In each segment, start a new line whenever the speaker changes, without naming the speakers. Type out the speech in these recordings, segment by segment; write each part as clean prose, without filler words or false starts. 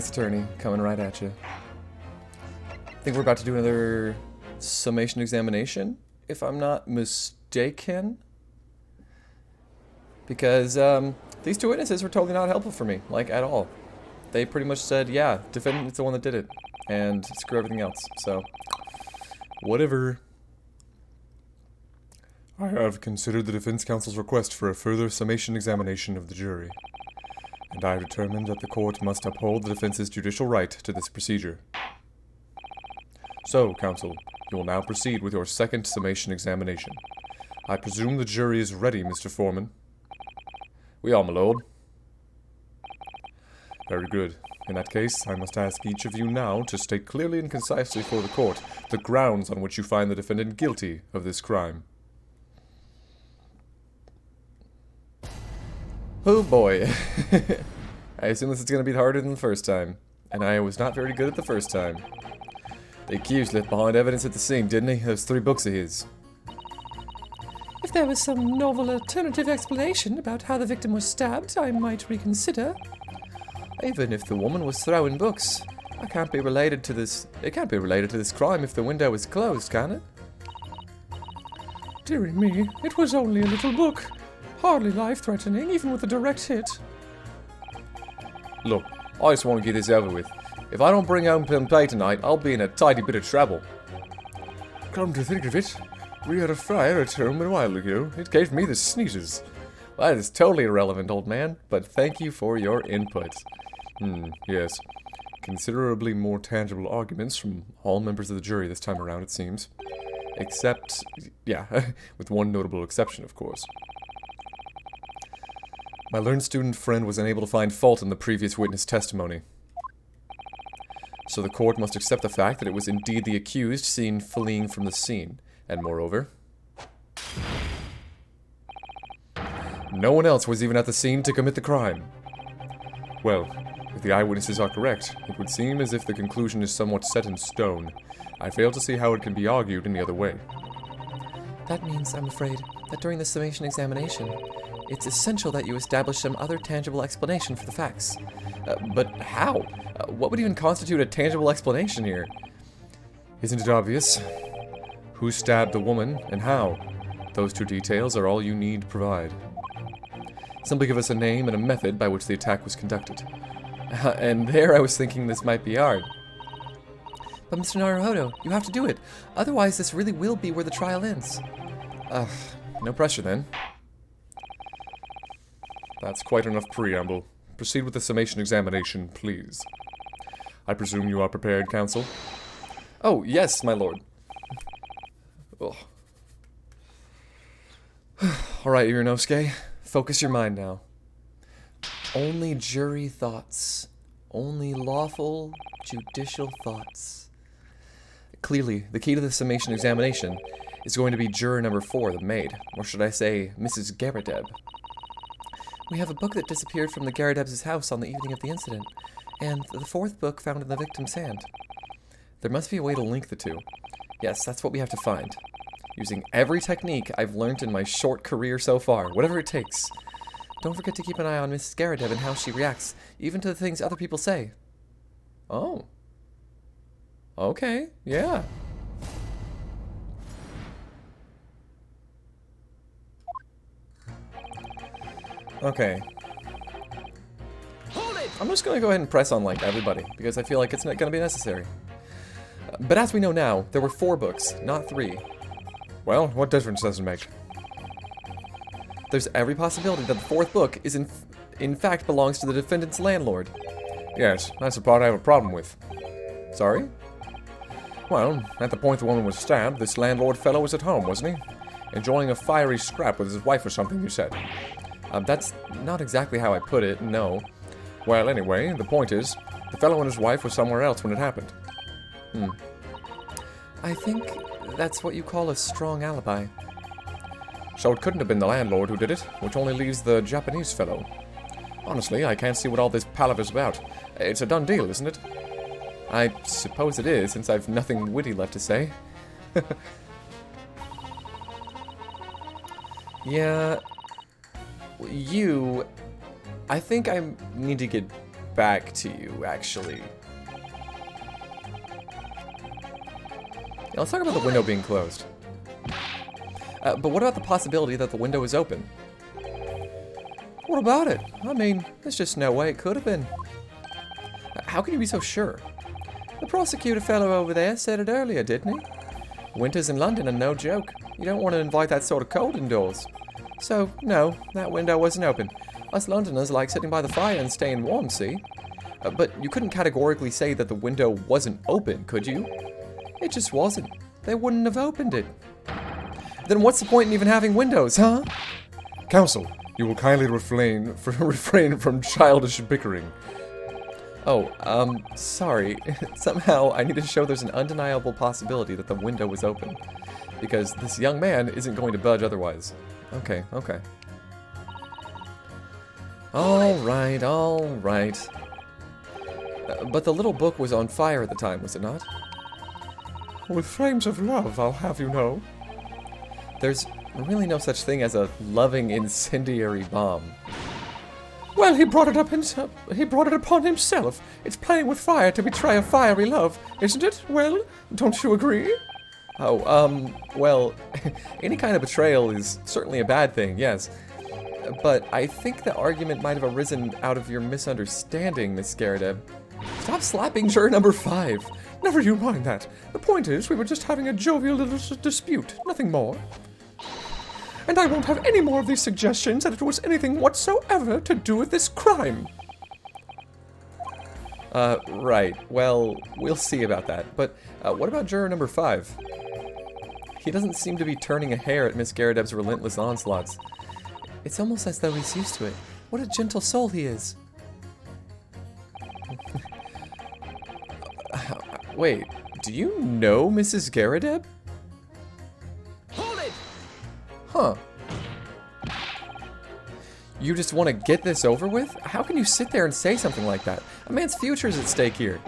defense attorney coming right at you. I think we're about to do another summation examination, if I'm not mistaken. Because these two witnesses were totally not helpful for me, like, at all. They pretty much said, yeah, defendant's the one that did it, and screw everything else, so whatever. I have considered the defense counsel's request for a further summation examination of the jury, and I have determined that the court must uphold the defense's judicial right to this procedure. So, counsel, you will now proceed with your second summation examination. I presume the jury is ready, Mr. Foreman. We are, my lord. Very good. In that case, I must ask each of you now to state clearly and concisely for the court the grounds on which you find the defendant guilty of this crime. Oh boy. I assume this is going to be harder than the first time, and I was not very good at the first time. The accused left behind evidence at the scene, didn't he? Those 3 books of his.
If there was some novel alternative explanation about how the victim was stabbed, I might reconsider.
Even if the woman was throwing books, it can't be related to this crime if the window is closed, can it?
Dearie me, it was only a little book. Hardly life-threatening, even with a direct hit.
Look, I just want to get this over with. If I don't bring home pen play tonight, I'll be in a tidy bit of trouble.
Come to think of it, we had a fire at home a while ago. It gave me the sneezes.
Well, that is totally irrelevant, old man, but thank you for your input.
Yes. Considerably more tangible arguments from all members of the jury this time around, it seems.
Except, yeah, with one notable exception, of course. My learned student friend was unable to find fault in the previous witness testimony. So the court must accept the fact that it was indeed the accused seen fleeing from the scene. And moreover, no one else was even at the scene to commit the crime.
Well, if the eyewitnesses are correct, it would seem as if the conclusion is somewhat set in stone. I fail to see how it can be argued any other way.
That means, I'm afraid, that during the summation examination, it's essential that you establish some other tangible explanation for the facts.
But how? What would even constitute a tangible explanation here?
Isn't it obvious? Who stabbed the woman, and how? Those 2 details are all you need to provide.
Simply give us a name and a method by which the attack was conducted. And there I was thinking this might be hard.
But Mr. Naruhodo, you have to do it. Otherwise, this really will be where the trial ends.
No pressure then.
That's quite enough preamble. Proceed with the summation examination, please. I presume you are prepared, counsel?
Oh, yes, my lord. Alright, Uranovske, focus your mind now. Only jury thoughts. Only lawful, judicial thoughts. Clearly, the key to the summation examination is going to be juror number 4, the maid. Or should I say, Mrs. Garadeb.
We have a book that disappeared from the Garadebs' house on the evening of the incident, and the 4th book found in the victim's hand.
There must be a way to link the 2. Yes, that's what we have to find. Using every technique I've learned in my short career so far, whatever it takes.
Don't forget to keep an eye on Mrs. Garadeb and how she reacts, even to the things other people say.
Oh. Okay, yeah. Okay.
Hold it!
I'm just going to go ahead and press on, like, everybody, because I feel like it's not going to be necessary. But as we know now, there were 4 books, not 3.
Well, what difference does it make?
There's every possibility that the 4th book is in fact belongs to the defendant's landlord.
Yes, that's the part I have a problem with.
Sorry?
Well, at the point the woman was stabbed, this landlord fellow was at home, wasn't he? Enjoying a fiery scrap with his wife or something, you said.
That's not exactly how I put it, no.
Well, anyway, the point is, the fellow and his wife were somewhere else when it happened.
I think that's what you call a strong alibi.
So it couldn't have been the landlord who did it, which only leaves the Japanese fellow. Honestly, I can't see what all this palaver's about. It's a done deal, isn't it?
I suppose it is, since I've nothing witty left to say. Yeah, I think I need to get back to you, actually. Yeah, let's talk about the window being closed. But what about the possibility that the window is open? What about it? I mean, there's just no way it could have been. How can you be so sure? The prosecutor fellow over there said it earlier, didn't he? Winters in London are no joke. You don't want to invite that sort of cold indoors. So, no, that window wasn't open. Us Londoners like sitting by the fire and staying warm, see? But you couldn't categorically say that the window wasn't open, could you? It just wasn't. They wouldn't have opened it. Then what's the point in even having windows, huh?
Counsel, you will kindly refrain from childish bickering.
Oh, sorry. Somehow I need to show there's an undeniable possibility that the window was open. Because this young man isn't going to budge otherwise. Okay, okay. Alright, alright. But the little book was on fire at the time, was it not?
With flames of love, I'll have you know.
There's really no such thing as a loving incendiary bomb.
Well, he brought it upon himself. It's playing with fire to betray a fiery love, isn't it? Well, don't you agree?
Oh, well, any kind of betrayal is certainly a bad thing, yes. But I think the argument might have arisen out of your misunderstanding, Miss Scaradeb. Stop slapping juror number 5.
Never you mind that. The point is, we were just having a jovial little dispute, nothing more. And I won't have any more of these suggestions that it was anything whatsoever to do with this crime.
Right. Well, we'll see about that. But, what about juror number 5? He doesn't seem to be turning a hair at Miss Scaradeb's relentless onslaughts. It's almost as though he's used to it. What a gentle soul he is. Wait, do you know Mrs. Scaradeb?
Hold it!
Huh. You just want to get this over with? How can you sit there and say something like that? A man's future is at stake here.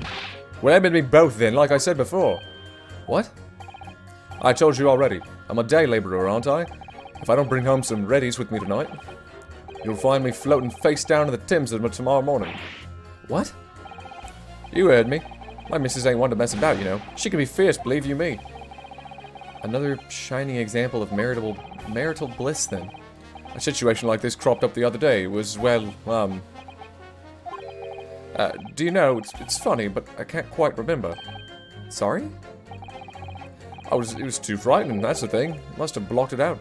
Well, that made me both then, like I said before.
What?
I told you already. I'm a day laborer, aren't I? If I don't bring home some readies with me tonight, you'll find me floating face down in the Thames tomorrow morning.
What?
You heard me. My missus ain't one to mess about, you know. She can be fierce, believe you me.
Another shining example of marital bliss, then.
A situation like this cropped up the other day. It was, well, do you know, it's funny, but I can't quite remember.
Sorry?
It was too frightening, that's the thing. Must have blocked it out.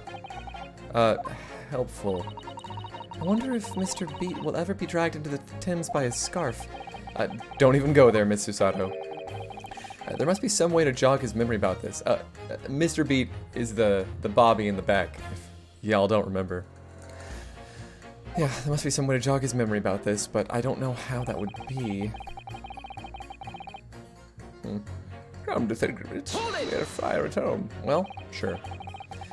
Helpful. I wonder if Mr. Beat will ever be dragged into the Thames by his scarf. Don't even go there, Miss Susato. There must be some way to jog his memory about this. Mr. Beat is the Bobby in the back, if y'all don't remember. Yeah, there must be some way to jog his memory about this, but I don't know how that would be.
Come to think of it, we had a fire at home.
Well, sure.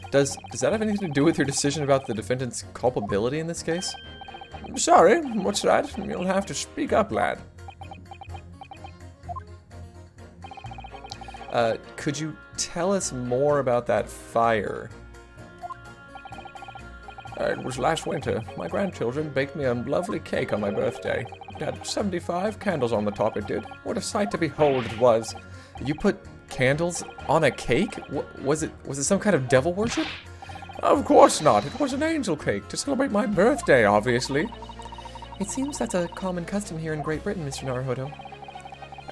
Does that have anything to do with your decision about the defendant's culpability in this case?
Sorry, what's that? You'll have to speak up, lad.
Could you tell us more about that fire?
It was last winter. My grandchildren baked me a lovely cake on my birthday. It had 75 candles on the top, it did. What a sight to behold it was.
You put candles on a cake? Was it some kind of devil worship?
Of course not. It was an angel cake to celebrate my birthday, obviously.
It seems that's a common custom here in Great Britain, Mr. Naruhodo.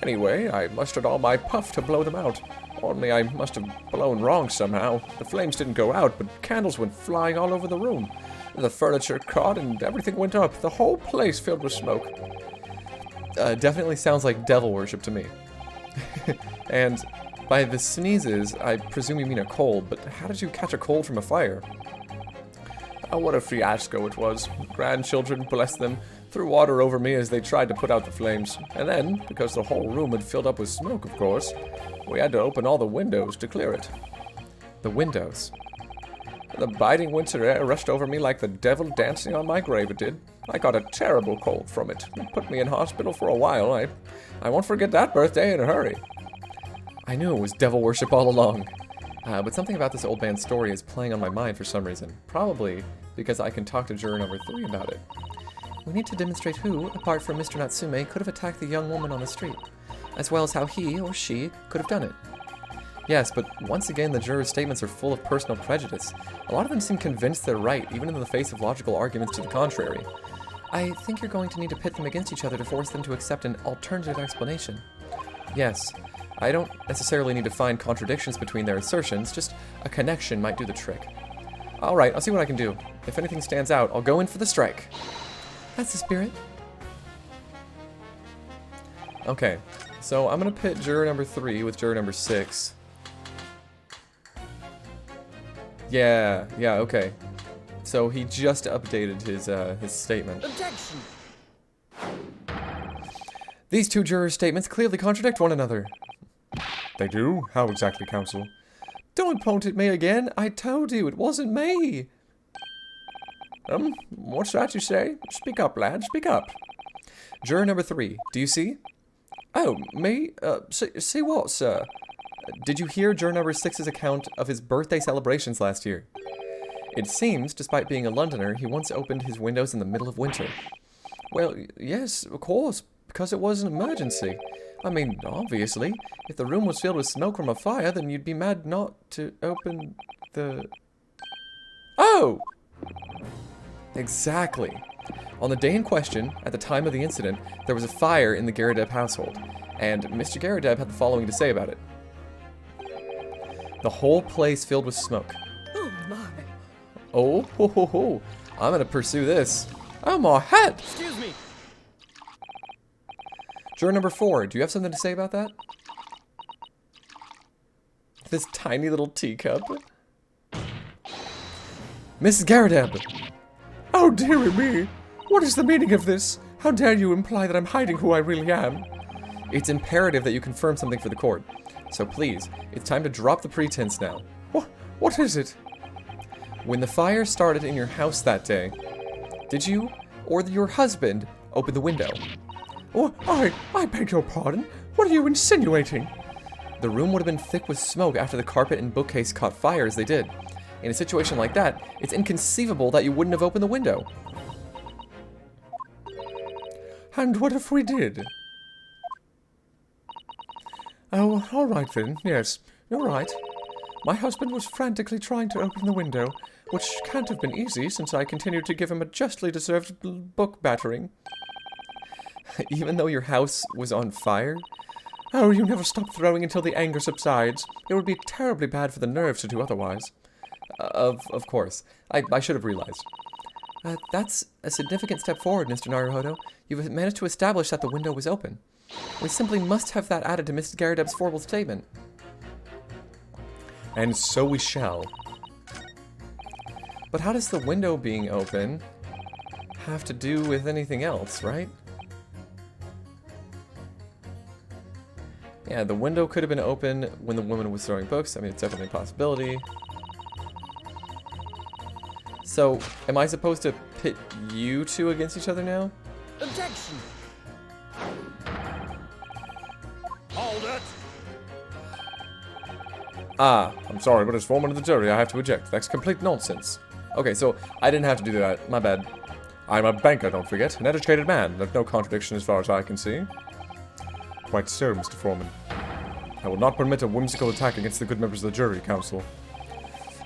Anyway, I mustered all my puff to blow them out. Only I must have blown wrong somehow. The flames didn't go out, but candles went flying all over the room. The furniture caught and everything went up. The whole place filled with smoke.
Definitely sounds like devil worship to me. And by the sneezes, I presume you mean a cold, but how did you catch a cold from a fire?
Oh, what a fiasco it was. Grandchildren, bless them, threw water over me as they tried to put out the flames. And then, because the whole room had filled up with smoke, of course, we had to open all the windows to clear it.
The windows?
The biting winter air rushed over me like the devil dancing on my grave, it did. I got a terrible cold from it. It put me in hospital for a while. I won't forget that birthday in a hurry.
I knew it was devil worship all along. But something about this old man's story is playing on my mind for some reason. Probably because I can talk to juror number 3 about it.
We need to demonstrate who, apart from Mr. Natsume, could have attacked the young woman on the street, as well as how he or she could have done it.
Yes, but once again, the jurors' statements are full of personal prejudice. A lot of them seem convinced they're right, even in the face of logical arguments to the contrary.
I think you're going to need to pit them against each other to force them to accept an alternative explanation.
Yes, I don't necessarily need to find contradictions between their assertions, just a connection might do the trick. Alright, I'll see what I can do. If anything stands out, I'll go in for the strike.
That's the spirit.
Okay, so I'm gonna pit juror number 3 with juror number 6. Yeah, okay. So he just updated his statement.
Objection!
These two jurors' statements clearly contradict one another.
They do? How exactly, counsel?
Don't point at me again. I told you it wasn't me.
What's that you say? Speak up, lad, speak up.
Juror number 3, do you see?
Oh, me? See what, sir?
Did you hear juror number 6's account of his birthday celebrations last year? It seems, despite being a Londoner, he once opened his windows in the middle of winter.
Well, yes, of course, because it was an emergency. I mean, obviously, if the room was filled with smoke from a fire, then you'd be mad not to open the...
Oh! Exactly. On the day in question, at the time of the incident, there was a fire in the Garadeb household, and Mr. Garadeb had the following to say about it. The whole place filled with smoke.
Oh my.
Oh, ho, ho, ho. I'm gonna pursue this. Oh, my head!
Excuse me.
Juror number 4, do you have something to say about that? This tiny little teacup. Mrs. Garadeb!
Oh, dearie me! What is the meaning of this? How dare you imply that I'm hiding who I really am?
It's imperative that you confirm something for the court. So please, it's time to drop the pretense now.
What is it?
When the fire started in your house that day, did you, or your husband, open the window?
Oh, I beg your pardon? What are you insinuating?
The room would have been thick with smoke after the carpet and bookcase caught fire as they did. In a situation like that, it's inconceivable that you wouldn't have opened the window.
And what if we did? Oh, all right then. Yes, you're right. My husband was frantically trying to open the window, which can't have been easy since I continued to give him a justly deserved book battering.
Even though your house was on fire?
Oh, you never stop throwing until the anger subsides. It would be terribly bad for the nerves to do otherwise.
Of course. I should have realized.
That's a significant step forward, Mr. Naruhodo. You've managed to establish that the window was open. We simply must have that added to Mrs. Garadeb's formal statement.
And so we shall. But how does the window being open have to do with anything else, right? Yeah, the window could have been open when the woman was throwing books. I mean, it's definitely a possibility. So, am I supposed to pit you two against each other now?
Objection! Hold it!
I'm sorry, but as foreman of the jury, I have to object. That's complete nonsense.
Okay, so I didn't have to do that. My bad.
I'm a banker, don't forget. An educated man. There's no contradiction as far as I can see. Quite so, Mr. Foreman. I will not permit a whimsical attack against the good members of the jury, counsel.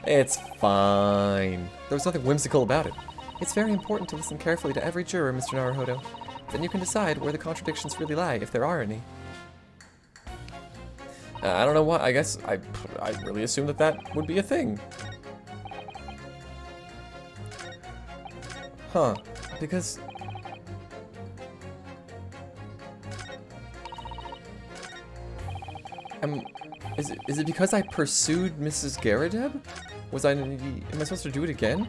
It's fine. There was nothing whimsical about it.
It's very important to listen carefully to every juror, Mr. Naruhodo. Then you can decide where the contradictions really lie, if there are any.
I don't know why. I guess I really assumed that would be a thing. Huh. Because... Is it because I pursued Mrs. Garadeb? Am I supposed to do it again?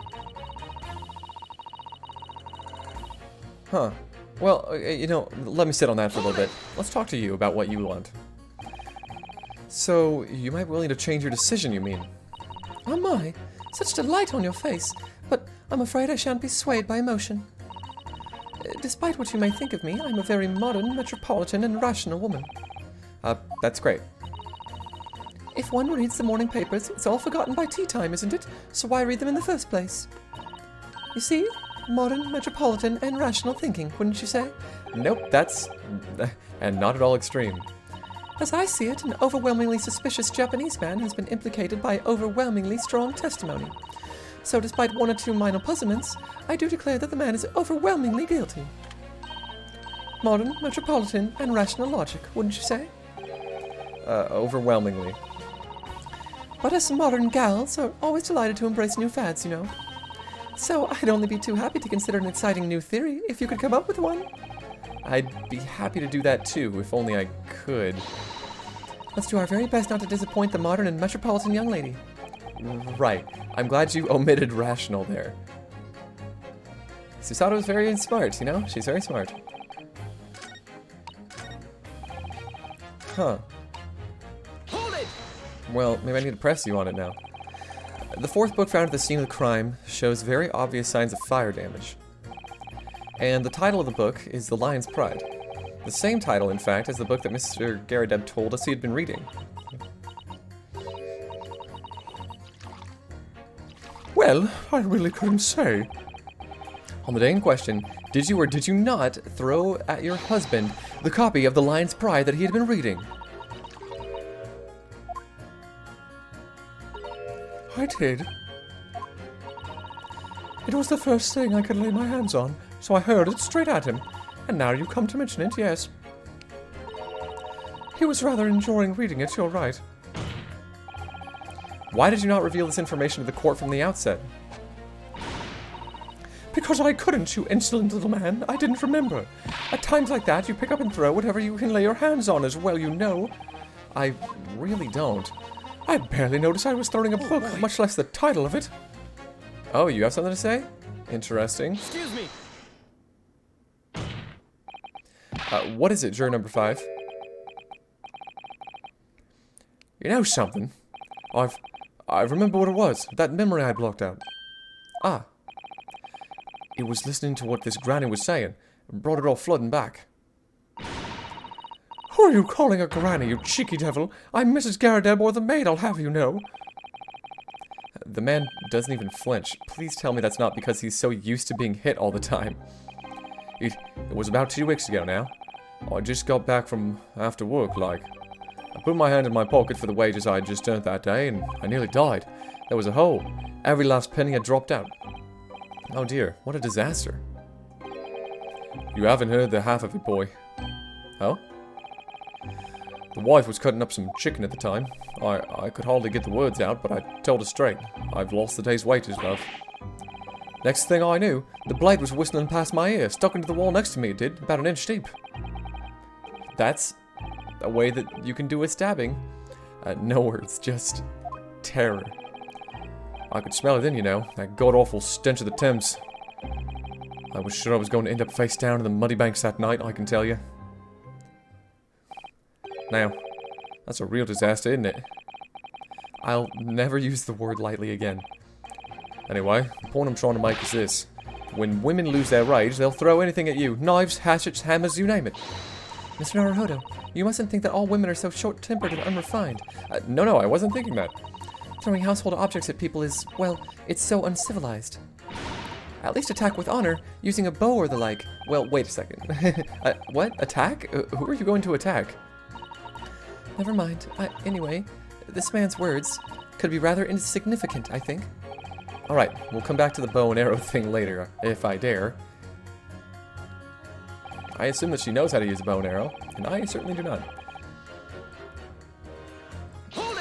Huh. Well, you know, let me sit on that for a little bit. Let's talk to you about what you want. So, you might be willing to change your decision, you mean?
Oh my, such delight on your face, but I'm afraid I shan't be swayed by emotion. Despite what you may think of me, I'm a very modern, metropolitan, and rational woman.
That's great.
If one reads the morning papers, it's all forgotten by tea time, isn't it? So why read them in the first place? You see, modern, metropolitan, and rational thinking, wouldn't you say?
Nope, that's... and not at all extreme.
As I see it, an overwhelmingly suspicious Japanese man has been implicated by overwhelmingly strong testimony. So despite one or two minor puzzlements, I do declare that the man is overwhelmingly guilty. Modern, metropolitan, and rational logic, wouldn't you say?
Overwhelmingly.
But us modern gals are always delighted to embrace new fads, you know. So I'd only be too happy to consider an exciting new theory if you could come up with one.
I'd be happy to do that too, if only I could.
Let's do our very best not to disappoint the modern and metropolitan young lady.
Right. I'm glad you omitted rational there. Susato's very smart, you know? She's very smart. Huh.
Hold it!
Well, maybe I need to press you on it now. The fourth book found at the scene of the crime shows very obvious signs of fire damage. And the title of the book is The Lion's Pride. The same title, in fact, as the book that Mr. Garadeb told us he had been reading.
Well, I really couldn't say.
On the day in question, did you or did you not throw at your husband the copy of The Lion's Pride that he had been reading?
I did. It was the first thing I could lay my hands on, so I hurled it straight at him. And now you come to mention it, yes. He was rather enjoying reading it, you're right.
Why did you not reveal this information to the court from the outset?
Because I couldn't, you insolent little man. I didn't remember. At times like that, you pick up and throw whatever you can lay your hands on, as well you know.
I really don't.
I barely noticed I was throwing a book, much less the title of it.
Oh, you have something to say? Interesting.
Excuse me!
What is it, juror number 5?
You know something? I remember what it was. That memory I blocked out.
Ah.
It was listening to what this granny was saying, and brought it all flooding back. Who are you calling a granny, you cheeky devil? I'm Mrs. Garadeb, or the maid, I'll have you know.
The man doesn't even flinch. Please tell me that's not because he's so used to being hit all the time.
It was about 2 weeks ago now. I just got back from after work, like. I put my hand in my pocket for the wages I had just earned that day, and I nearly died. There was a hole. Every last penny had dropped out.
Oh dear, what a disaster.
You haven't heard the half of it, boy.
Oh?
The wife was cutting up some chicken at the time. I could hardly get the words out, but I told her straight. I've lost the day's wages, love. Next thing I knew, the blade was whistling past my ear, stuck into the wall next to me, it did, about an inch deep.
That's a way that you can do a stabbing. No words, just terror.
I could smell it then, you know, that god-awful stench of the Thames. I was sure I was going to end up face down in the muddy banks that night, I can tell you. Now, that's a real disaster, isn't it?
I'll never use the word lightly again.
Anyway, the point I'm trying to make is this.
When women lose their rage, they'll throw anything at you. Knives, hatchets, hammers, you name it.
Mr. Naruhodo, you mustn't think that all women are so short-tempered and unrefined.
No, I wasn't thinking that.
Throwing household objects at people is, well, it's so uncivilized. At least attack with honor, using a bow or the like.
Well, wait a second. What? Attack? Who are you going to attack?
Never mind. Anyway, this man's words could be rather insignificant, I think.
Alright, we'll come back to the bow and arrow thing later, if I dare. I assume that she knows how to use a bow and arrow, and I certainly do not.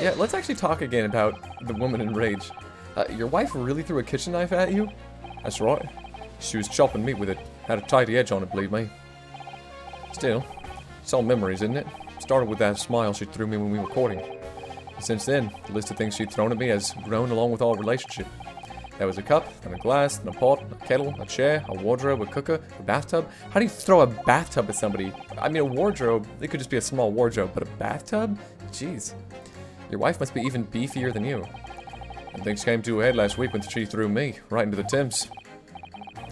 Yeah, let's actually talk again about the woman in rage. Your wife really threw a kitchen knife at you?
That's right. She was chopping meat with it. Had a tidy edge on it, believe me. Still, it's all memories, isn't it? Started with that smile she threw me when we were courting. And since then, the list of things she'd thrown at me has grown along with our relationship. There was a cup, then a glass, then a pot, a kettle, a chair, a wardrobe, a cooker, a bathtub. How do you throw a bathtub at somebody? I mean, a wardrobe, it could just be a small wardrobe, but a bathtub? Jeez. Your wife must be even beefier than you. And things came to a head last week when she threw me right into the Thames.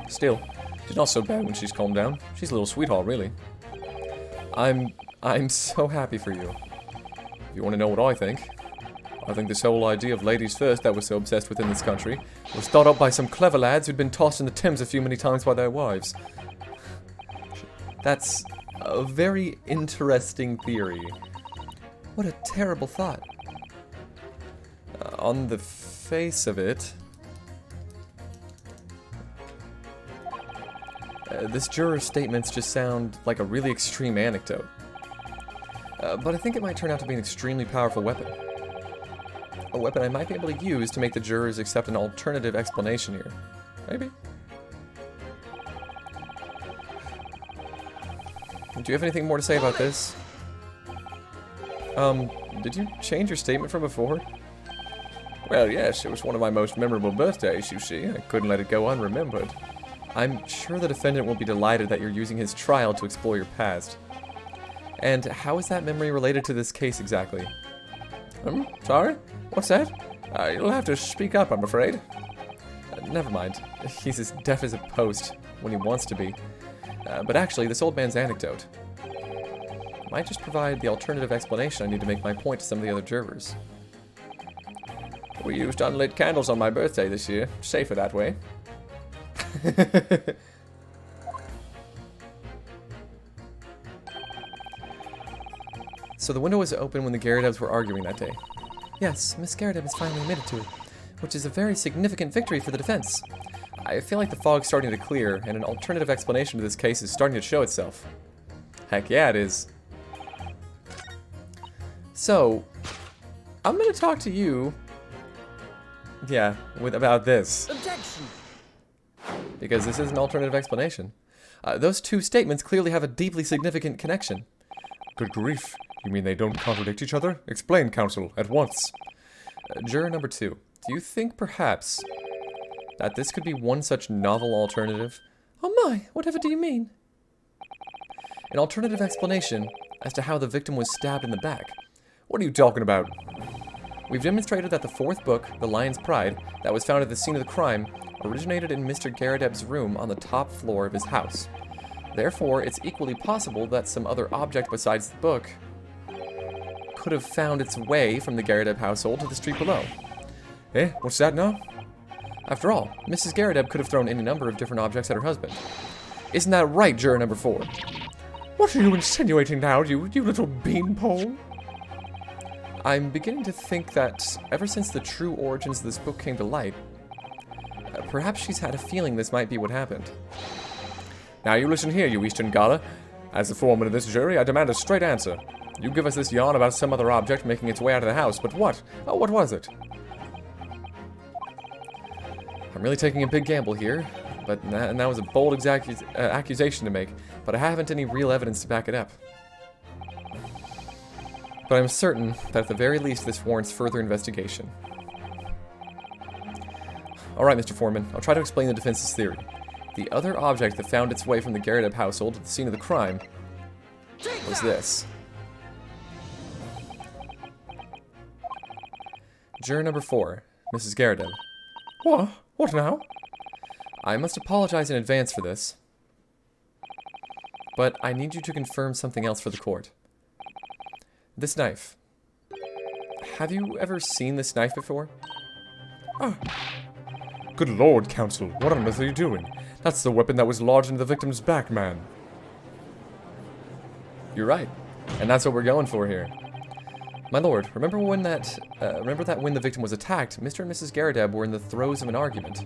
Still, she's not so bad when she's calmed down. She's a little sweetheart, really.
I'm so happy for you.
If you want to know what I think,
I think this whole idea of ladies first that we're so obsessed with in this country was thought up by some clever lads who'd been tossed in the Thames a few many times by their wives. That's a very interesting theory.
What a terrible thought.
On the face of it, this juror's statements just sound like a really extreme anecdote. But I think it might turn out to be an extremely powerful weapon. A weapon I might be able to use to make the jurors accept an alternative explanation here. Maybe. Do you have anything more to say about this? Did you change your statement from before?
Well, yes, it was one of my most memorable birthdays, you see. I couldn't let it go unremembered.
I'm sure the defendant will be delighted that you're using his trial to explore your past. And how is that memory related to this case exactly?
Sorry? What's that? You'll have to speak up, I'm afraid.
Never mind. He's as deaf as a post when he wants to be. But actually, this old man's anecdote might just provide the alternative explanation I need to make my point to some of the other jurors.
We used unlit candles on my birthday this year. Safer that way.
So the window was open when the Garridebs were arguing that day.
Yes, Miss Garrideb has finally admitted to it, which is a very significant victory for the defense.
I feel like the fog's starting to clear, and an alternative explanation to this case is starting to show itself. Heck yeah, it is. So, I'm gonna talk to you, about this.
Objection!
Because this is an alternative explanation. Those two statements clearly have a deeply significant connection.
Good grief. You mean they don't contradict each other? Explain, counsel, at once.
Juror number 2, do you think perhaps that this could be one such novel alternative?
Oh my, whatever do you mean?
An alternative explanation as to how the victim was stabbed in the back.
What are you talking about?
We've demonstrated that the fourth book, The Lion's Pride, that was found at the scene of the crime, originated in Mr. Garrideb's room on the top floor of his house. Therefore, it's equally possible that some other object besides the book could have found its way from the Garrideb household to the street below.
Eh? What's that now?
After all, Mrs. Garrideb could have thrown any number of different objects at her husband. Isn't that right, juror number 4?
What are you insinuating now, you little beanpole?
I'm beginning to think that ever since the true origins of this book came to light, perhaps she's had a feeling this might be what happened.
Now you listen here, you Eastern Gala. As the foreman of this jury, I demand a straight answer. You give us this yarn about some other object making its way out of the house, but what? Oh, what was it?
I'm really taking a big gamble here, but that was a bold accusation to make, but I haven't any real evidence to back it up. But I'm certain that at the very least this warrants further investigation. Alright, Mr. Foreman, I'll try to explain the defense's theory. The other object that found its way from the Garrideb household to the scene of the crime was this. Juror number 4, Mrs. Garrideb.
What? What now?
I must apologize in advance for this, but I need you to confirm something else for the court. This knife. Have you ever seen this knife before?
Good lord, counsel, what on earth are you doing? That's the weapon that was lodged into the victim's back, man.
You're right, and that's what we're going for here. My lord, remember when when the victim was attacked, Mr. and Mrs. Garrideb were in the throes of an argument.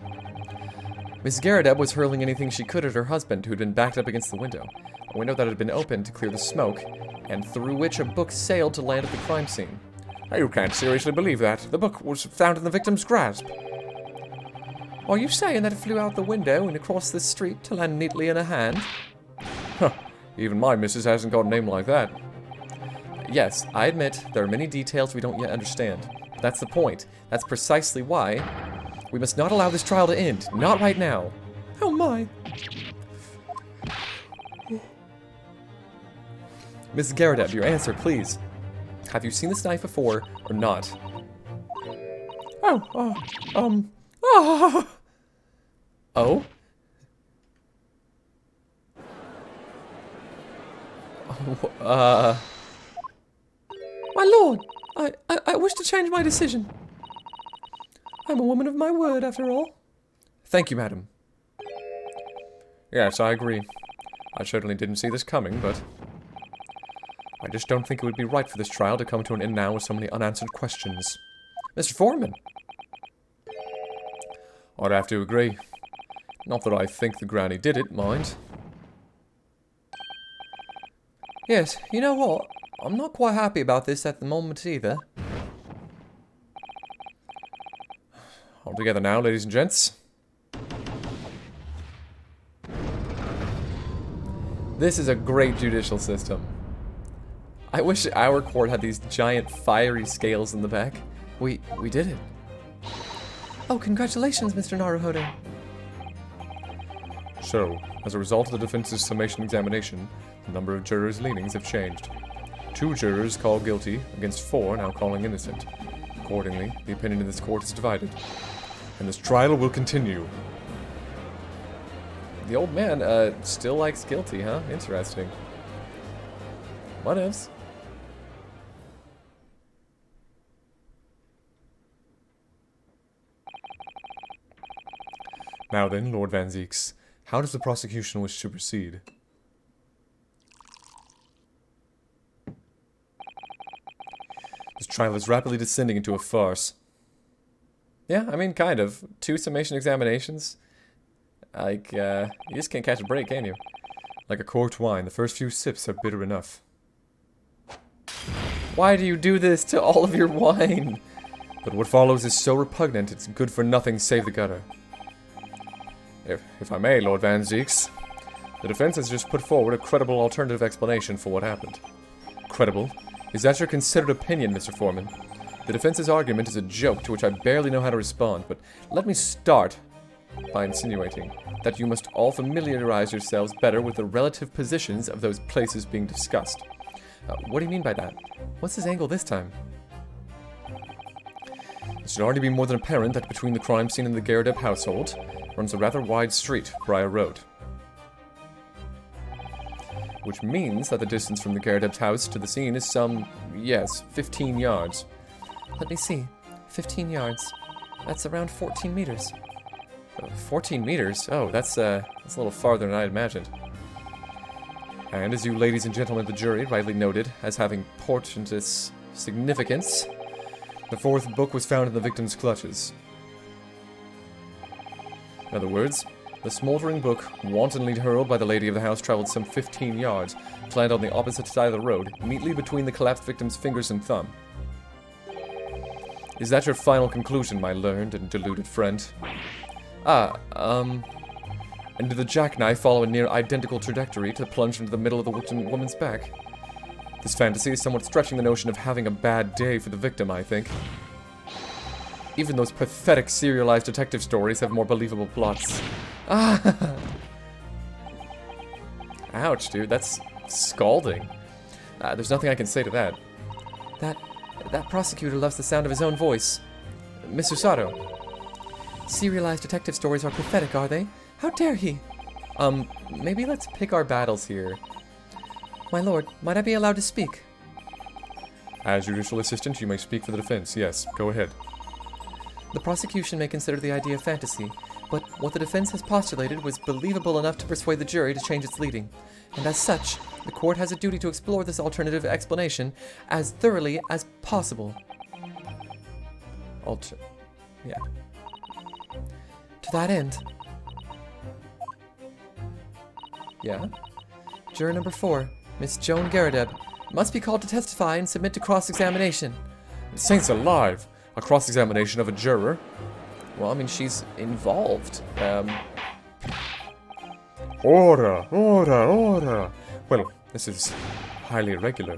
Mrs. Garrideb was hurling anything she could at her husband, who had been backed up against the window, a window that had been opened to clear the smoke, and through which a book sailed to land at the crime scene.
You can't seriously believe that. The book was found in the victim's grasp.
Are you saying that it flew out the window and across the street to land neatly in her hand?
Huh. Even my missus hasn't got a name like that.
Yes, I admit there are many details we don't yet understand. But that's the point. That's precisely why we must not allow this trial to end. Not right now.
Oh my.
Mrs. Garrideb, your answer, please. Have you seen this knife before or not?
Oh.
Oh?
My lord, I wish to change my decision. I'm a woman of my word, after all.
Thank you, madam. Yes, I agree. I certainly didn't see this coming, but I just don't think it would be right for this trial to come to an end now with so many unanswered questions. Mr. Foreman! I'd have to agree. Not that I think the granny did it, mind.
Yes, you know what? I'm not quite happy about this at the moment either.
All together now, ladies and gents. This is a great judicial system. I wish our court had these giant fiery scales in the back. We did it.
Oh, congratulations, Mr. Naruhodo.
So, as a result of the defense's summation examination, the number of jurors' leanings have changed. 2 jurors called guilty, against 4 now calling innocent. Accordingly, the opinion of this court is divided. And this trial will continue. The old man, still likes guilty, huh? Interesting. What ifs? Now then, Lord Van Zeeks, how does the prosecution wish to proceed? This trial is rapidly descending into a farce. Yeah, I mean, kind of. 2 summation examinations. Like, you just can't catch a break, can you? Like a corked wine, the first few sips are bitter enough. Why do you do this to all of your wine? But what follows is so repugnant, it's good for nothing save the gutter. If I may, Lord Van Zeeks, the defense has just put forward a credible alternative explanation for what happened. Credible? Is that your considered opinion, Mr. Foreman? The defense's argument is a joke to which I barely know how to respond, but let me start by insinuating that you must all familiarize yourselves better with the relative positions of those places being discussed. What do you mean by that? What's his angle this time? It should already be more than apparent that between the crime scene and the Garadeb household runs a rather wide street, Briar Road. Which means that the distance from the Garadeb's house to the scene is some, yes, 15 yards.
Let me see. 15 yards. That's around 14 meters.
14 meters? Oh, that's a little farther than I imagined. And as you ladies and gentlemen of the jury rightly noted as having portentous significance, the 4th book was found in the victim's clutches. In other words, the smoldering book, wantonly hurled by the lady of the house, traveled some 15 yards, to land on the opposite side of the road, neatly between the collapsed victim's fingers and thumb. Is that your final conclusion, my learned and deluded friend? And did the jackknife follow a near identical trajectory to plunge into the middle of the woman's back? This fantasy is somewhat stretching the notion of having a bad day for the victim, I think. Even those pathetic serialized detective stories have more believable plots. Ouch, dude, that's scalding. There's nothing I can say to that.
That prosecutor loves the sound of his own voice.
Miss Usato.
Serialized detective stories are pathetic, are they? How dare he?
Maybe let's pick our battles here.
My lord, might I be allowed to speak?
As judicial assistant, you may speak for the defense. Yes, go ahead.
The prosecution may consider the idea fantasy, but what the defense has postulated was believable enough to persuade the jury to change its leading. And as such, the court has a duty to explore this alternative explanation as thoroughly as possible.
Yeah.
To that end...
Yeah?
Juror number 4, Miss Joan Garadeb, must be called to testify and submit to cross-examination.
Saints alive! A cross-examination of a juror? Well, I mean, she's involved. Order! Well, this is highly irregular.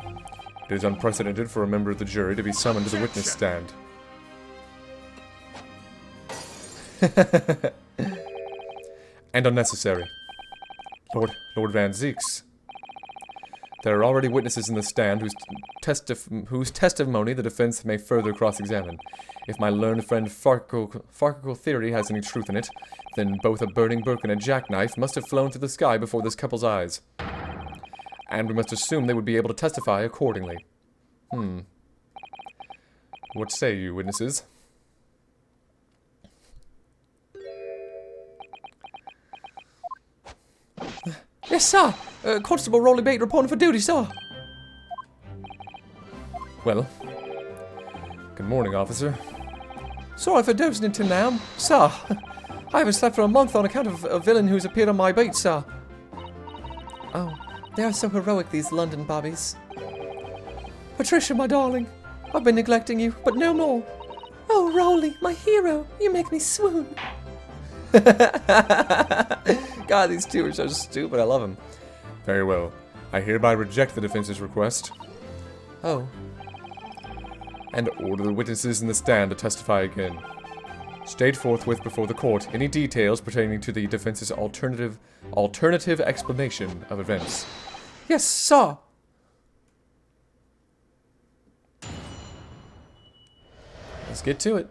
It is unprecedented for a member of the jury to be summoned to the witness stand. And unnecessary. Lord Van Zeeks. There are already witnesses in the stand whose testimony the defense may further cross-examine. If my learned friend Farkle theory has any truth in it, then both a burning book and a jackknife must have flown through the sky before this couple's eyes. And we must assume they would be able to testify accordingly.
What say you, witnesses?
Yes, sir. Constable Rolly Bait reporting for duty, sir.
Well, good morning, officer.
Sorry for dozing until now, sir. I haven't slept for a month on account of a villain who's appeared on my beat, sir. Oh, they are so heroic, these London bobbies. Patricia, my darling, I've been neglecting you, but no more. Oh, Rolly, my hero, you make me swoon.
God, these two are so stupid. I love them.
Very well. I hereby reject the defense's request
Oh,
and order the witnesses in the stand to testify again. State forthwith before the court any details pertaining to the defense's alternative explanation of events.
Yes, sir.
let's get to it.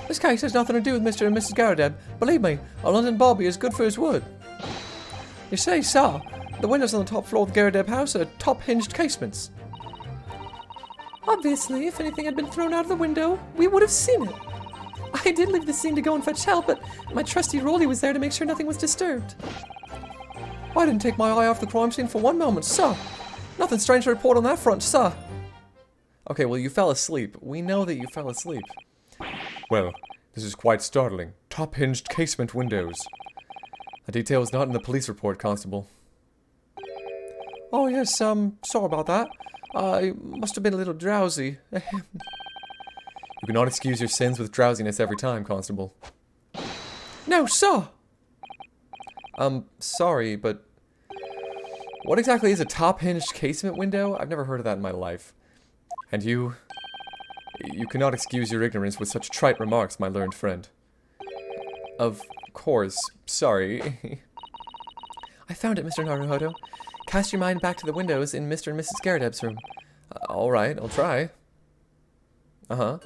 This case has nothing to do with Mr. and Mrs. Garadeb. Believe me, a London Bobby is good for his wood. You see, sir, the windows on the top floor of the Garadeb house are top-hinged casements. Obviously, if anything had been thrown out of the window, we would have seen it. I did leave the scene to go and fetch help, but my trusty Rolly was there to make sure nothing was disturbed. I didn't take my eye off the crime scene for one moment, sir. Nothing strange to report on that front, sir.
Okay, well, you fell asleep. We know that you fell asleep.
Well, this is quite startling. Top-hinged casement windows.
A detail is not in the police report, Constable.
Oh, yes, sorry about that. I must have been a little drowsy.
You cannot excuse your sins with drowsiness every time, Constable.
No, sir.
Sorry, but what exactly is a top-hinged casement window? I've never heard of that in my life. And you cannot excuse your ignorance with such trite remarks, my learned friend. Of course, sorry.
I found it, Mr. Naruhodo. Cast your mind back to the windows in Mr. and Mrs. Garadeb's room.
Alright, I'll try. Uh-huh.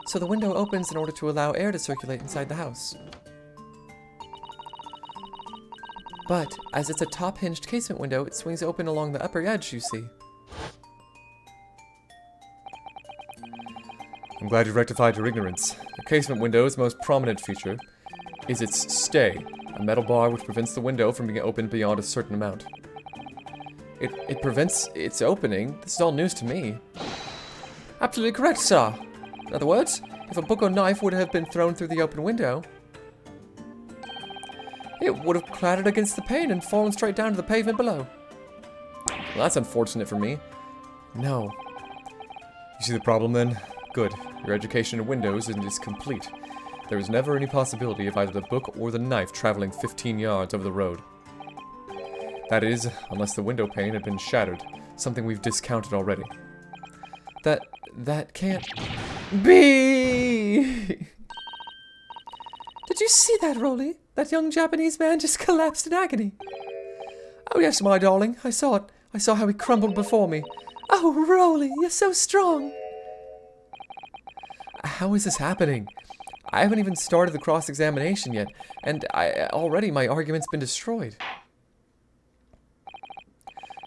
So the window opens in order to allow air to circulate inside the house. But, as it's a top-hinged casement window, it swings open along the upper edge, you see.
I'm glad you rectified your ignorance. The casement window's most prominent feature is its stay, a metal bar which prevents the window from being opened beyond a certain amount.
It prevents its opening? This is all news to me.
Absolutely correct, sir. In other words, if a book or knife would have been thrown through the open window, it would have clattered against the pane and fallen straight down to the pavement below.
Well, that's unfortunate for me.
No. You see the problem then? Good. Your education in windows is complete. There was never any possibility of either the book or the knife traveling 15 yards over the road. That is, unless the window pane had been shattered, something we've discounted already.
That can't be!
Did you see that, Rolly? That young Japanese man just collapsed in agony. Oh yes, my darling, I saw it. I saw how he crumbled before me. Oh, Rolly, you're so strong.
How is this happening? I haven't even started the cross-examination yet, and already my argument's been destroyed.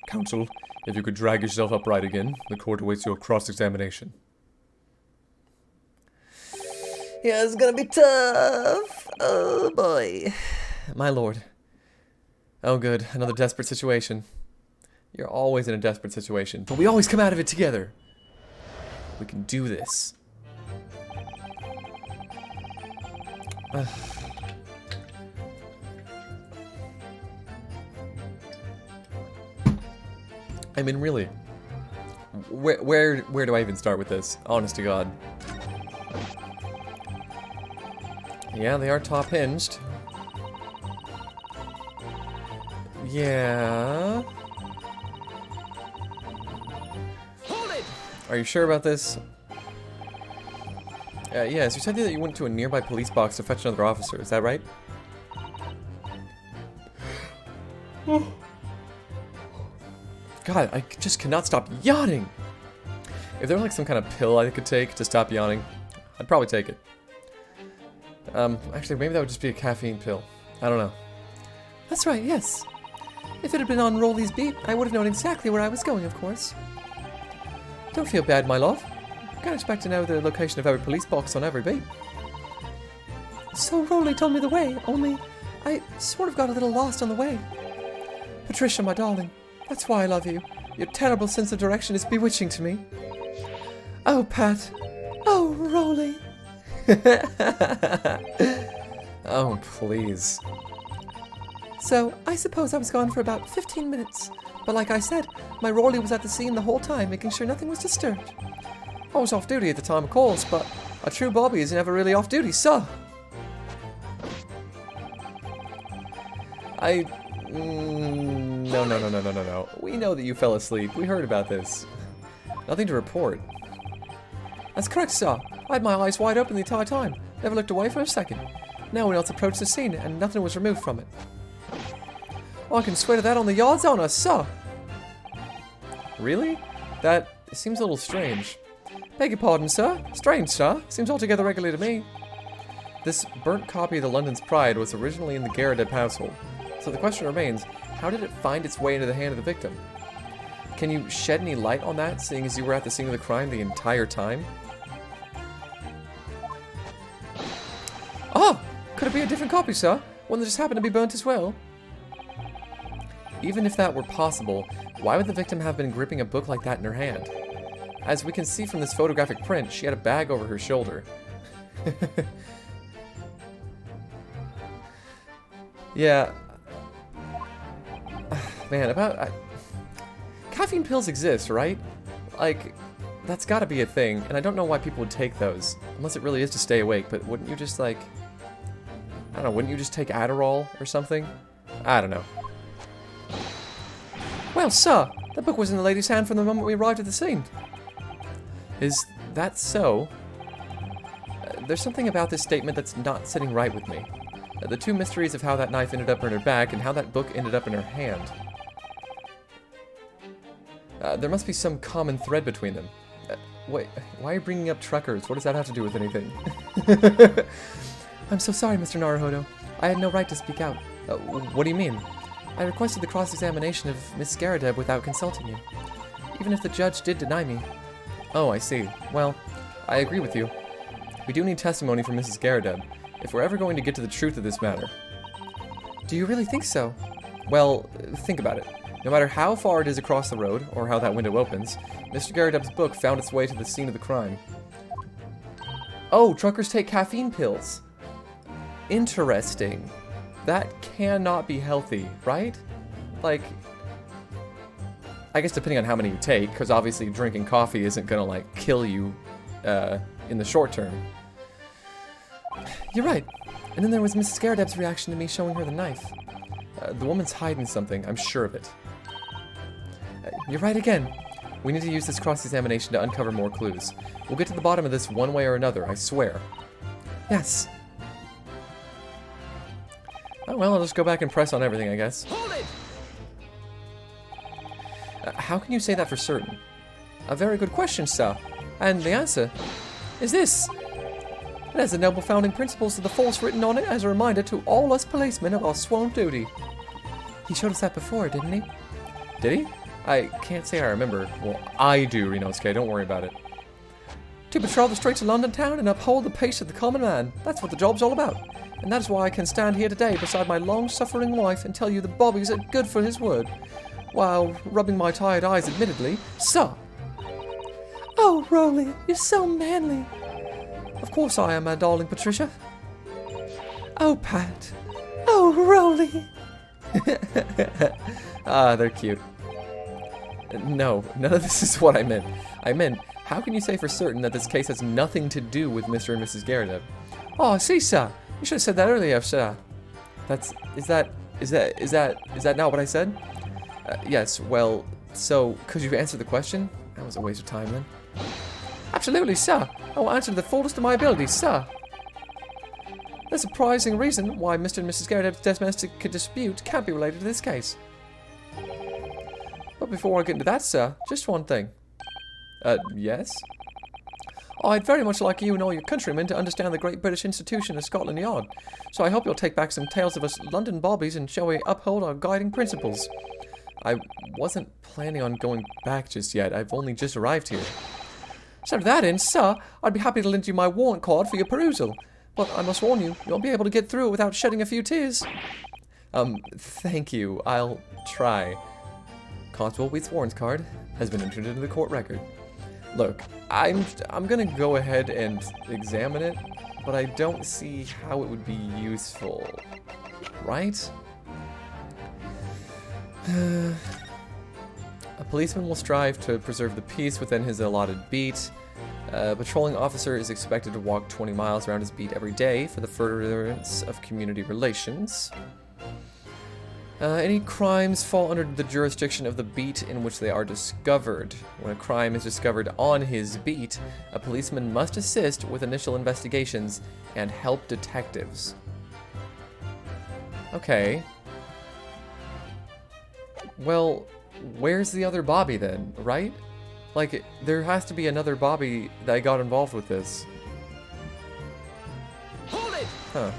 Counsel, if you could drag yourself upright again, the court awaits your cross-examination.
Yeah, it's gonna be tough. Oh, boy. My lord. Oh, good. Another desperate situation. You're always in a desperate situation, but we always come out of it together. We can do this. I mean, really, where do I even start with this? Honest to God. Yeah, they are top-hinged. Yeah.
Hold it!
Are you sure about this? Yes, you said that you went to a nearby police box to fetch another officer, is that right? God, I just cannot stop yawning! If there was like some kind of pill I could take to stop yawning, I'd probably take it. Actually, maybe that would just be a caffeine pill. I don't know.
That's right, yes. If it had been on Rolly's beat, I would have known exactly where I was going, of course. Don't feel bad, my love. Can't expect to know the location of every police box on every beat. So Rolly told me the way, only I sort of got a little lost on the way. Patricia, my darling, that's why I love you. Your terrible sense of direction is bewitching to me. Oh, Pat. Oh, Rolly.
Oh, please.
So, I suppose I was gone for about 15 minutes. But like I said, my Rolly was at the scene the whole time, making sure nothing was disturbed. I was off duty at the time, of course, but a true Bobby is never really off duty, sir.
No. We know that you fell asleep. We heard about this. Nothing to report.
That's correct, sir. I had my eyes wide open the entire time. Never looked away for a second. No one else approached the scene, and nothing was removed from it. Oh, I can swear to that on the yard's honor, sir.
Really? That seems a little strange.
Beg your pardon, sir. Strange, sir. Seems altogether regular to me.
This burnt copy of the London's Pride was originally in the Garrideb household. So the question remains, how did it find its way into the hand of the victim? Can you shed any light on that, seeing as you were at the scene of the crime the entire time?
Ah! Could it be a different copy, sir? One that just happened to be burnt as well?
Even if that were possible, why would the victim have been gripping a book like that in her hand? As we can see from this photographic print, she had a bag over her shoulder. Yeah. Man, caffeine pills exist, right? Like, that's gotta be a thing, and I don't know why people would take those. Unless it really is to stay awake, but wouldn't you just, like... I don't know, wouldn't you just take Adderall or something? I don't know.
Well, sir, the book was in the lady's hand from the moment we arrived at the scene.
Is that so? There's something about this statement that's not sitting right with me. The two mysteries of how that knife ended up in her back and how that book ended up in her hand. There must be some common thread between them. Wait, why are you bringing up truckers? What does that have to do with anything?
I'm so sorry, Mr. Naruhodo. I had no right to speak out.
What do you mean?
I requested the cross-examination of Miss Garrideb without consulting you. Even if the judge did deny me.
Oh, I see. Well, I agree with you. We do need testimony from Mrs. Garrideb, if we're ever going to get to the truth of this matter.
Do you really think so?
Well, think about it. No matter how far it is across the road, or how that window opens, Mr. Garrideb's book found its way to the scene of the crime. Oh, truckers take caffeine pills. Interesting. That cannot be healthy, right? Like, I guess depending on how many you take, because obviously drinking coffee isn't gonna, like, kill you in the short term.
You're right. And then there was Mrs. Garrideb's reaction to me showing her the knife.
The woman's hiding something, I'm sure of it.
You're right again.
We need to use this cross-examination to uncover more clues. We'll get to the bottom of this one way or another, I swear.
Yes.
Oh, well, I'll just go back and press on everything, I guess.
Hold it!
How can you say that for certain?
A very good question, sir. And the answer is this. It has the noble founding principles of the force written on it as a reminder to all us policemen of our sworn duty. He showed us that before, didn't he?
Did he? I can't say I remember. Well, I do, Renosuke, don't worry about it.
To patrol the streets of London town and uphold the peace of the common man. That's what the job's all about. And that is why I can stand here today beside my long-suffering wife and tell you the Bobby's are good for his word. While rubbing my tired eyes admittedly, sir. Oh, Rolly, you're so manly. Of course I am, my darling Patricia. Oh, Pat. Oh, Rolly.
Ah, they're cute. No, none of this is what I meant. I meant, how can you say for certain that this case has nothing to do with Mr. and Mrs. Garrideb?
Oh, I see, sir. You should have said that earlier, sir.
Is that not what I said? Yes, well, so, could you answer the question? That was a waste of time then.
Absolutely, sir. I will answer to the fullest of my abilities, sir. The surprising reason why Mr. and Mrs. Garrideb's domestic dispute can't be related to this case. But before I get into that, sir, just one thing.
Yes?
I'd very much like you and all your countrymen to understand the great British institution of Scotland Yard, so I hope you'll take back some tales of us London bobbies and shall we uphold our guiding principles.
I wasn't planning on going back just yet. I've only just arrived here.
So to that end, sir, I'd be happy to lend you my warrant card for your perusal. But I must warn you, you won't be able to get through it without shedding a few tears.
Thank you. I'll try. Constable Wheat's warrant card has been entered into the court record. Look, I'm gonna go ahead and examine it, but I don't see how it would be useful. Right? A policeman will strive to preserve the peace within his allotted beat. A patrolling officer is expected to walk 20 miles around his beat every day for the furtherance of community relations. Any crimes fall under the jurisdiction of the beat in which they are discovered. When a crime is discovered on his beat, a policeman must assist with initial investigations and help detectives. Okay. Well, where's the other Bobby then, right? Like, there has to be another Bobby that got involved with this.
Hold it!
Huh.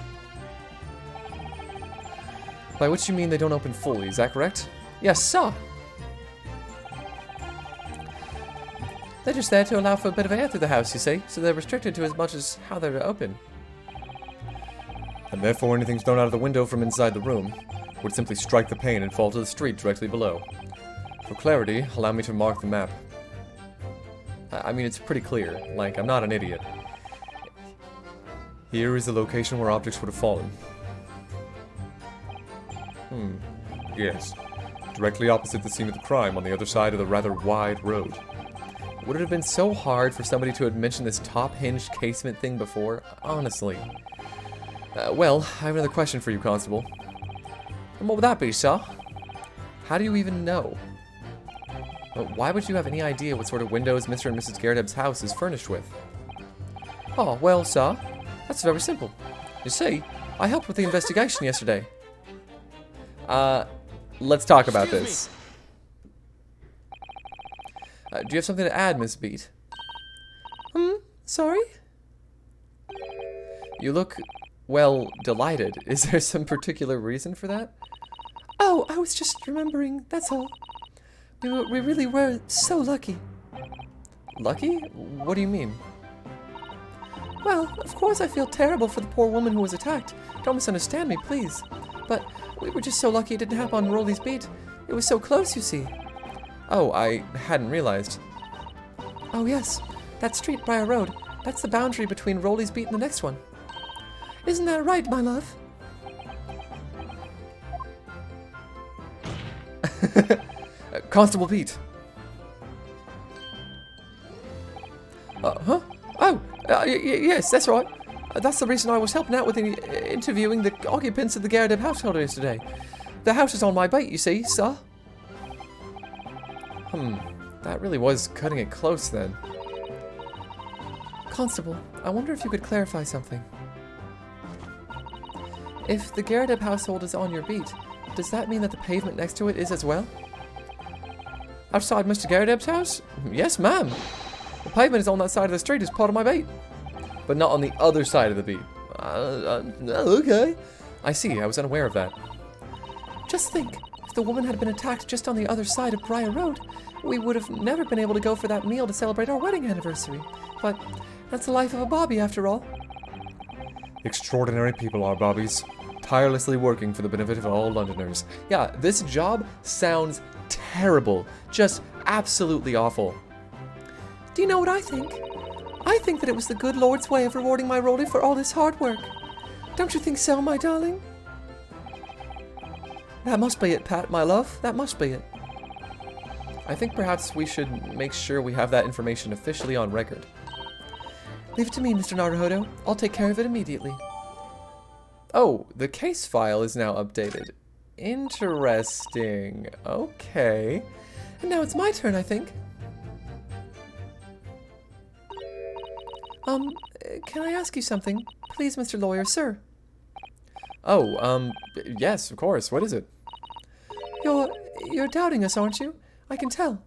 By which you mean they don't open fully, is that correct?
Yes, sir. They're just there to allow for a bit of air through the house, you see, so they're restricted to as much as how they're open.
And therefore anything's thrown out of the window from inside the room would simply strike the pane and fall to the street directly below. For clarity, allow me to mark the map. I mean, it's pretty clear. Like, I'm not an idiot. Here is the location where objects would have fallen. Yes. Directly opposite the scene of the crime on the other side of the rather wide road. Would it have been so hard for somebody to have mentioned this top-hinged casement thing before? Honestly. Well, I have another question for you, Constable.
And what would that be, sir?
How do you even know? Why would you have any idea what sort of windows Mr. and Mrs. Garrett's house is furnished with?
Oh, well, sir, that's very simple. You see, I helped with the investigation yesterday.
Let's talk about
Excuse
this. Do you have something to add, Miss Beat?
Sorry?
You look, well, delighted. Is there some particular reason for that?
Oh, I was just remembering, that's all. We really were so lucky.
Lucky? What do you mean?
Well, of course I feel terrible for the poor woman who was attacked. Don't misunderstand me, please. But we were just so lucky it didn't happen on Rolly's beat. It was so close, you see.
Oh, I hadn't realized.
Oh yes, that street, Briar Road. That's the boundary between Rolly's beat and the next one. Isn't that right, my love?
Constable Beat.
Huh? Oh, yes, that's right. That's the reason I was helping out with interviewing the occupants of the Garrett household yesterday. The house is on my bait, you see, sir.
That really was cutting it close then.
Constable, I wonder if you could clarify something. If the Garrett household is on your beat, does that mean that the pavement next to it is as well? Outside Mr. Garrett's house? Yes, ma'am. The pavement is on that side of the street as part of my beat.
But not on the other side of the beat. Okay. I see, I was unaware of that.
Just think, if the woman had been attacked just on the other side of Briar Road, we would have never been able to go for that meal to celebrate our wedding anniversary. But that's the life of a Bobby, after all.
Extraordinary people are Bobbies, tirelessly working for the benefit of all Londoners. Yeah, this job sounds terrible. Just absolutely awful.
Do you know what I think? I think that it was the good Lord's way of rewarding my Rolly for all his hard work. Don't you think so, my darling? That must be it, Pat, my love. That must be it.
I think perhaps we should make sure we have that information officially on record.
Leave it to me, Mr. Naruhodo. I'll take care of it immediately.
Oh, the case file is now updated. Interesting. Okay.
And now it's my turn, I think. Can I ask you something? Please, Mr. Lawyer, sir.
Oh, yes, of course. What is it?
You're doubting us, aren't you? I can tell.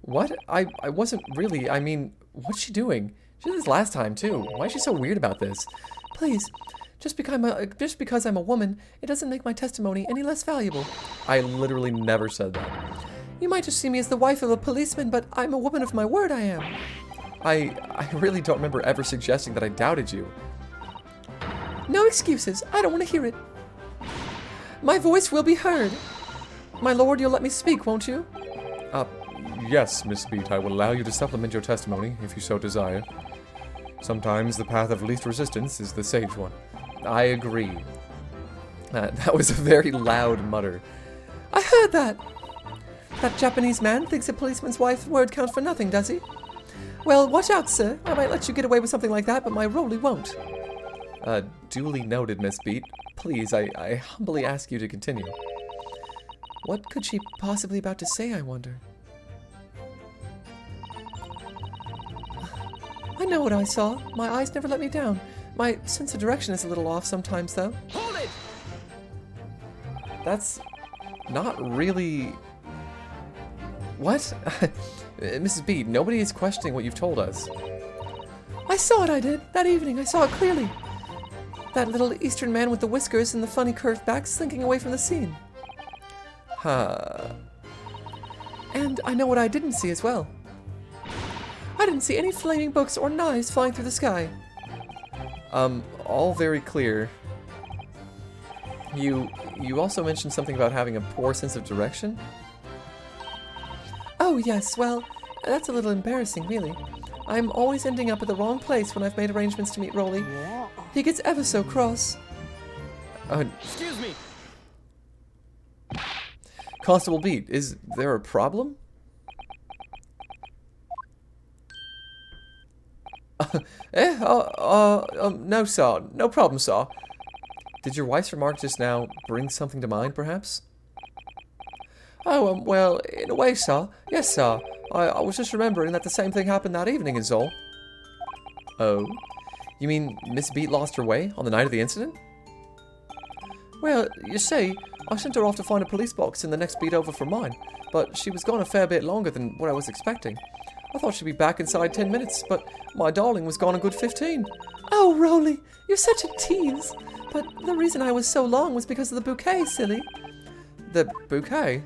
What? I wasn't really. I mean, what's she doing? She did this last time, too. Why is she so weird about this?
Please, just because I'm a woman, it doesn't make my testimony any less valuable.
I literally never said that.
You might just see me as the wife of a policeman, but I'm a woman of my word, I am.
I really don't remember ever suggesting that I doubted you.
No excuses. I don't want to hear it. My voice will be heard. My lord, you'll let me speak, won't you?
Yes, Miss Beat, I will allow you to supplement your testimony, if you so desire. Sometimes the path of least resistance is the sage one.
I agree. That was a very loud mutter.
I heard that. That Japanese man thinks a policeman's wife's word counts for nothing, does he? Well, watch out, sir. I might let you get away with something like that, but my Rolly won't.
Duly noted, Miss Beat. Please, I humbly ask you to continue.
What could she possibly about to say, I wonder? I know what I saw. My eyes never let me down. My sense of direction is a little off sometimes, though.
Hold it!
That's not really... What? Mrs. Beat, nobody is questioning what you've told us.
I saw it, I did. That evening, I saw it clearly. That little Eastern man with the whiskers and the funny curved back slinking away from the scene.
Huh.
And I know what I didn't see as well. I didn't see any flaming books or knives flying through the sky.
All very clear. You also mentioned something about having a poor sense of direction?
Oh, yes, well, that's a little embarrassing, really. I'm always ending up at the wrong place when I've made arrangements to meet Rolly. He gets ever so cross.
Excuse me.
Constable Beat, is there a problem? No, sir. No problem, sir. Did your wife's remark just now bring something to mind, perhaps?
Oh, well, in a way, sir. Yes, sir. I was just remembering that the same thing happened that evening is all.
Oh? You mean Miss Beat lost her way on the night of the incident?
Well, you see, I sent her off to find a police box in the next beat over from mine, but she was gone a fair bit longer than what I was expecting. I thought she'd be back inside 10 minutes, but my darling was gone a good 15. Oh, Rolly, you're such a tease. But the reason I was so long was because of the bouquet, silly.
The bouquet?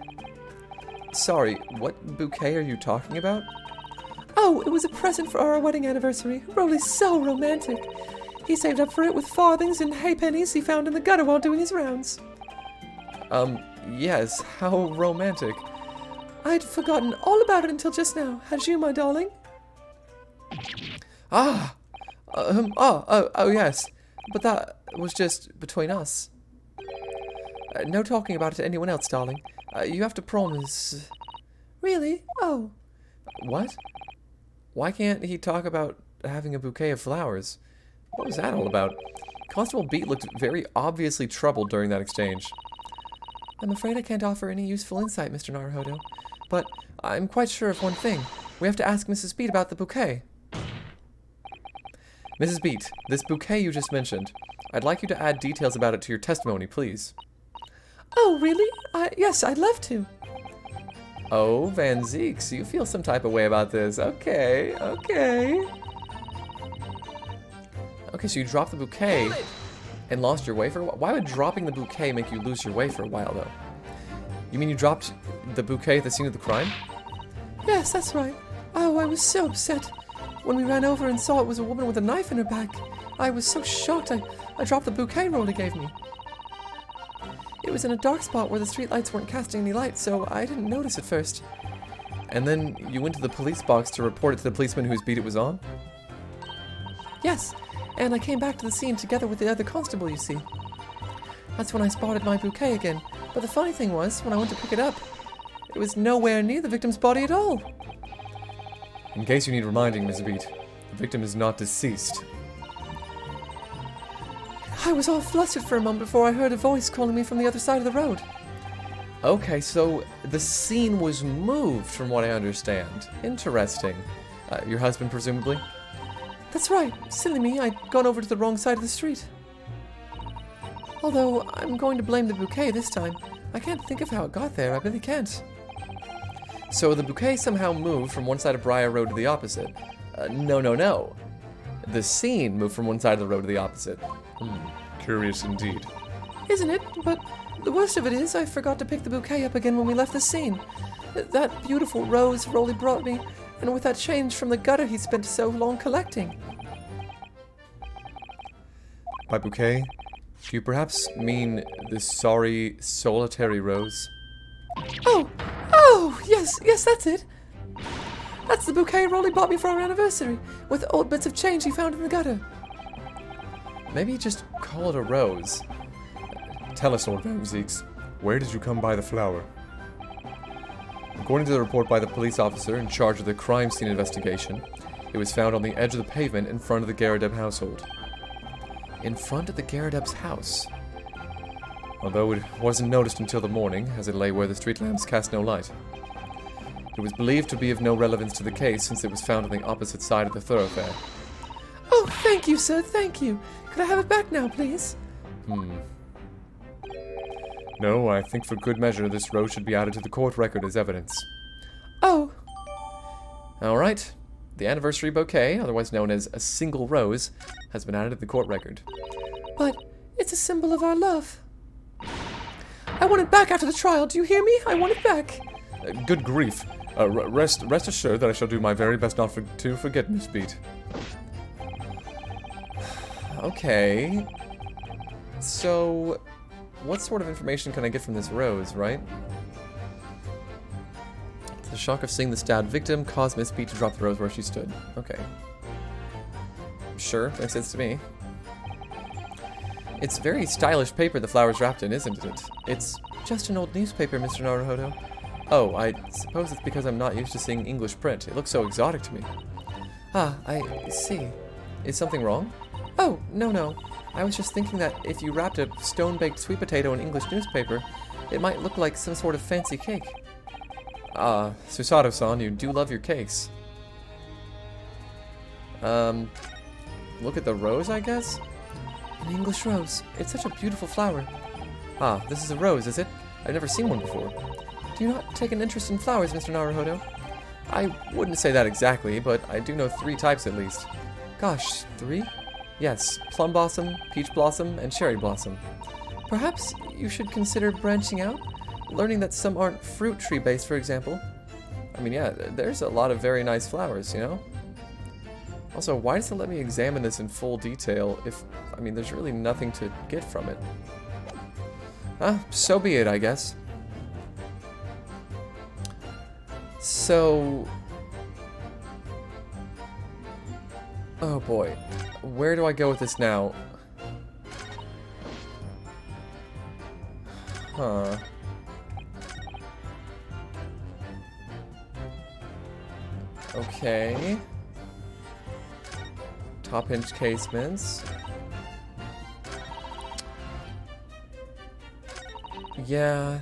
Sorry, what bouquet are you talking about?
Oh, it was a present for our wedding anniversary. Rolly's so romantic. He saved up for it with farthings and halfpennies he found in the gutter while doing his rounds.
Yes, how romantic.
I'd forgotten all about it until just now. Had you, my darling?
Oh, yes. But that was just between us. No talking about it to anyone else, darling. You have to promise...
Really? Oh.
What? Why can't he talk about having a bouquet of flowers? What was that all about? Constable Beat looked very obviously troubled during that exchange.
I'm afraid I can't offer any useful insight, Mr. Naruhodo. But I'm quite sure of one thing. We have to ask Mrs. Beat about the bouquet.
Mrs. Beat, this bouquet you just mentioned, I'd like you to add details about it to your testimony, please.
Oh, really? Yes, I'd love to.
Oh, Van Zeeks, you feel some type of way about this. Okay. Okay, so you dropped the bouquet and lost your way for a while? Why would dropping the bouquet make you lose your way for a while, though? You mean you dropped the bouquet at the scene of the crime?
Yes, that's right. Oh, I was so upset. When we ran over and saw it was a woman with a knife in her back, I was so shocked I dropped the bouquet Rolly gave me. It was in a dark spot where the streetlights weren't casting any light, so I didn't notice at first.
And then you went to the police box to report it to the policeman whose beat it was on?
Yes, and I came back to the scene together with the other constable, you see. That's when I spotted my bouquet again, but the funny thing was, when I went to pick it up, it was nowhere near the victim's body at all.
In case you need reminding, Ms. Beat, the victim is not deceased.
I was all flustered for a moment before I heard a voice calling me from the other side of the road.
Okay, so the scene was moved, from what I understand. Interesting. Your husband, presumably?
That's right. Silly me, I'd gone over to the wrong side of the street. Although, I'm going to blame the bouquet this time. I can't think of how it got there, I really can't.
So the bouquet somehow moved from one side of Briar Road to the opposite. No. The scene moved from one side of the road to the opposite. Curious indeed.
Isn't it? But the worst of it is, I forgot to pick the bouquet up again when we left the scene. That beautiful rose Rolly brought me, And with that change from the gutter he spent so long collecting.
By bouquet, do you perhaps mean this sorry, solitary rose?
Oh, yes, that's it. That's the bouquet Rolly bought me for our anniversary, with old bits of change he found in the gutter.
Maybe just call it a rose. Tell us, Lord Van Zeeks, where did you come by the flower? According to the report by the police officer in charge of the crime scene investigation, it was found on the edge of the pavement in front of the Garadeb household. In front of the Garadeb's house? Although it wasn't noticed until the morning, as it lay where the street lamps cast no light. It was believed to be of no relevance to the case since it was found on the opposite side of the thoroughfare.
Oh, thank you, sir, thank you. Could I have it back now, please?
No, I think for good measure this rose should be added to the court record as evidence.
Oh.
Alright. The anniversary bouquet, otherwise known as a single rose, has been added to the court record.
But it's a symbol of our love. I want it back after the trial, do you hear me? I want it back.
Good grief. Rest assured that I shall do my very best not to forget Miss Beat. Okay. So, what sort of information can I get from this rose, right? The shock of seeing the stabbed victim caused Miss Beat to drop the rose where she stood. Okay. Sure, makes sense to me. It's very stylish paper the flower's wrapped in, isn't it? It's just an old newspaper, Mr. Naruhodo. Oh, I suppose it's because I'm not used to seeing English print. It looks so exotic to me.
Ah, I see.
Is something wrong?
Oh, no. I was just thinking that if you wrapped a stone-baked sweet potato in English newspaper, it might look like some sort of fancy cake.
Ah, Susato-san, you do love your cakes. Look at the rose, I guess?
An English rose. It's such a beautiful flower.
Ah, this is a rose, is it? I've never seen one before.
Do you not take an interest in flowers, Mr. Naruhodo?
I wouldn't say that exactly, but I do know 3 types at least.
Gosh, 3?
Yes, plum blossom, peach blossom, and cherry blossom.
Perhaps you should consider branching out? Learning that some aren't fruit tree based, for example.
I mean, yeah, there's a lot of very nice flowers, you know? Also, why does it let me examine this in full detail if, I mean, there's really nothing to get from it? So be it, I guess. So... oh boy. Where do I go with this now? Huh. Okay. Top hinge casements. Yeah.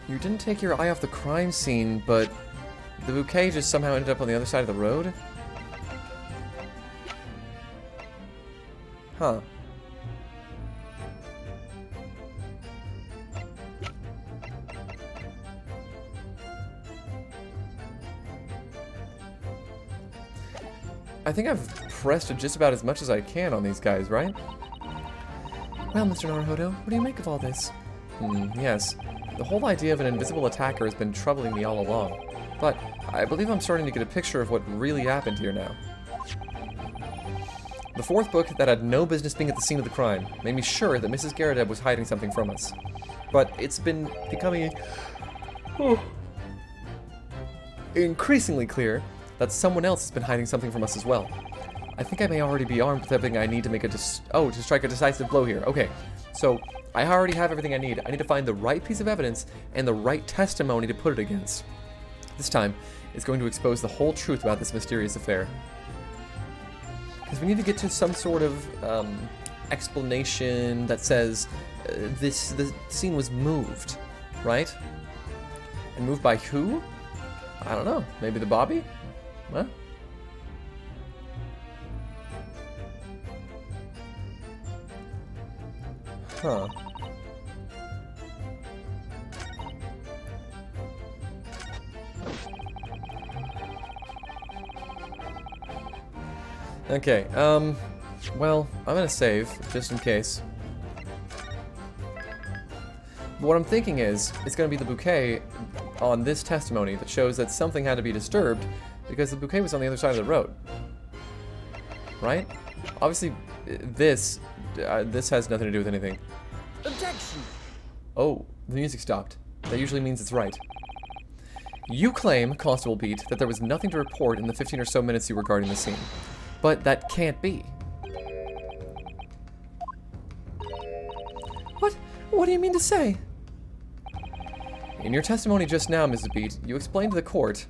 You didn't take your eye off the crime scene, but the bouquet just somehow ended up on the other side of the road? Huh. I think I've pressed just about as much as I can on these guys, right?
Well, Mr. Naruhodo, what do you make of all this?
Yes. The whole idea of an invisible attacker has been troubling me all along. But I believe I'm starting to get a picture of what really happened here now. The 4th book that had no business being at the scene of the crime made me sure that Mrs. Garadeb was hiding something from us. But it's been becoming increasingly clear that someone else has been hiding something from us as well. I think I may already be armed with everything I need to make to strike a decisive blow here. Okay, so I already have everything I need. I need to find the right piece of evidence and the right testimony to put it against. This time, it's going to expose the whole truth about this mysterious affair. Because we need to get to some sort of explanation that says the scene was moved, right? And moved by who? I don't know. Maybe the Bobby? Huh? Huh. Okay, well, I'm gonna save, just in case. But what I'm thinking is, it's gonna be the bouquet on this testimony that shows that something had to be disturbed because the bouquet was on the other side of the road. Right? Obviously, this has nothing to do with anything.
Objection!
Oh, the music stopped. That usually means it's right. You claim, Constable Beat, that there was nothing to report in the 15 or so minutes you were guarding the scene. But that can't be.
What do you mean to say?
In your testimony just now, Mrs. Beat, you explained to the court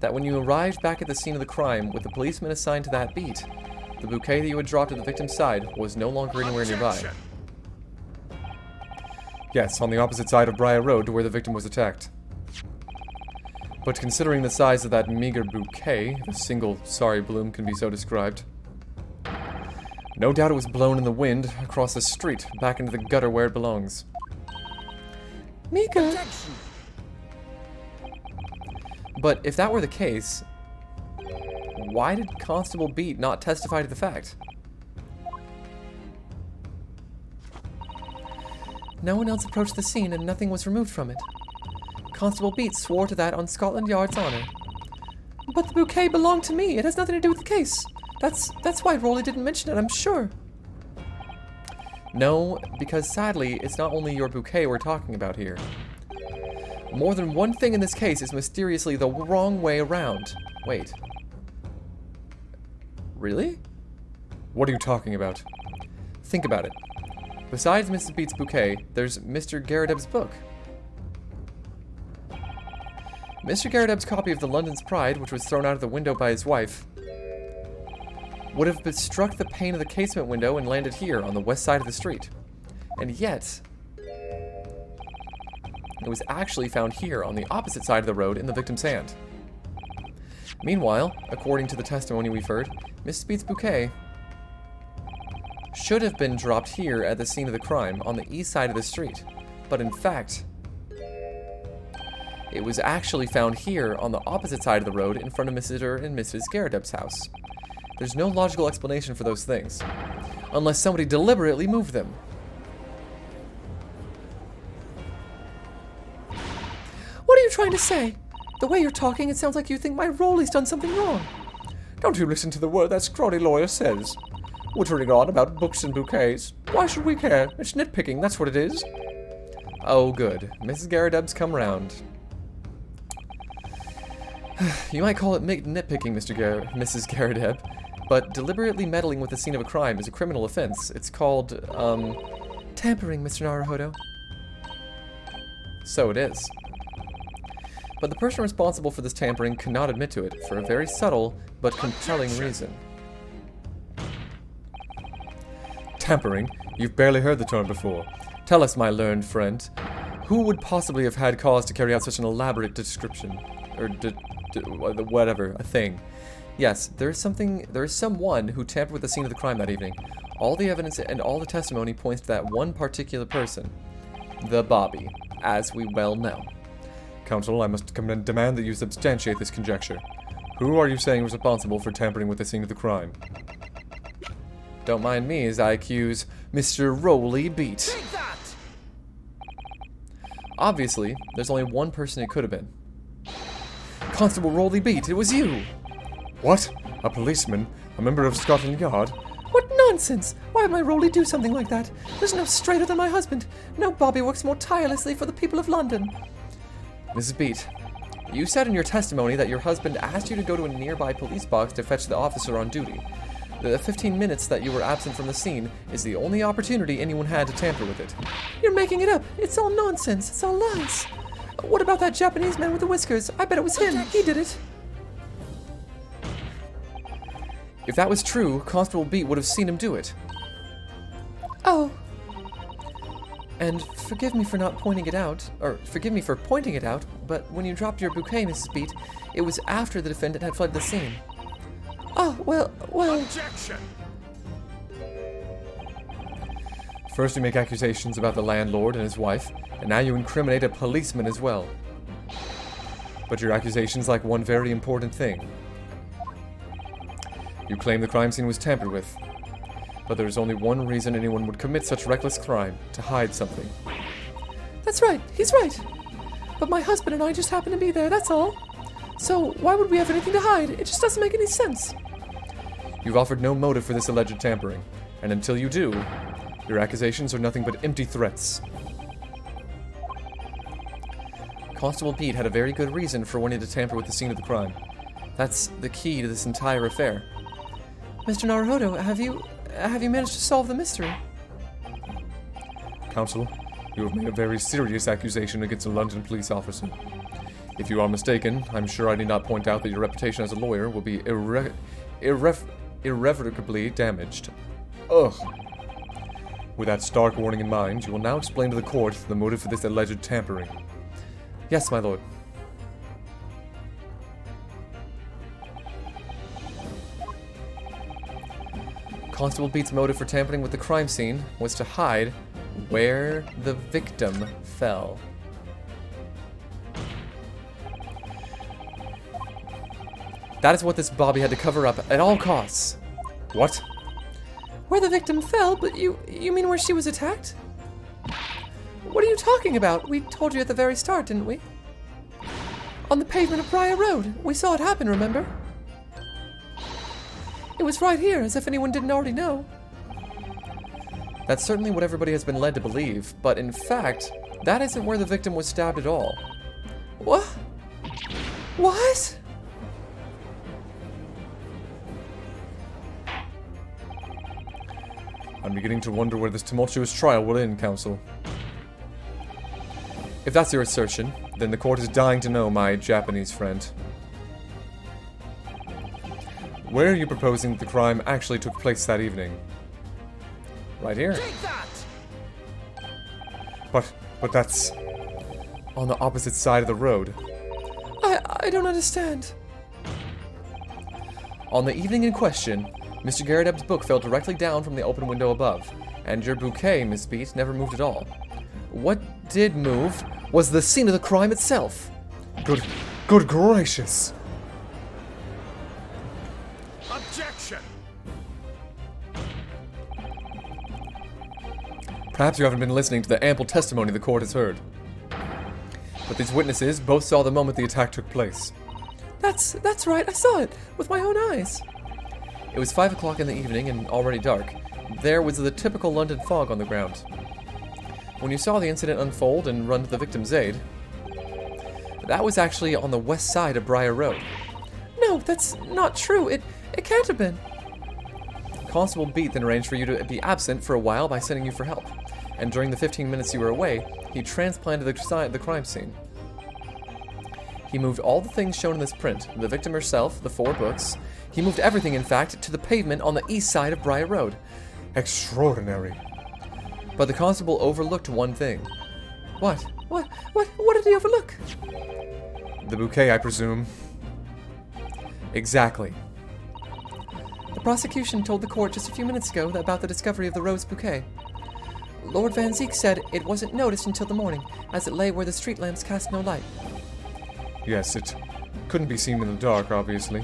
that when you arrived back at the scene of the crime with the policeman assigned to that beat, the bouquet that you had dropped at the victim's side was no longer anywhere nearby. Yes, on the opposite side of Briar Road to where the victim was attacked. But considering the size of that meager bouquet, if a single sorry bloom can be so described, no doubt it was blown in the wind across the street, back into the gutter where it belongs.
Mika!
Objection!
But if that were the case, why did Constable Beat not testify to the fact?
No one else approached the scene and nothing was removed from it. Constable Beat swore to that on Scotland Yard's honor. But the bouquet belonged to me. It has nothing to do with the case. That's why Rowley didn't mention it, I'm sure.
No, because sadly, it's not only your bouquet we're talking about here. More than one thing in this case is mysteriously the wrong way around. Wait. Really? What are you talking about? Think about it. Besides Mrs. Beat's bouquet, there's Mr. Garrideb's book. Mr. Garrideb's copy of the London's Pride, which was thrown out of the window by his wife, would have struck the pane of the casement window and landed here on the west side of the street. And yet, it was actually found here on the opposite side of the road in the victim's hand. Meanwhile, according to the testimony we've heard, Mrs. Beat's bouquet should have been dropped here at the scene of the crime on the east side of the street. But in fact, it was actually found here on the opposite side of the road in front of Mr. and Mrs. Garrideb's house. There's no logical explanation for those things, unless somebody deliberately moved them.
What are you trying to say? The way you're talking, it sounds like you think my Rowley's done something wrong.
Don't you listen to the word that scrawny lawyer says. Wittering on about books and bouquets. Why should we care? It's nitpicking, that's what it is.
Oh, good. Mrs. Garrideb's come round. You might call it nitpicking, Mrs. Garrideb, but deliberately meddling with the scene of a crime is a criminal offense. It's called,
tampering, Mr. Naruhodo.
So it is. But the person responsible for this tampering cannot admit to it for a very subtle but compelling reason. Tampering? You've barely heard the term before. Tell us, my learned friend, who would possibly have had cause to carry out such an elaborate description? Or whatever, a thing. Yes, there is someone who tampered with the scene of the crime that evening. All the evidence and all the testimony points to that one particular person. The Bobby, as we well know. Counsel, I must demand that you substantiate this conjecture. Who are you saying was responsible for tampering with the scene of the crime? Don't mind me as I accuse Mr. Rowley Beat.
Take that!
Obviously, there's only one person it could have been. Constable Rowley Beat, it was you!
What? A policeman? A member of Scotland Yard?
What nonsense! Why would my Rowley do something like that? There's no straighter than my husband. No Bobby works more tirelessly for the people of London.
Mrs. Beat, you said in your testimony that your husband asked you to go to a nearby police box to fetch the officer on duty. The 15 minutes that you were absent from the scene is the only opportunity anyone had to tamper with it.
You're making it up. It's all nonsense. It's all lies. What about that Japanese man with the whiskers? I bet it was him. He did it.
If that was true, Constable Beat would have seen him do it.
Oh.
And forgive me for not pointing it out, or forgive me for pointing it out, but when you dropped your bouquet, Mrs. Beat, it was after the defendant had fled the scene.
Oh, well...
Objection!
First you make accusations about the landlord and his wife, and now you incriminate a policeman as well. But your accusations lack one very important thing. You claim the crime scene was tampered with. But there is only one reason anyone would commit such reckless crime, to hide something.
That's right, he's right. But my husband and I just happened to be there, that's all. So why would we have anything to hide? It just doesn't make any sense.
You've offered no motive for this alleged tampering, and until you do, your accusations are nothing but empty threats. Constable Pete had a very good reason for wanting to tamper with the scene of the crime. That's the key to this entire affair.
Mr. Naruhodo, have you managed to solve the mystery?
Counsel, you have made a very serious accusation against a London police officer. If you are mistaken, I'm sure I need not point out that your reputation as a lawyer will be irrevocably damaged. Ugh. With that stark warning in mind, you will now explain to the court the motive for this alleged tampering.
Yes, my lord.
Constable Beat's motive for tampering with the crime scene was to hide where the victim fell. That is what this Bobby had to cover up at all costs. What?
Where the victim fell? But you mean where she was attacked? What are you talking about? We told you at the very start, didn't we? On the pavement of Briar Road. We saw it happen, remember? It was right here, as if anyone didn't already know.
That's certainly what everybody has been led to believe, but in fact, that isn't where the victim was stabbed at all.
What? What?
I'm beginning to wonder where this tumultuous trial will end, Counsel. If that's your assertion, then the court is dying to know, my Japanese friend. Where are you proposing that the crime actually took place that evening? Right here.
Take that!
But that's on the opposite side of the road.
I don't understand.
On the evening in question, Mr. Garrideb's book fell directly down from the open window above, and your bouquet, Miss Beat, never moved at all. What did move was the scene of the crime itself. Good gracious!
Objection!
Perhaps you haven't been listening to the ample testimony the court has heard. But these witnesses both saw the moment the attack took place.
That's right, I saw it with my own eyes.
It was 5 o'clock in the evening and already dark. There was the typical London fog on the ground. When you saw the incident unfold and run to the victim's aid, that was actually on the west side of Briar Road.
No, that's not true. It can't have been.
Constable Beat then arranged for you to be absent for a while by sending you for help. And during the 15 minutes you were away, he transplanted the crime scene. He moved all the things shown in this print, the victim herself, the 4 books. He moved everything, in fact, to the pavement on the east side of Briar Road. Extraordinary. But the constable overlooked one thing.
What did he overlook?
The bouquet, I presume. Exactly.
The prosecution told the court just a few minutes ago about the discovery of the rose bouquet. Lord Van Zeek said it wasn't noticed until the morning, as it lay where the street lamps cast no light.
Yes, it couldn't be seen in the dark, obviously.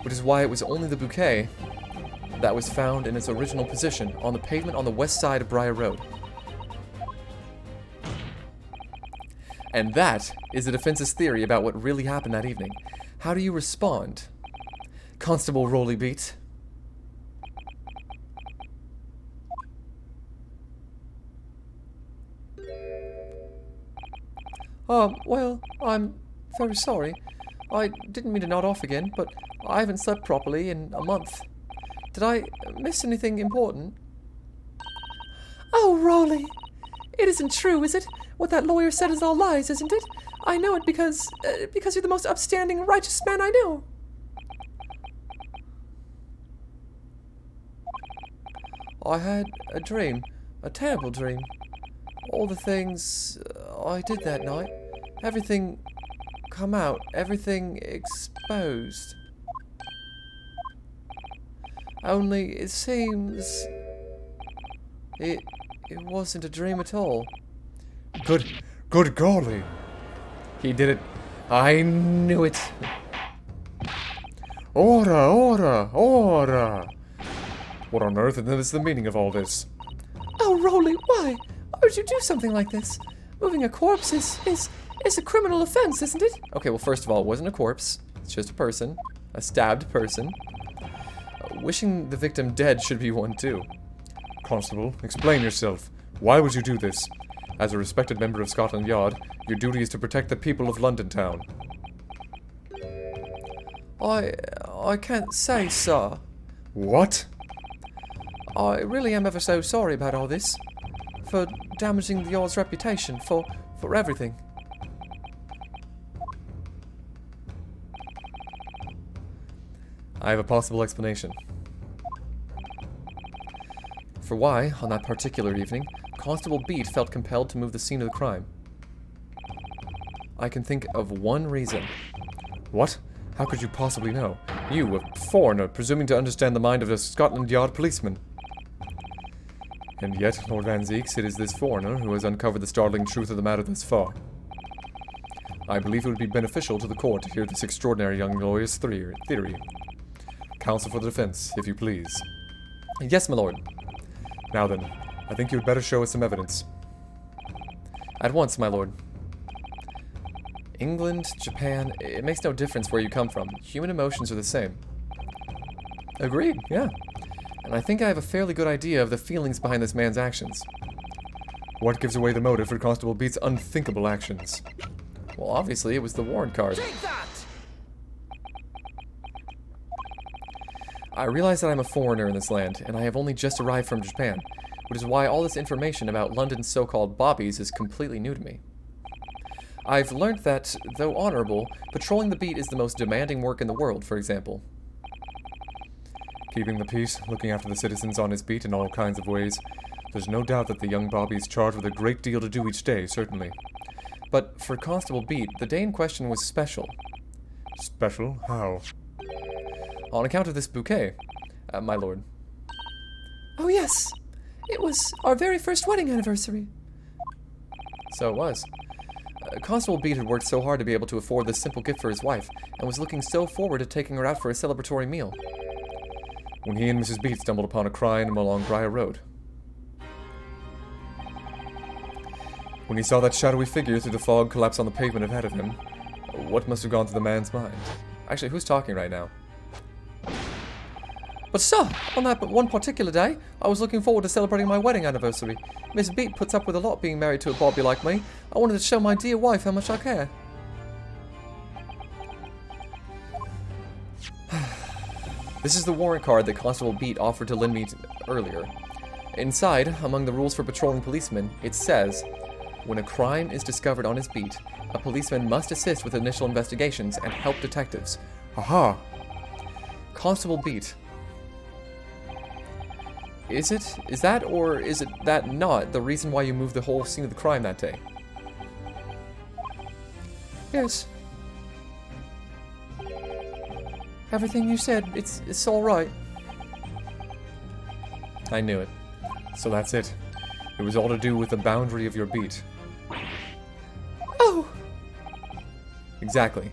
Which is why it was only the bouquet that was found in its original position on the pavement on the west side of Briar Road. And that is the defense's theory about what really happened that evening. How do you respond, Constable Rollybeat?
Well, I'm very sorry. I didn't mean to nod off again, but I haven't slept properly in a month. Did I miss anything important? Oh, Rolly! It isn't true, is it? What that lawyer said is all lies, isn't it? I know it because you're the most upstanding, righteous man I know. I had a dream, a terrible dream. All the things I did that night, everything come out, everything exposed. Only it seems it wasn't a dream at all.
Good golly. He did it. I knew it.
Order! What on earth is the meaning of all this?
Oh, Rolly, why? Why would you do something like this? Moving a corpse is a criminal offense, isn't it?
Okay, well, first of all, it wasn't a corpse. It's just a person. A stabbed person. Wishing the victim dead should be one, too.
Constable, explain yourself. Why would you do this? As a respected member of Scotland Yard, your duty is to protect the people of London Town.
I can't say, sir.
What?
I really am ever so sorry about all this. For damaging the Yard's reputation, for everything.
I have a possible explanation. For why, on that particular evening, Constable Beat felt compelled to move the scene of the crime. I can think of one reason.
What? How could you possibly know? You, a foreigner, presuming to understand the mind of a Scotland Yard policeman. And yet, Lord Van Zeeks, it is this foreigner who has uncovered the startling truth of the matter thus far. I believe it would be beneficial to the court to hear this extraordinary young lawyer's theory. Counsel for the defense, if you please.
Yes, my lord.
Now then, I think you had better show us some evidence.
At once, my lord. England, Japan, it makes no difference where you come from. Human emotions are the same. Agreed, yeah. And I think I have a fairly good idea of the feelings behind this man's actions.
What gives away the motive for Constable Beat's unthinkable actions?
Well, obviously, it was the warrant card.
Take that!
I realize that I'm a foreigner in this land, and I have only just arrived from Japan, which is why all this information about London's so-called bobbies is completely new to me. I've learned that, though honorable, patrolling the beat is the most demanding work in the world, for example.
Keeping the peace, looking after the citizens on his beat in all kinds of ways. There's no doubt that the young bobby is charged with a great deal to do each day, certainly.
But for Constable Beat, the day in question was special.
Special? How?
On account of this bouquet, my lord.
Oh, yes. It was our very first wedding anniversary.
So it was. Constable Beat had worked so hard to be able to afford this simple gift for his wife, and was looking so forward to taking her out for a celebratory meal.
When he and Mrs. Beat stumbled upon a crime along Briar Road. When he saw that shadowy figure through the fog collapse on the pavement ahead of him, what must have gone through the man's mind?
Actually, who's talking right now?
But sir, on that one particular day, I was looking forward to celebrating my wedding anniversary. Miss Beat puts up with a lot being married to a bobby like me. I wanted to show my dear wife how much I care.
This is the warrant card that Constable Beat offered to lend me earlier. Inside, among the rules for patrolling policemen, it says, when a crime is discovered on his beat, a policeman must assist with initial investigations and help detectives.
Aha!
Constable Beat. Is that, or is it that not the reason why you moved the whole scene of the crime that day?
Yes. Everything you said, it's all right.
I knew it.
So that's it. It was all to do with the boundary of your beat.
Oh!
Exactly.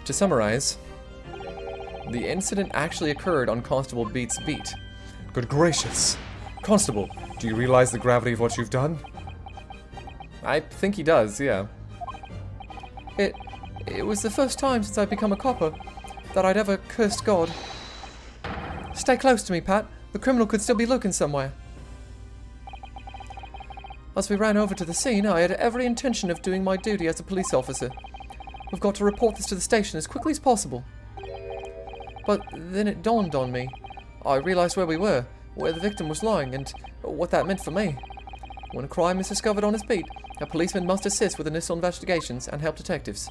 To summarize, the incident actually occurred on Constable Beat's beat.
Good gracious! Constable, do you realize the gravity of what you've done?
I think he does, yeah.
It was the first time since I'd become a copper that I'd ever cursed God. Stay close to me, Pat. The criminal could still be lurking somewhere. As we ran over to the scene, I had every intention of doing my duty as a police officer. We've got to report this to the station as quickly as possible. But then it dawned on me. I realized where we were, where the victim was lying, and what that meant for me. When a crime is discovered on his beat, a policeman must assist with initial investigations and help detectives.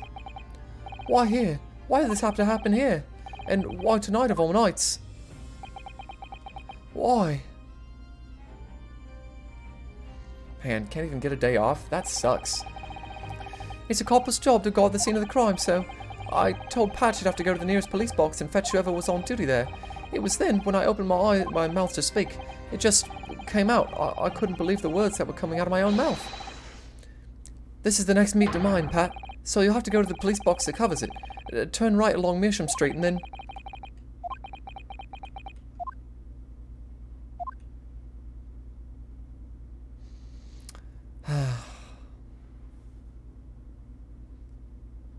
Why here? Why did this have to happen here? And why tonight of all nights? Why?
Man, can't even get a day off? That sucks.
It's a copper's job to guard the scene of the crime, so I told Pat she'd have to go to the nearest police box and fetch whoever was on duty there. It was then, when I opened my mouth to speak, it just came out. I couldn't believe the words that were coming out of my own mouth. This is the next meet to mine, Pat, so you'll have to go to the police box that covers it, turn right along Mearsham Street and then...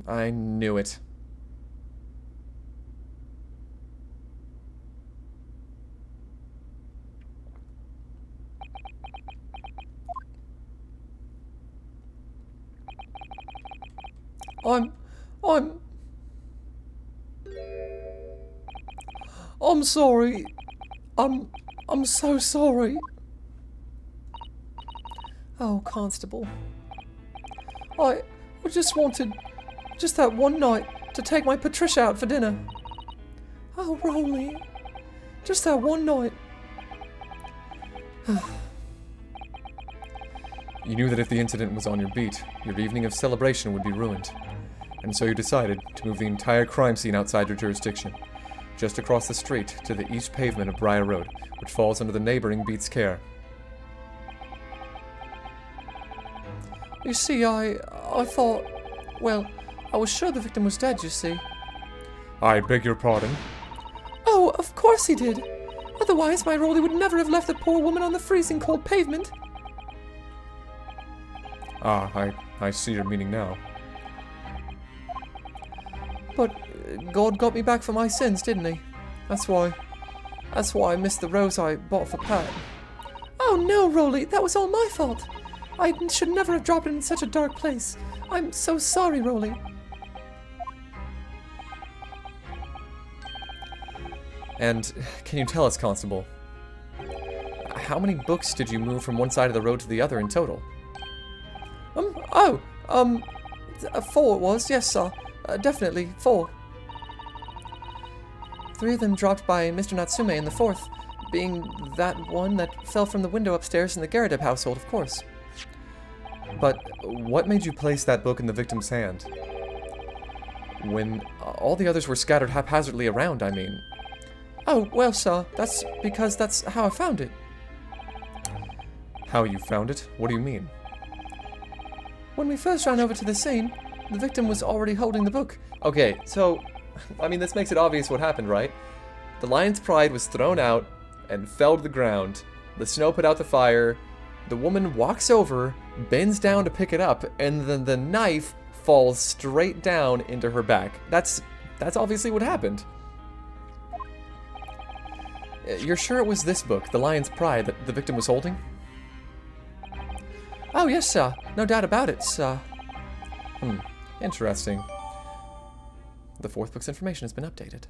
I knew it.
I'm sorry. I'm so sorry. Oh, Constable. I just wanted, just that one night, to take my Patricia out for dinner. Oh, Rolly. Just that one night.
You knew that if the incident was on your beat, your evening of celebration would be ruined. And so you decided to move the entire crime scene outside your jurisdiction, just across the street to the east pavement of Briar Road, which falls under the neighboring beat's care.
You see, I thought, well, I was sure the victim was dead, you see.
I beg your pardon?
Oh, of course he did. Otherwise, my Rolly would never have left the poor woman on the freezing cold pavement.
Ah, I see your meaning now.
But God got me back for my sins, didn't he? That's why I missed the rose I bought for Pat. Oh no, Rolly, that was all my fault. I should never have dropped it in such a dark place. I'm so sorry, Rolly.
And can you tell us, Constable, how many books did you move from one side of the road to the other in total?
4 it was, yes, sir. Definitely, 4. 3 of them dropped by Mr. Natsume, and the 4th being that one that fell from the window upstairs in the Garadeb household, of course.
But what made you place that book in the victim's hand? When all the others were scattered haphazardly around, I mean.
Oh, well, sir, that's because that's how I found it.
How you found it? What do you mean?
When we first ran over to the scene, the victim was already holding the book.
Okay, so, I mean, this makes it obvious what happened, right? The lion's pride was thrown out and fell to the ground. The snow put out the fire. The woman walks over, bends down to pick it up, and then the knife falls straight down into her back. That's obviously what happened. You're sure it was this book, The Lion's Pride, that the victim was holding?
Oh, yes, sir. No doubt about it, sir.
Interesting. The 4th book's information has been updated.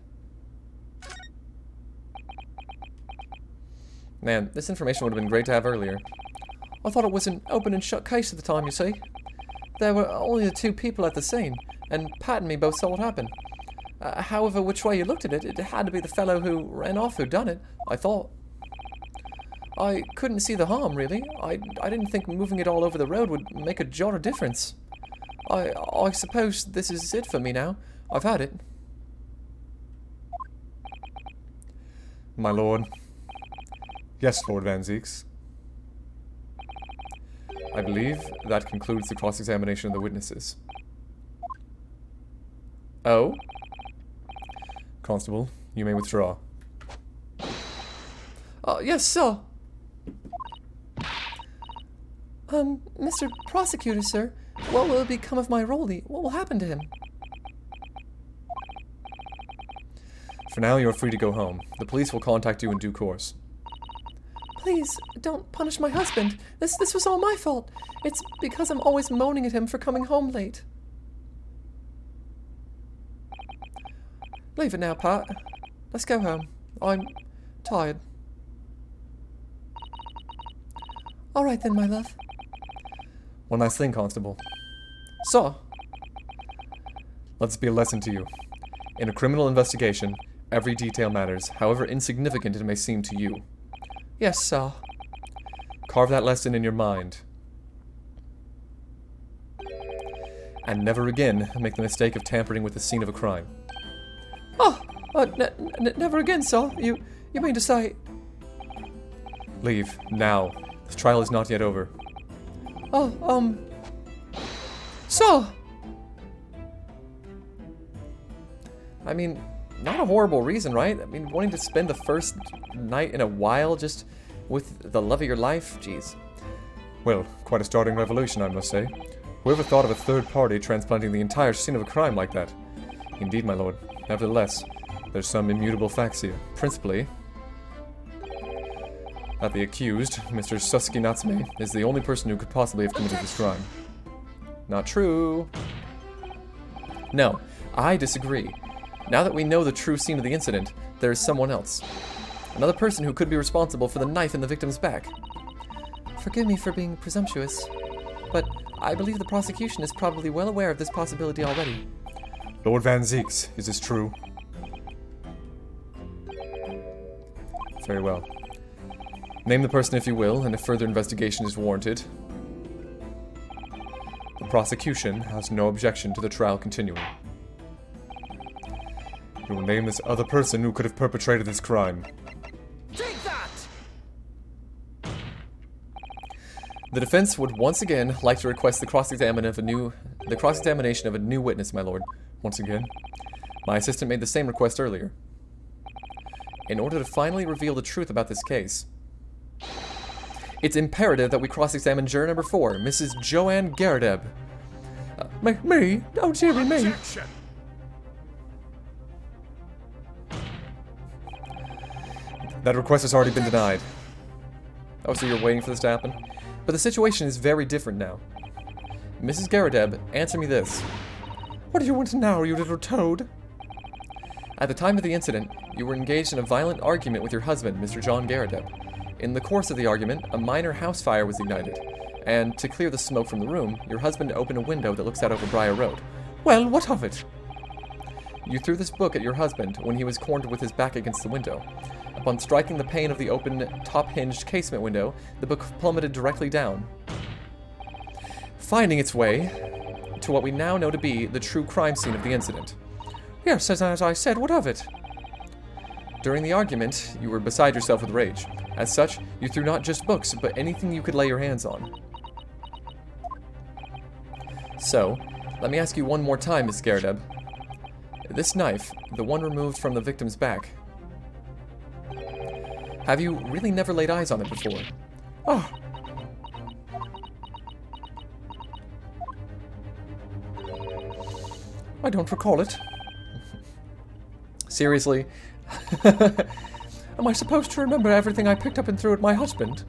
Man, this information would have been great to have earlier.
I thought it was an open and shut case at the time, you see. There were only the 2 people at the scene, and Pat and me both saw what happened. However, which way you looked at it, it had to be the fellow who ran off who done it, I thought. I couldn't see the harm, really. I didn't think moving it all over the road would make a jot of difference. I suppose this is it for me now. I've had it.
My lord. Yes, Lord Van Zeeks. I believe that concludes the cross-examination of the witnesses. Oh? Constable, you may withdraw.
Yes, sir. Mr. Prosecutor, sir, what will become of my Rolly? What will happen to him?
For now, you are free to go home. The police will contact you in due course.
Please, don't punish my husband. This was all my fault. It's because I'm always moaning at him for coming home late. Leave it now, Pat. Let's go home. I'm tired. All right then, my love.
One last thing, Constable.
Sir.
Let this be a lesson to you. In a criminal investigation, every detail matters, however insignificant it may seem to you.
Yes, sir.
Carve that lesson in your mind. And never again make the mistake of tampering with the scene of a crime.
Oh, never again, sir. You mean to say...
Leave, now. This trial is not yet over.
Oh, sir!
I mean, not a horrible reason, right? I mean, wanting to spend the first night in a while just with the love of your life? Jeez.
Well, quite a startling revelation, I must say. Whoever thought of a third party transplanting the entire scene of a crime like that? Indeed, my lord. Nevertheless, there's some immutable facts here. Principally, that the accused, Mr. Suski Natsume, is the only person who could possibly have committed this crime.
Not true. No, I disagree. Now that we know the true scene of the incident, there is someone else. Another person who could be responsible for the knife in the victim's back.
Forgive me for being presumptuous, but I believe the prosecution is probably well aware of this possibility already.
Lord Van Zeeks, is this true? Very well.
Name the person if you will, and if further investigation is warranted.
The prosecution has no objection to the trial continuing. You will name this other person who could have perpetrated this crime.
Take that!
The defense would once again like to request the cross-examination of a new witness, my lord.
Once again?
My assistant made the same request earlier. In order to finally reveal the truth about this case, it's imperative that we cross-examine juror number 4, Mrs. Joanne Garadeb.
Me? Oh, dearie me.
That request has already been denied. Oh, so you're waiting for this to happen? But the situation is very different now. Mrs. Garadeb, answer me this.
What do you want now, you little toad?
At the time of the incident, you were engaged in a violent argument with your husband, Mr. John Garadeb. In the course of the argument, a minor house fire was ignited, and to clear the smoke from the room, your husband opened a window that looks out over Briar Road.
Well, what of it?
You threw this book at your husband when he was cornered with his back against the window. Upon striking the pane of the open, top-hinged casement window, the book plummeted directly down, finding its way to what we now know to be the true crime scene of the incident.
Yes, as I said, what of it?
During the argument, you were beside yourself with rage. As such, you threw not just books, but anything you could lay your hands on. So, let me ask you one more time, Miss Garadeb. This knife, the one removed from the victim's back, have you really never laid eyes on it before?
Oh. I don't recall it.
Seriously?
Am I supposed to remember everything I picked up and threw at my husband?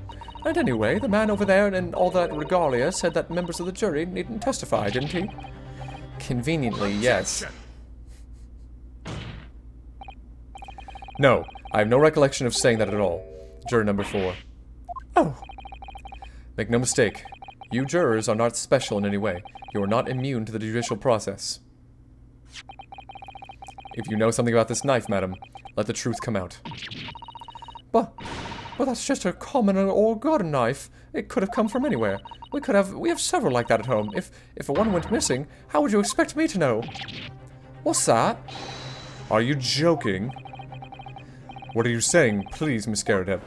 And anyway, the man over there in all that regalia said that members of the jury needn't testify, didn't he?
Conveniently, yes. No, I have no recollection of saying that at all. Juror number 4.
Oh.
Make no mistake. You jurors are not special in any way. You are not immune to the judicial process. If you know something about this knife, madam, let the truth come out.
But that's just a common old garden knife. It could have come from anywhere. We have several like that at home. If one went missing, how would you expect me to know? What's that?
Are you joking? What are you saying, please, Miss Garadeb?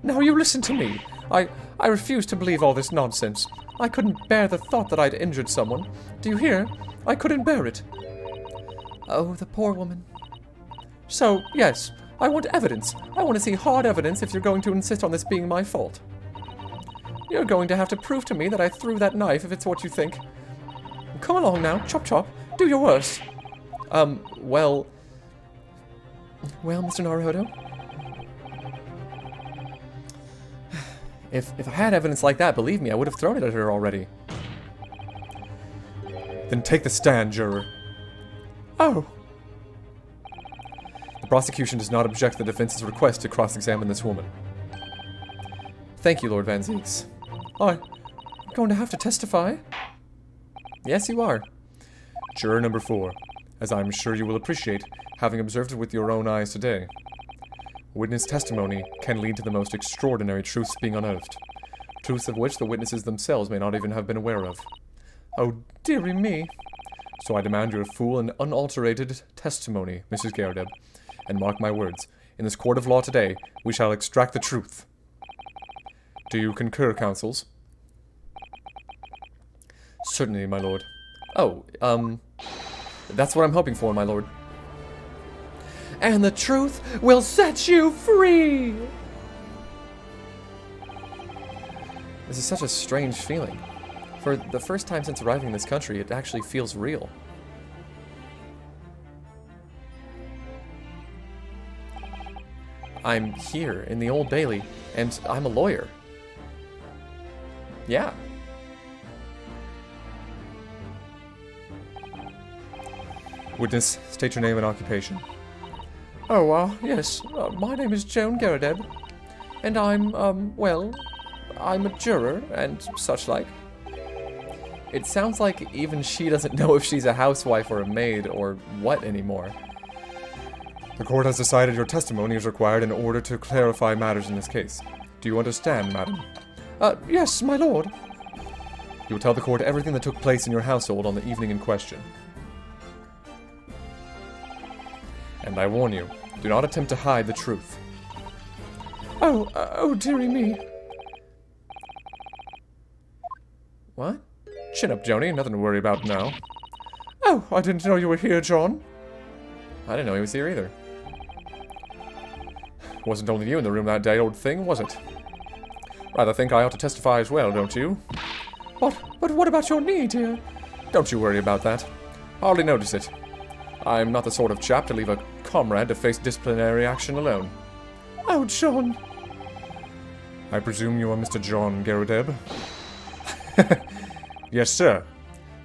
Now you listen to me. I refuse to believe all this nonsense. I couldn't bear the thought that I'd injured someone. Do you hear? I couldn't bear it.
Oh, the poor woman.
So, yes, I want evidence. I want to see hard evidence if you're going to insist on this being my fault. You're going to have to prove to me that I threw that knife if it's what you think. Come along now, chop chop. Do your worst.
Well, Mr. Naruhodo? If I had evidence like that, believe me, I would have thrown it at her already.
Then take the stand, juror.
Oh.
The prosecution does not object to the defense's request to cross-examine this woman.
Thank you, Lord Van Zeeks.
I'm going to have to testify?
Yes, you are.
Juror number 4, as I'm sure you will appreciate, having observed it with your own eyes today. Witness testimony can lead to the most extraordinary truths being unearthed, truths of which the witnesses themselves may not even have been aware of.
Oh, dearie me.
So I demand your full and unalterated testimony, Mrs. Garadeb, and mark my words, in this court of law today, we shall extract the truth. Do you concur, counsels?
Certainly, my lord. Oh, that's what I'm hoping for, my lord.
And the truth will set you free!
This is such a strange feeling. For the first time since arriving in this country, it actually feels real. I'm here in the Old Bailey, and I'm a lawyer. Yeah.
Witness, state your name and occupation.
Oh, yes, my name is Joan Garadeb, and well, I'm a juror and such like.
It sounds like even she doesn't know if she's a housewife or a maid or what anymore.
The court has decided your testimony is required in order to clarify matters in this case. Do you understand, madam?
Yes, my lord.
You will tell the court everything that took place in your household on the evening in question. And I warn you, do not attempt to hide the truth.
Oh, dearie me.
What?
Chin up, Joni, nothing to worry about now.
Oh, I didn't know you were here, John.
I didn't know he was here either.
Wasn't only you in the room that day, old thing, was it? Rather think I ought to testify as well, don't you?
But what about your knee, dear?
Don't you worry about that. Hardly notice it. I'm not the sort of chap to leave a comrade to face disciplinary action alone.
Oh, John.
I presume you are Mr. John Garadeb? Yes, sir.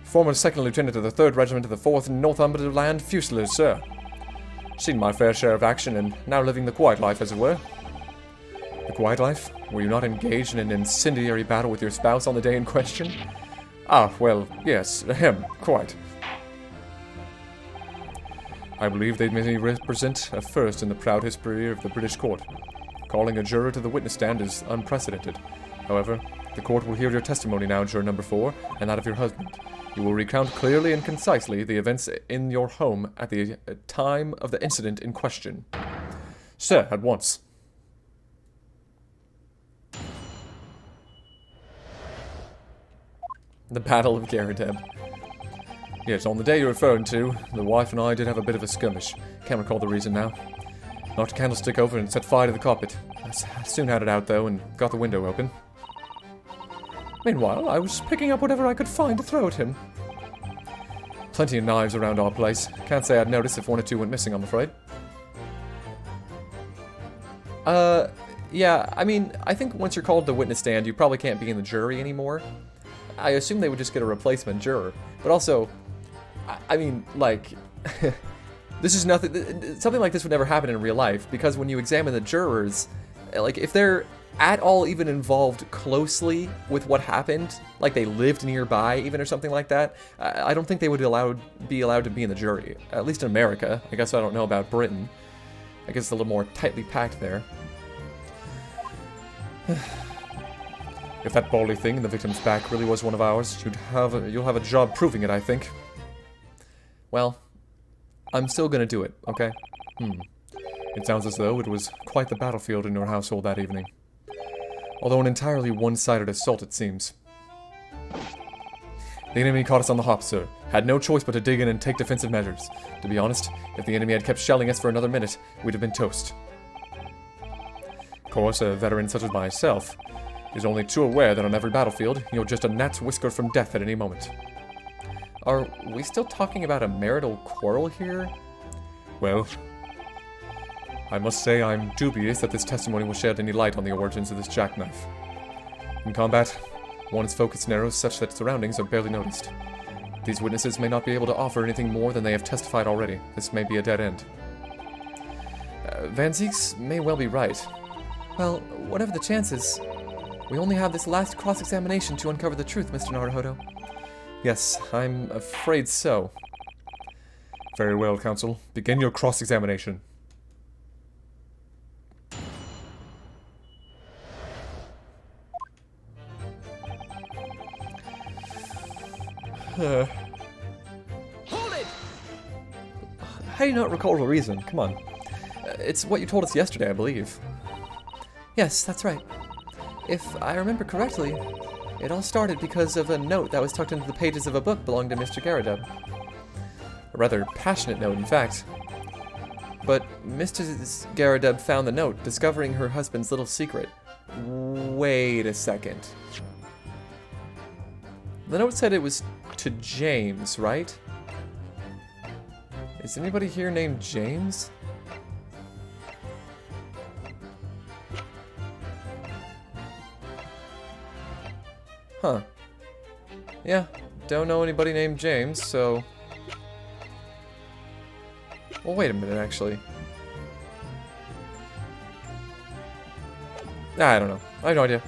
Former second lieutenant of the 3rd Regiment of the 4th Northumberland Fusiliers, sir. Seen my fair share of action and now living the quiet life, as it were. The quiet life? Were you not engaged in an incendiary battle with your spouse on the day in question? Ah, well, yes, quite. I believe they may represent a first in the proud history of the British court. Calling a juror to the witness stand is unprecedented. However, the court will hear your testimony now, juror number 4, and that of your husband. You will recount clearly and concisely the events in your home at the time of the incident in question. Sir, at once.
The Battle of Garadeb.
Yes, on the day you're referring to, the wife and I did have a bit of a skirmish. Can't recall the reason now. Knocked a candlestick over and set fire to the carpet. I soon had it out, though, and got the window open.
Meanwhile, I was picking up whatever I could find to throw at him.
Plenty of knives around our place. Can't say I'd noticed if 1 or 2 went missing, I'm afraid.
Yeah, I mean, I think once you're called to the witness stand, you probably can't be in the jury anymore. I assume they would just get a replacement juror. But also, I mean, like, this is nothing, something like this would never happen in real life, because when you examine the jurors, like, if they're at all even involved closely with what happened, like they lived nearby even or something like that, I don't think they would be allowed to be in the jury, at least in America. I guess I don't know about Britain. I guess it's a little more tightly packed there.
If that bally thing in the victim's back really was one of ours, you'll have a job proving it, I think.
Well, I'm still gonna do it, okay?
It sounds as though it was quite the battlefield in your household that evening. Although an entirely one-sided assault, it seems. The enemy caught us on the hop, sir. Had no choice but to dig in and take defensive measures. To be honest, if the enemy had kept shelling us for another minute, we'd have been toast. Of course, a veteran such as myself is only too aware that on every battlefield, you're just a gnat's whisker from death at any moment.
Are we still talking about a marital quarrel here?
Well, I must say I'm dubious that this testimony will shed any light on the origins of this jackknife. In combat, one's focus narrows such that surroundings are barely noticed. These witnesses may not be able to offer anything more than they have testified already. This may be a dead end.
Van Zieks may well be right. Well, whatever the chances, we only have this last cross-examination to uncover the truth, Mr. Naruhodo.
Yes, I'm afraid so. Very well, counsel. Begin your cross-examination.
Hold it!
How do you not recall the reason? Come on. It's what you told us yesterday, I believe.
Yes, that's right. If I remember correctly,
It all started because of a note that was tucked into the pages of a book belonging to Mr. Garrideb. A rather passionate note, in fact. But Mrs. Garrideb found the note, discovering her husband's little secret. Wait a second. The note said it was to James, right? Is anybody here named James? Huh. Yeah, don't know anybody named James, so... Well, wait a minute, actually. I don't know. I have no idea.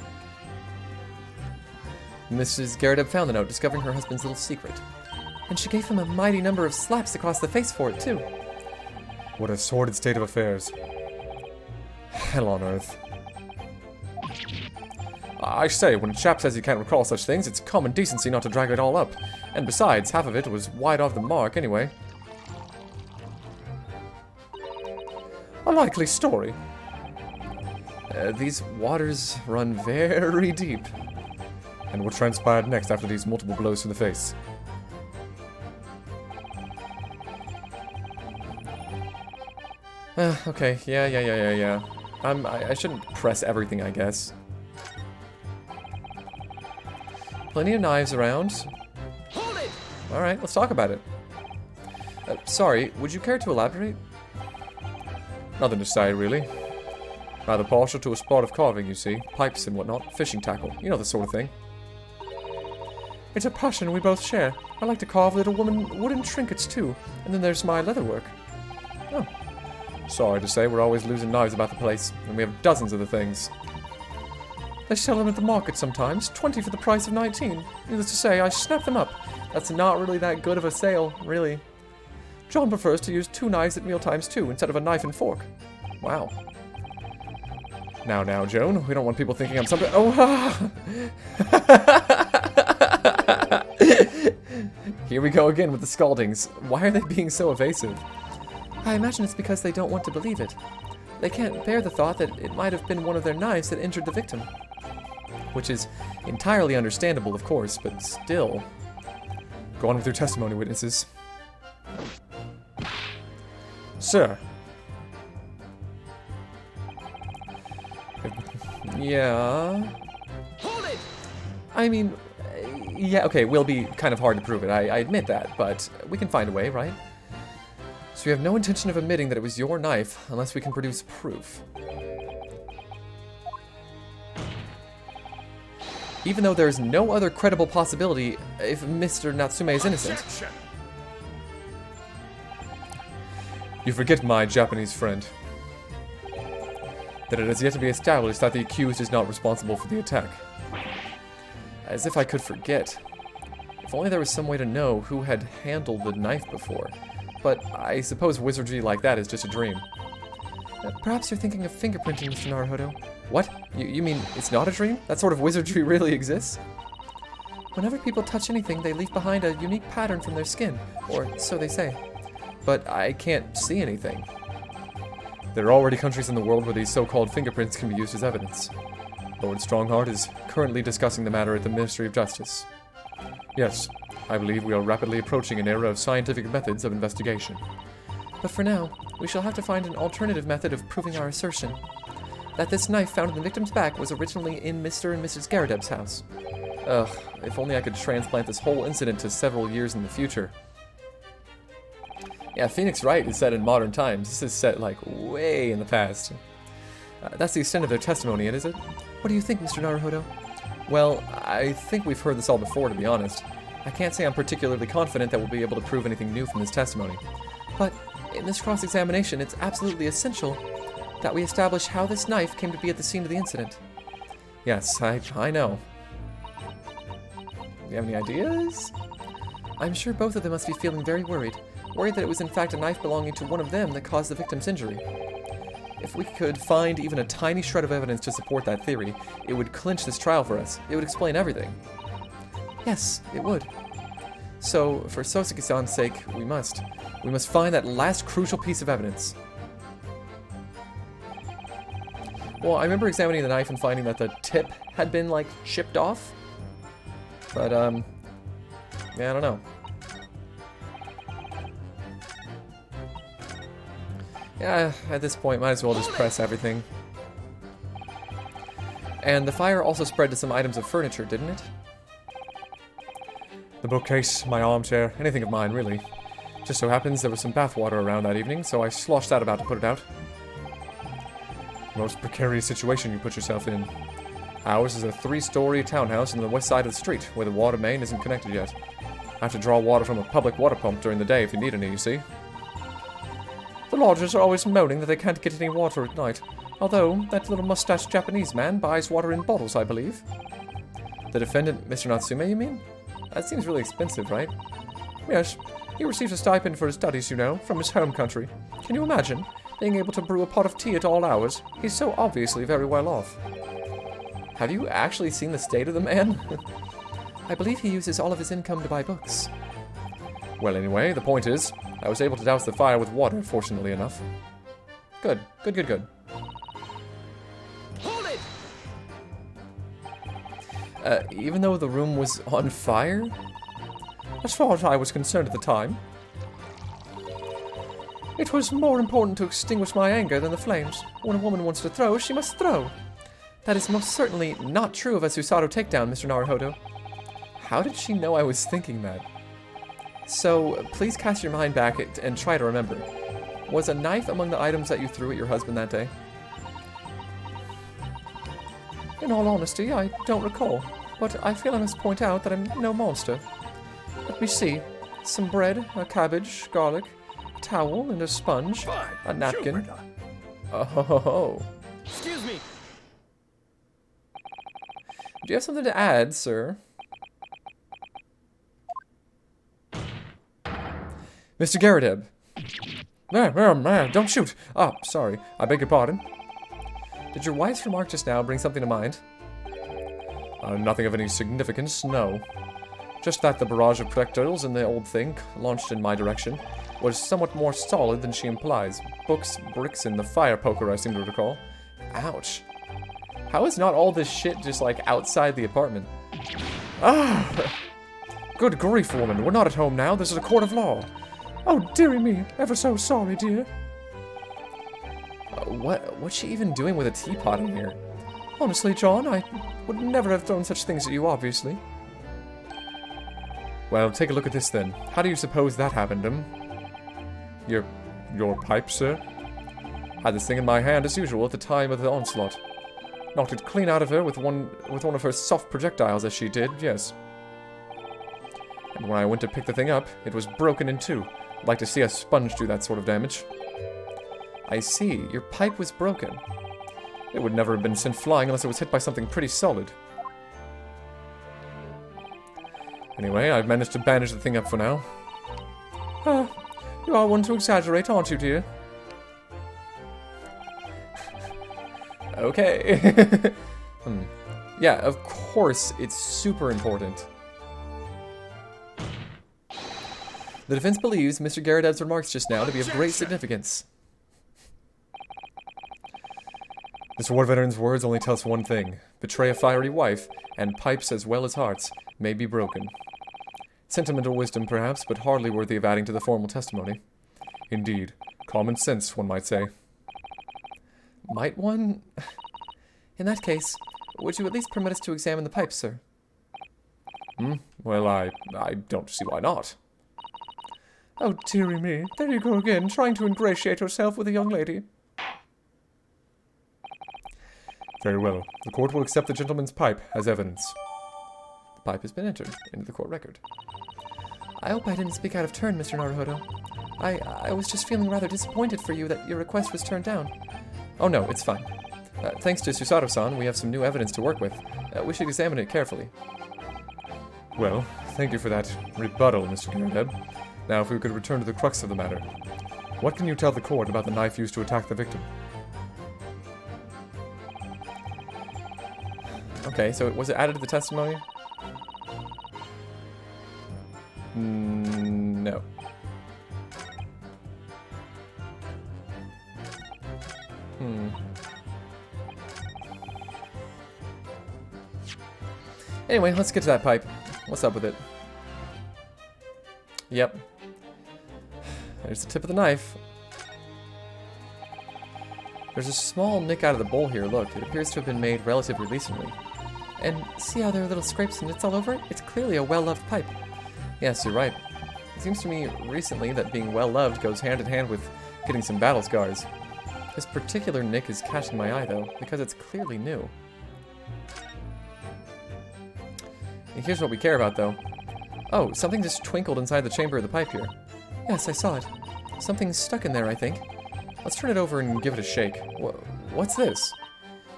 Mrs. Garrideb found the note, discovering her husband's little secret.
And she gave him a mighty number of slaps across the face for it, too.
What a sordid state of affairs. Hell on earth. I say, when a chap says he can't recall such things, it's common decency not to drag it all up. And besides, half of it was wide off the mark anyway. A likely story.
These waters run very deep.
And what transpired next after these multiple blows to the face?
Okay, yeah. I shouldn't press everything, I guess. Plenty of knives around.
Hold it!
Alright, let's talk about it. Sorry, would you care to elaborate?
Nothing to say, really. Rather partial to a sport of carving, you see. Pipes and whatnot, fishing tackle, you know the sort of thing.
It's a passion we both share. I like to carve little wooden trinkets, too. And then there's my leatherwork.
Oh. Sorry to say, we're always losing knives about the place, and we have dozens of the things.
They sell them at the market sometimes, 20 for the price of 19. Needless to say, I snap them up.
That's not really that good of a sale, really.
John prefers to use 2 knives at mealtimes, too, instead of a knife and fork.
Wow.
Now, Joan, we don't want people thinking I'm something. Oh,
Here we go again with the scaldings. Why are they being so evasive?
I imagine it's because they don't want to believe it. They can't bear the thought that it might have been one of their knives that injured the victim.
Which is entirely understandable, of course, but still.
Go on with your testimony, witnesses. Sir.
Yeah.
Hold it!
I mean, yeah, okay, will be kind of hard to prove it, I admit that, but we can find a way, right? So you have no intention of admitting that it was your knife unless we can produce proof. Even though there's no other credible possibility if Mr. Natsume is innocent.
Objection.
You forget, my Japanese friend, that it has yet to be established that the accused is not responsible for the attack.
As if I could forget. If only there was some way to know who had handled the knife before. But I suppose wizardry like that is just a dream.
Perhaps you're thinking of fingerprinting, Mr. Naruhodo.
What? You mean it's not a dream? That sort of wizardry really exists?
Whenever people touch anything, they leave behind a unique pattern from their skin, or so they say.
But I can't see anything.
There are already countries in the world where these so-called fingerprints can be used as evidence. Lord Strongheart is currently discussing the matter at the Ministry of Justice. Yes, I believe we are rapidly approaching an era of scientific methods of investigation.
But for now, we shall have to find an alternative method of proving our assertion. That this knife found in the victim's back was originally in Mr. and Mrs. Garrideb's house.
Ugh, if only I could transplant this whole incident to several years in the future. Yeah, Phoenix Wright is set in modern times. This is set, like, way in the past. That's the extent of their testimony, is it?
What do you think, Mr. Naruhodo?
Well, I think we've heard this all before, to be honest. I can't say I'm particularly confident that we'll be able to prove anything new from this testimony.
But in this cross-examination, it's absolutely essential that we establish how this knife came to be at the scene of the incident.
Yes, I know. You have any ideas?
I'm sure both of them must be feeling very worried. Worried that it was in fact a knife belonging to one of them that caused the victim's injury.
If we could find even a tiny shred of evidence to support that theory, it would clinch this trial for us. It would explain everything.
Yes, it would.
So, for Soseki-san's sake, we must find that last crucial piece of evidence. Well, I remember examining the knife and finding that the tip had been, like, chipped off. But, yeah, I don't know. Yeah, at this point, might as well just press everything. And the fire also spread to some items of furniture, didn't it?
The bookcase, my armchair, anything of mine, really. Just so happens there was some bathwater around that evening, so I sloshed that about to put it out. Most precarious situation you put yourself in. Ours is a 3-story townhouse on the west side of the street, where the water main isn't connected yet. I have to draw water from a public water pump during the day if you need any, you see. The lodgers are always moaning that they can't get any water at night. Although, that little mustached Japanese man buys water in bottles, I believe.
The defendant, Mr. Natsume, you mean? That seems really expensive, right?
Yes, he receives a stipend for his studies, you know, from his home country. Can you imagine? Being able to brew a pot of tea at all hours. He's so obviously very well off.
Have you actually seen the state of the man?
I believe he uses all of his income to buy books.
Well, anyway, the point is, I was able to douse the fire with water, fortunately enough.
Good. Good, good, good.
Hold it!
Even though the room was on fire?
As far as I was concerned at the time, it was more important to extinguish my anger than the flames. When a woman wants to throw, she must throw.
That is most certainly not true of a Susato takedown, Mr. Naruhodo. How did she know I was thinking that? So, please cast your mind back and try to remember. Was a knife among the items that you threw at your husband that day?
In all honesty, I don't recall, but I feel I must point out that I'm no monster. Let me see. Some bread, a cabbage, garlic, a towel and a sponge, a napkin.
Oh.
Excuse me!
Do you have something to add, sir? Mr. Garadeb.
Man, don't shoot! Ah, sorry. I beg your pardon.
Did your wife's remark just now bring something to mind?
Nothing of any significance, no. Just that the barrage of projectiles in the old thing, launched in my direction, was somewhat more solid than she implies. Books, bricks, and the fire poker, I seem to recall.
Ouch. How is not all this shit just, like, outside the apartment?
Ah! Good grief, woman. We're not at home now. This is a court of law. Oh, dearie me. Ever so sorry, dear.
What's she even doing with a teapot in here?
Honestly, John, I would never have thrown such things at you, obviously. Well, take a look at this, then. How do you suppose that happened, Your pipe, sir? Had this thing in my hand, as usual, at the time of the onslaught. Knocked it clean out of her with one of her soft projectiles, as she did, yes. And when I went to pick the thing up, it was broken in two. I'd like to see a sponge do that sort of damage.
I see. Your pipe was broken.
It would never have been sent flying unless it was hit by something pretty solid. Anyway, I've managed to bandage the thing up for now. You are one to exaggerate, aren't you, dear?
Okay. Yeah, of course, it's super important. The defense believes Mr. Garadeb's remarks just now to be of great significance.
This war veteran's words only tell us one thing. Betray a fiery wife, and pipes as well as hearts may be broken. Sentimental wisdom, perhaps, but hardly worthy of adding to the formal testimony. Indeed. Common sense, one might say.
Might one? In that case, would you at least permit us to examine the pipes, sir?
Well, I don't see why not. Oh, dearie me. There you go again, trying to ingratiate yourself with a young lady. Very well. The court will accept the gentleman's pipe as evidence.
The pipe has been entered into the court record.
I hope I didn't speak out of turn, Mr. Naruhodo. I was just feeling rather disappointed for you that your request was turned down.
Oh no, it's fine. Thanks to Susato-san, we have some new evidence to work with. We should examine it carefully.
Well, thank you for that rebuttal, Mr. Garadeb. Now, if we could return to the crux of the matter. What can you tell the court about the knife used to attack the victim?
Okay, so was it added to the testimony? No. Anyway, let's get to that pipe. What's up with it? Yep. There's the tip of the knife. There's a small nick out of the bowl here, look. It appears to have been made relatively recently.
And see how there are little scrapes and nits all over it? It's clearly a well-loved pipe.
Yes, you're right. It seems to me recently that being well-loved goes hand in hand with getting some battle scars. This particular nick is catching my eye, though, because it's clearly new. And here's what we care about, though. Oh, something just twinkled inside the chamber of the pipe here.
Yes, I saw it.
Something's stuck in there, I think. Let's turn it over and give it a shake. What's this?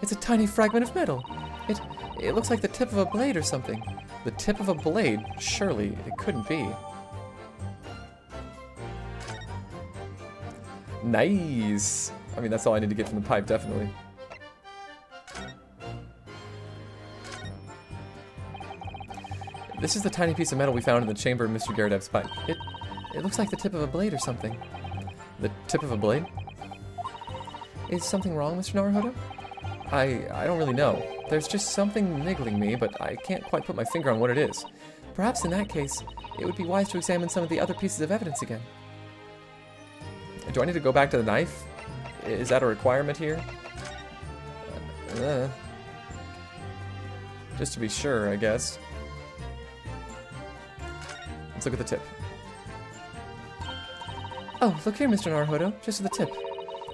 It's a tiny fragment of metal. It looks like the tip of a blade or something.
The tip of a blade? Surely, it couldn't be. Nice! I mean, that's all I need to get from the pipe, definitely. This is the tiny piece of metal we found in the chamber of Mr. Garadev's pipe.
It looks like the tip of a blade or something.
The tip of a blade?
Is something wrong, Mr. Naruhodo?
I don't really know. There's just something niggling me, but I can't quite put my finger on what it is.
Perhaps in that case, it would be wise to examine some of the other pieces of evidence again.
Do I need to go back to the knife? Is that a requirement here? Just to be sure, I guess. Let's look at the tip.
Oh, look here, Mr. Naruhodo. Just at the tip.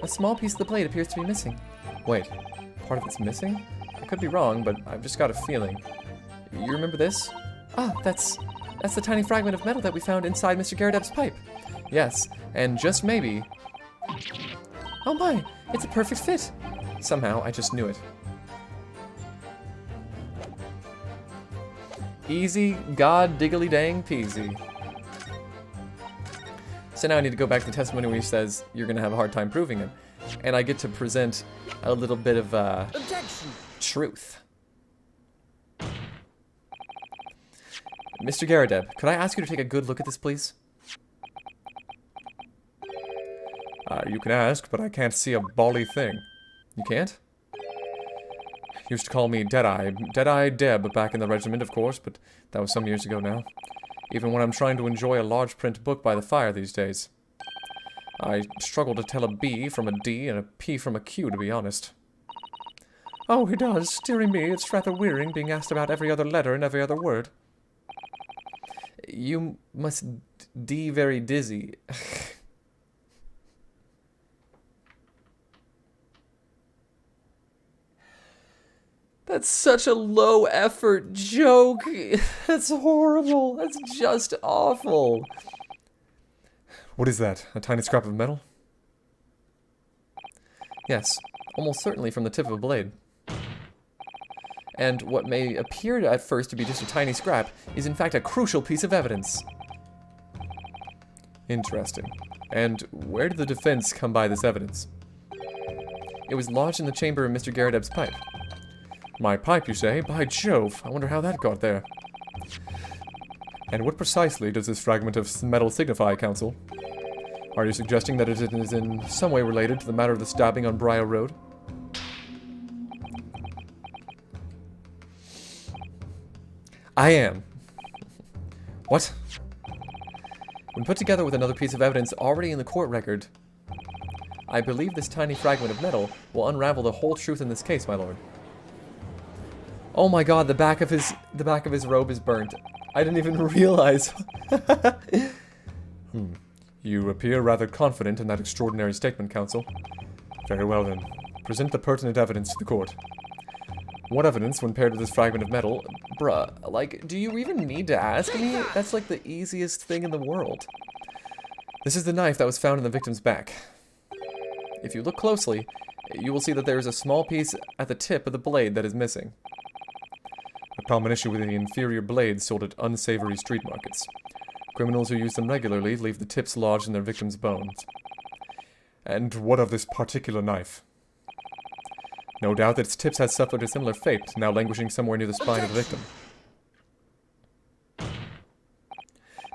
A small piece of the blade appears to be missing.
Wait, part of it's missing? I could be wrong, but I've just got a feeling. You remember this?
Ah, that's the tiny fragment of metal that we found inside Mr. Garadev's pipe.
Yes, and just maybe...
Oh my, it's a perfect fit.
Somehow, I just knew it. Easy, god diggly dang peasy. So now I need to go back to the testimony where he says you're gonna have a hard time proving it. And I get to present a little bit of,
Objection!
Truth. Mr. Garadev, could I ask you to take a good look at this, please? You can ask, but I can't see a bally thing. You can't? Used to call me Deadeye Deb back in the regiment, of course, but that was some years ago now. Even when I'm trying to enjoy a large print book by the fire these days. I struggle to tell a B from a D and a P from a Q, to be honest.
Oh, he does. Dearie me, it's rather wearying being asked about every other letter and every other word.
You must D very dizzy. That's such a low effort joke. That's horrible. That's just awful. What is that? A tiny scrap of metal? Yes, almost certainly from the tip of a blade. And what may appear at first to be just a tiny scrap is in fact a crucial piece of evidence. Interesting. And where did the defense come by this evidence? It was lodged in the chamber of Mr. Garadev's pipe. My pipe, you say? By Jove, I wonder how that got there. And what precisely does this fragment of metal signify, Counsel? Are you suggesting that it is in some way related to the matter of the stabbing on Briar Road? I am. What? When put together with another piece of evidence already in the court record, I believe this tiny fragment of metal will unravel the whole truth in this case, my lord. Oh my god, the back of his robe is burnt. I didn't even realize. You appear rather confident in that extraordinary statement, Counsel. Very well then. Present the pertinent evidence to the court. What evidence when paired with this fragment of metal? Bruh, like, do you even need to ask me? That's like the easiest thing in the world. This is the knife that was found in the victim's back. If you look closely, you will see that there is a small piece at the tip of the blade that is missing. A common issue with the inferior blades sold at unsavory street markets. Criminals who use them regularly leave the tips lodged in their victims' bones. And what of this particular knife? No doubt that its tips has suffered a similar fate, now languishing somewhere near the spine of the victim.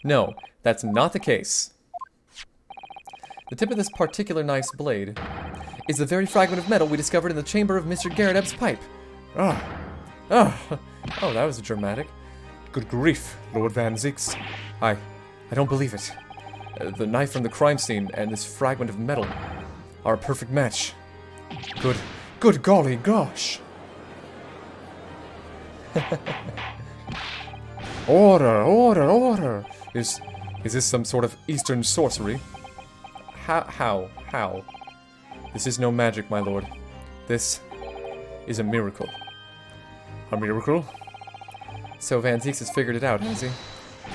No, that's not the case. The tip of this particular knife's blade is the very fragment of metal we discovered in the chamber of Mr. Garadev's pipe. Oh, that was dramatic. Good grief, Lord Van Zieks. I don't believe it. The knife from the crime scene and this fragment of metal are a perfect match. Good golly gosh! Order! Is this some sort of Eastern sorcery? How? This is no magic, my lord. This is a miracle. A miracle? So Van Zieks has figured it out, has he?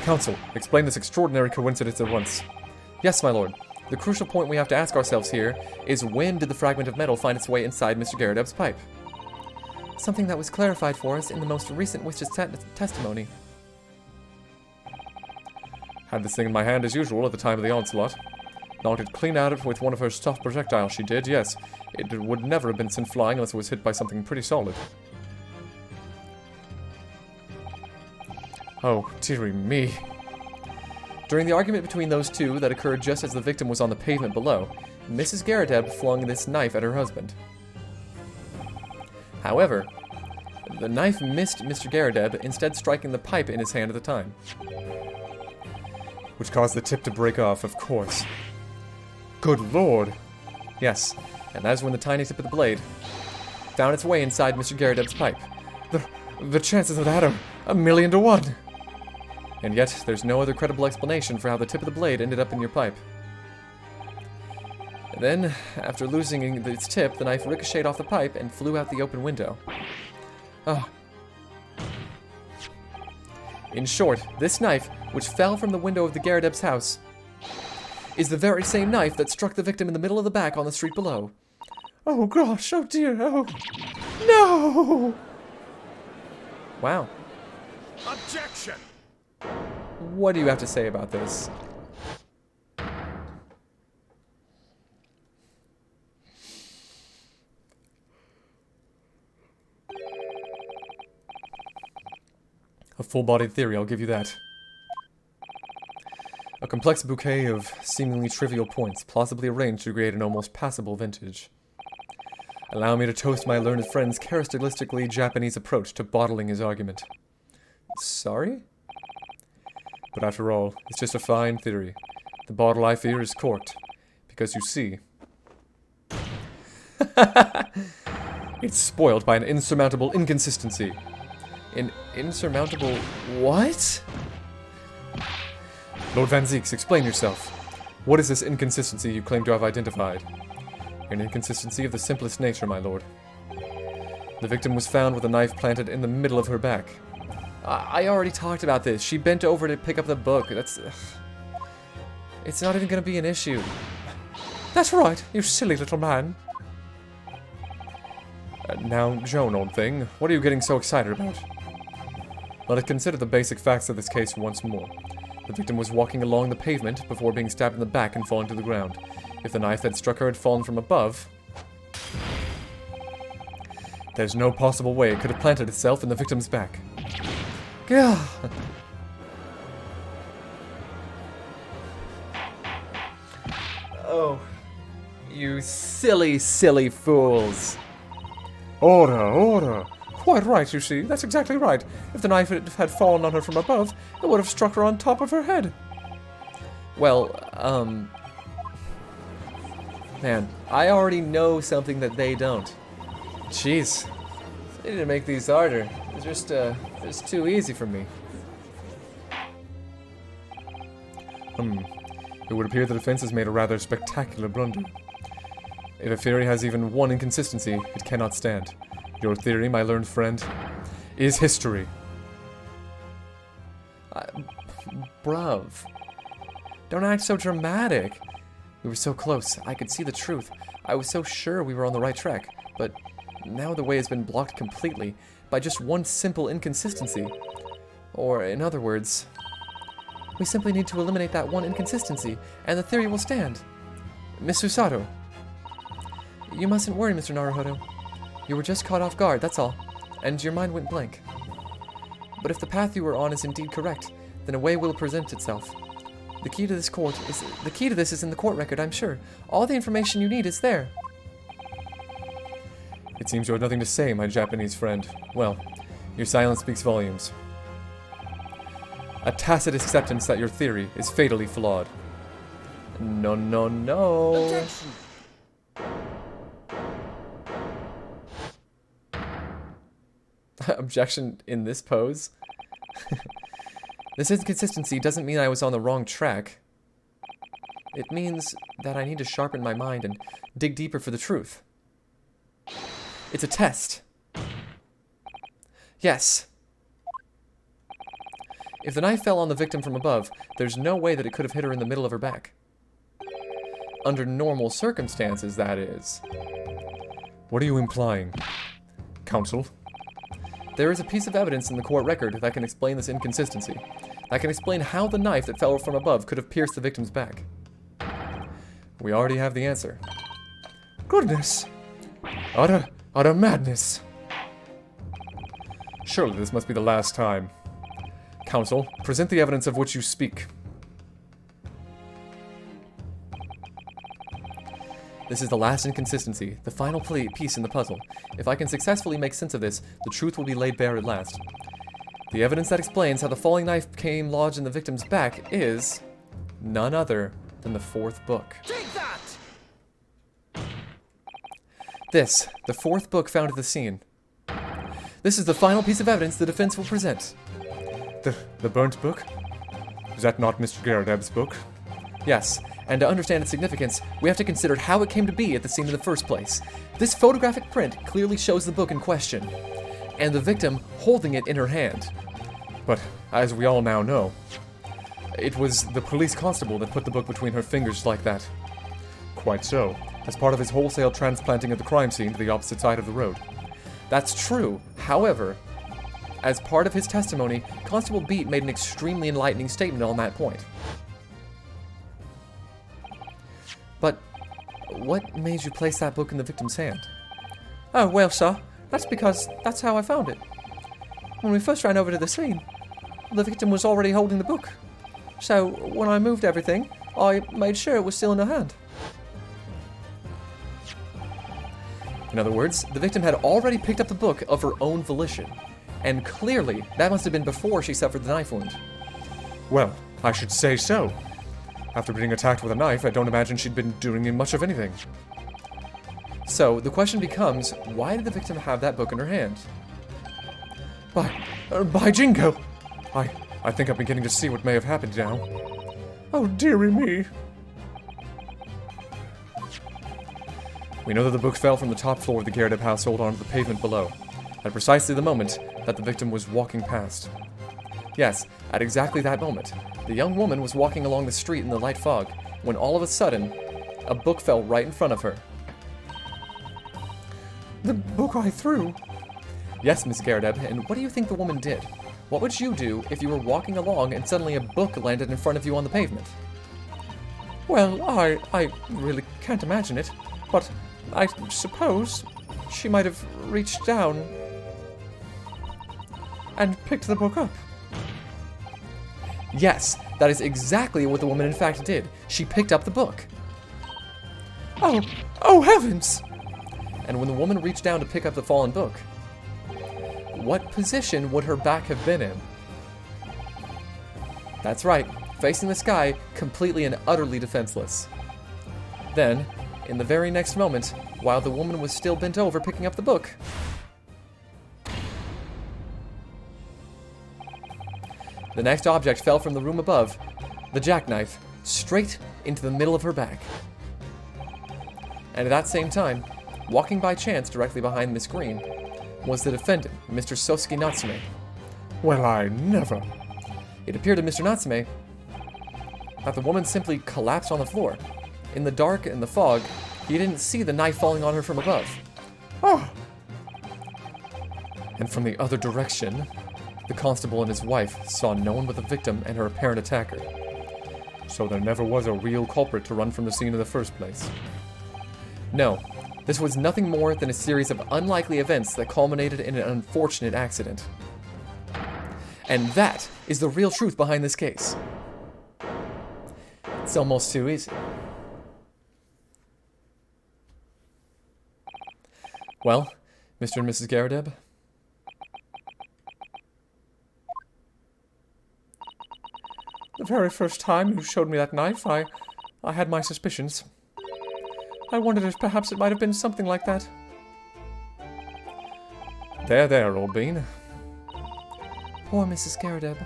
Counsel, explain this extraordinary coincidence at once. Yes, my lord. The crucial point we have to ask ourselves here is when did the fragment of metal find its way inside Mr. Garadeb's pipe?
Something that was clarified for us in the most recent witch's testimony.
Had this thing in my hand as usual at the time of the onslaught. Knocked it clean out with one of her stuffed projectiles she did, yes. It would never have been sent flying unless it was hit by something pretty solid. Oh, dearie me. During the argument between those two that occurred just as the victim was on the pavement below, Mrs. Garadeb flung this knife at her husband. However, the knife missed Mr. Garadeb, instead striking the pipe in his hand at the time. Which caused the tip to break off, of course. Good lord! Yes, and that is when the tiny tip of the blade found its way inside Mr. Garadeb's pipe. The chances of that are 1,000,000 to 1! And yet, there's no other credible explanation for how the tip of the blade ended up in your pipe. And then, after losing its tip, the knife ricocheted off the pipe and flew out the open window. Ah. In short, this knife, which fell from the window of the Garadeb's house, is the very same knife that struck the victim in the middle of the back on the street below. Oh gosh, oh dear, oh... No! Wow.
Objection!
What do you have to say about this? A full-bodied theory, I'll give you that. A complex bouquet of seemingly trivial points, plausibly arranged to create an almost passable vintage. Allow me to toast my learned friend's characteristically Japanese approach to bottling his argument. Sorry? But after all, it's just a fine theory. The bottle, I fear, is corked. Because you see... it's spoiled by an insurmountable inconsistency. An insurmountable... what? Lord Van Zieks, explain yourself. What is this inconsistency you claim to have identified? An inconsistency of the simplest nature, my lord. The victim was found with a knife planted in the middle of her back. I already talked about this. She bent over to pick up the book. That's... it's not even gonna be an issue.
That's right, you silly little man.
Now, Joan, old thing, what are you getting so excited about? Let us consider the basic facts of this case once more. The victim was walking along the pavement before being stabbed in the back and falling to the ground. If the knife that struck her had fallen from above, there's no possible way it could have planted itself in the victim's back.
Gah.
Oh, you silly, silly fools.
Order. Quite right, you see. That's exactly right. If the knife had fallen on her from above, it would have struck her on top of her head.
Well, man, I already know something that they don't. Jeez. They didn't make these harder. It's just too easy for me. It would appear the defense has made a rather spectacular blunder. If a theory has even one inconsistency, it cannot stand. Your theory, my learned friend, is history. Bruv. Don't act so dramatic. We were so close. I could see the truth. I was so sure we were on the right track. But now the way has been blocked completely by just one simple inconsistency. Or, in other words, we simply need to eliminate that one inconsistency, and the theory will stand. Miss Susato. You mustn't worry, Mr. Naruhodo. You were just caught off guard, that's all. And your mind went blank. But if the path you were on is indeed correct, then a way will present itself. The key to this is in the court record, I'm sure. All the information you need is there. It seems you have nothing to say, my Japanese friend. Well, your silence speaks volumes. A tacit acceptance that your theory is fatally flawed. No, no, no.
Objection!
Objection in this pose? This inconsistency doesn't mean I was on the wrong track. It means that I need to sharpen my mind and dig deeper for the truth. It's a test. Yes. If the knife fell on the victim from above, there's no way that it could have hit her in the middle of her back. Under normal circumstances, that is. What are you implying, counsel? There is a piece of evidence in the court record that can explain this inconsistency. That can explain how the knife that fell from above could have pierced the victim's back. We already have the answer.
Goodness! Utter madness.
Surely this must be the last time. Counsel, present the evidence of which you speak. This is the last inconsistency, the final piece in the puzzle. If I can successfully make sense of this, the truth will be laid bare at last. The evidence that explains how the falling knife came lodged in the victim's back is none other than the fourth book.
Take that!
This, the fourth book found at the scene. This is the final piece of evidence the defense will present.
The burnt book? Is that not Mr. Garredeb's book?
Yes, and to understand its significance, we have to consider how it came to be at the scene in the first place. This photographic print clearly shows the book in question, and the victim holding it in her hand.
But, as we all now know, it was the police constable that put the book between her fingers like that. Quite so, as part of his wholesale transplanting of the crime scene to the opposite side of the road.
That's true. However, as part of his testimony, Constable Beat made an extremely enlightening statement on that point. But what made you place that book in the victim's hand?
Oh, well, sir, that's because that's how I found it. When we first ran over to the scene, the victim was already holding the book. So, when I moved everything, I made sure it was still in her hand.
In other words, the victim had already picked up the book of her own volition. And clearly, that must have been before she suffered the knife wound.
Well, I should say so. After being attacked with a knife, I don't imagine she'd been doing much of anything.
So, the question becomes, why did the victim have that book in her hand?
By jingo! I think I'm beginning to see what may have happened now. Oh, dearie me.
We know that the book fell from the top floor of the Garredeb household onto the pavement below, at precisely the moment that the victim was walking past. Yes, at exactly that moment, the young woman was walking along the street in the light fog, when all of a sudden, a book fell right in front of her.
The book I threw?
Yes, Miss Garredeb, and what do you think the woman did? What would you do if you were walking along and suddenly a book landed in front of you on the pavement?
Well, I really can't imagine it, but I suppose she might have reached down and picked the book up.
Yes, that is exactly what the woman in fact did. She picked up the book.
Oh heavens!
And when the woman reached down to pick up the fallen book, what position would her back have been in? That's right, facing the sky, completely and utterly defenseless. Then, in the very next moment, while the woman was still bent over picking up the book, the next object fell from the room above, the jackknife, straight into the middle of her back. And at that same time, walking by chance directly behind Miss Green, was the defendant, Mr. Sosuke Natsume.
Well, I never.
It appeared to Mr. Natsume that the woman simply collapsed on the floor. In the dark and the fog, he didn't see the knife falling on her from above.
Oh!
And from the other direction, the constable and his wife saw no one but the victim and her apparent attacker.
So there never was a real culprit to run from the scene in the first place.
No, this was nothing more than a series of unlikely events that culminated in an unfortunate accident. And that is the real truth behind this case. It's almost too easy. Well, Mr. and Mrs. Garredeb,
very first time you showed me that knife, I had my suspicions. I wondered if perhaps it might have been something like that. There, old bean.
Poor Mrs. Garrideb.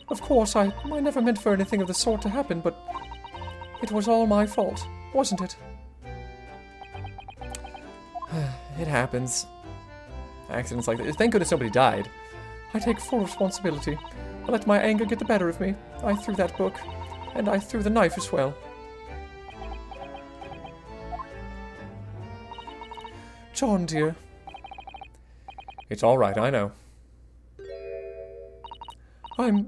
Of course, I never meant for anything of the sort to happen, but it was all my fault, wasn't it?
It happens. Accidents like that. Thank goodness nobody died.
I take full responsibility. I let my anger get the better of me. I threw that book, and I threw the knife as well. John, dear.
It's all right, I know.
I'm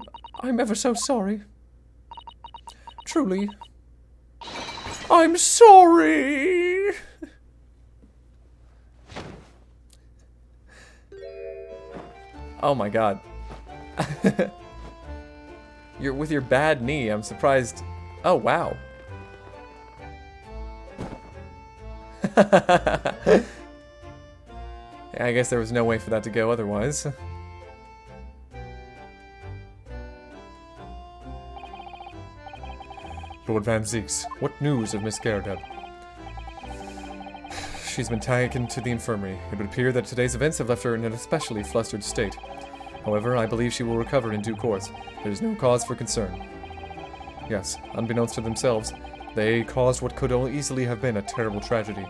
ever so sorry. Truly. I'm sorry!
Oh my god. You're with your bad knee, I'm surprised. Oh, wow. I guess there was no way for that to go otherwise.
Lord Van Zieks, what news of Miss Garrideb?
She's been taken to the infirmary. It would appear that today's events have left her in an especially flustered state. However, I believe she will recover in due course. There is no cause for concern. Yes, unbeknownst to themselves, they caused what could easily have been a terrible tragedy.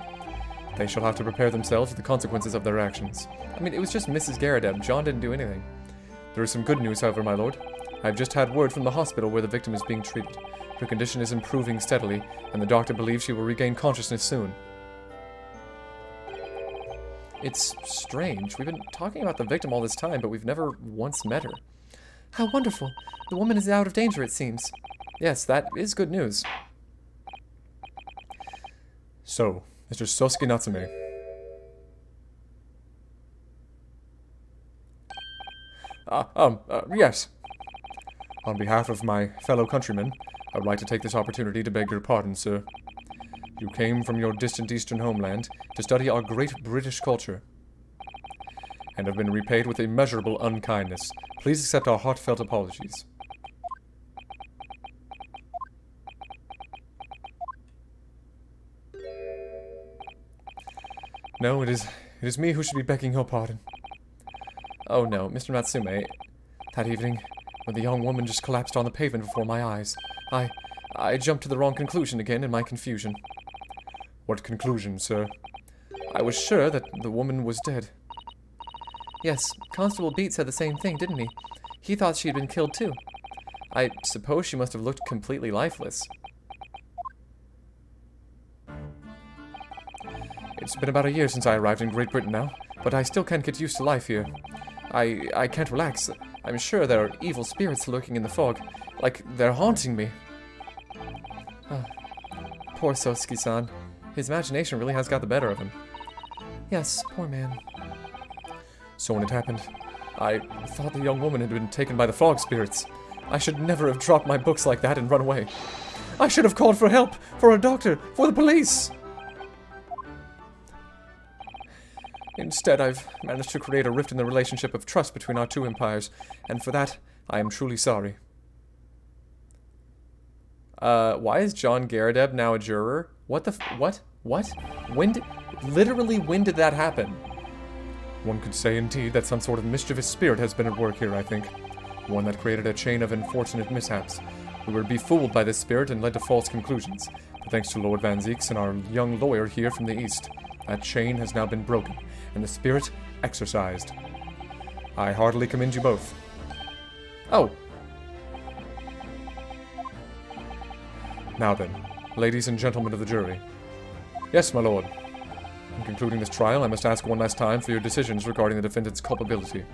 They shall have to prepare themselves for the consequences of their actions. I mean, it was just Mrs. Garrideb. John didn't do anything. There is some good news, however, my lord. I have just had word from the hospital where the victim is being treated. Her condition is improving steadily, and the doctor believes she will regain consciousness soon. It's strange. We've been talking about the victim all this time, but we've never once met her.
How wonderful. The woman is out of danger, it seems.
Yes, that is good news.
So, Mr. Sosuke Natsume. Yes. On behalf of my fellow countrymen, I would like to take this opportunity to beg your pardon, sir. You came from your distant eastern homeland to study our great British culture, and have been repaid with immeasurable unkindness. Please accept our heartfelt apologies. No, it is me who should be begging your pardon.
Oh no, Mr. Natsume.
That evening, when the young woman just collapsed on the pavement before my eyes, I jumped to the wrong conclusion again in my confusion. What conclusion, sir? I was sure that the woman was dead.
Yes, Constable Beat said the same thing, didn't he? He thought she had been killed too.
I suppose she must have looked completely lifeless.
It's been about a year since I arrived in Great Britain now, but I still can't get used to life here. I can't relax. I'm sure there are evil spirits lurking in the fog, like they're haunting me.
Poor Sosuke-san. His imagination really has got the better of him.
Yes, poor man.
So when it happened, I thought the young woman had been taken by the fog spirits. I should never have dropped my books like that and run away. I should have called for help, for a doctor, for the police. Instead, I've managed to create a rift in the relationship of trust between our two empires, and for that, I am truly sorry.
Why is John Garrideb now a juror? What the what? When did that happen?
One could say indeed that some sort of mischievous spirit has been at work here, I think. One that created a chain of unfortunate mishaps. We were befooled by this spirit and led to false conclusions. But thanks to Lord Van Zieks and our young lawyer here from the east, that chain has now been broken, and the spirit exorcised. I heartily commend you both.
Oh.
Now then, ladies and gentlemen of the jury. Yes, my lord. In concluding this trial, I must ask one last time for your decisions regarding the defendant's culpability.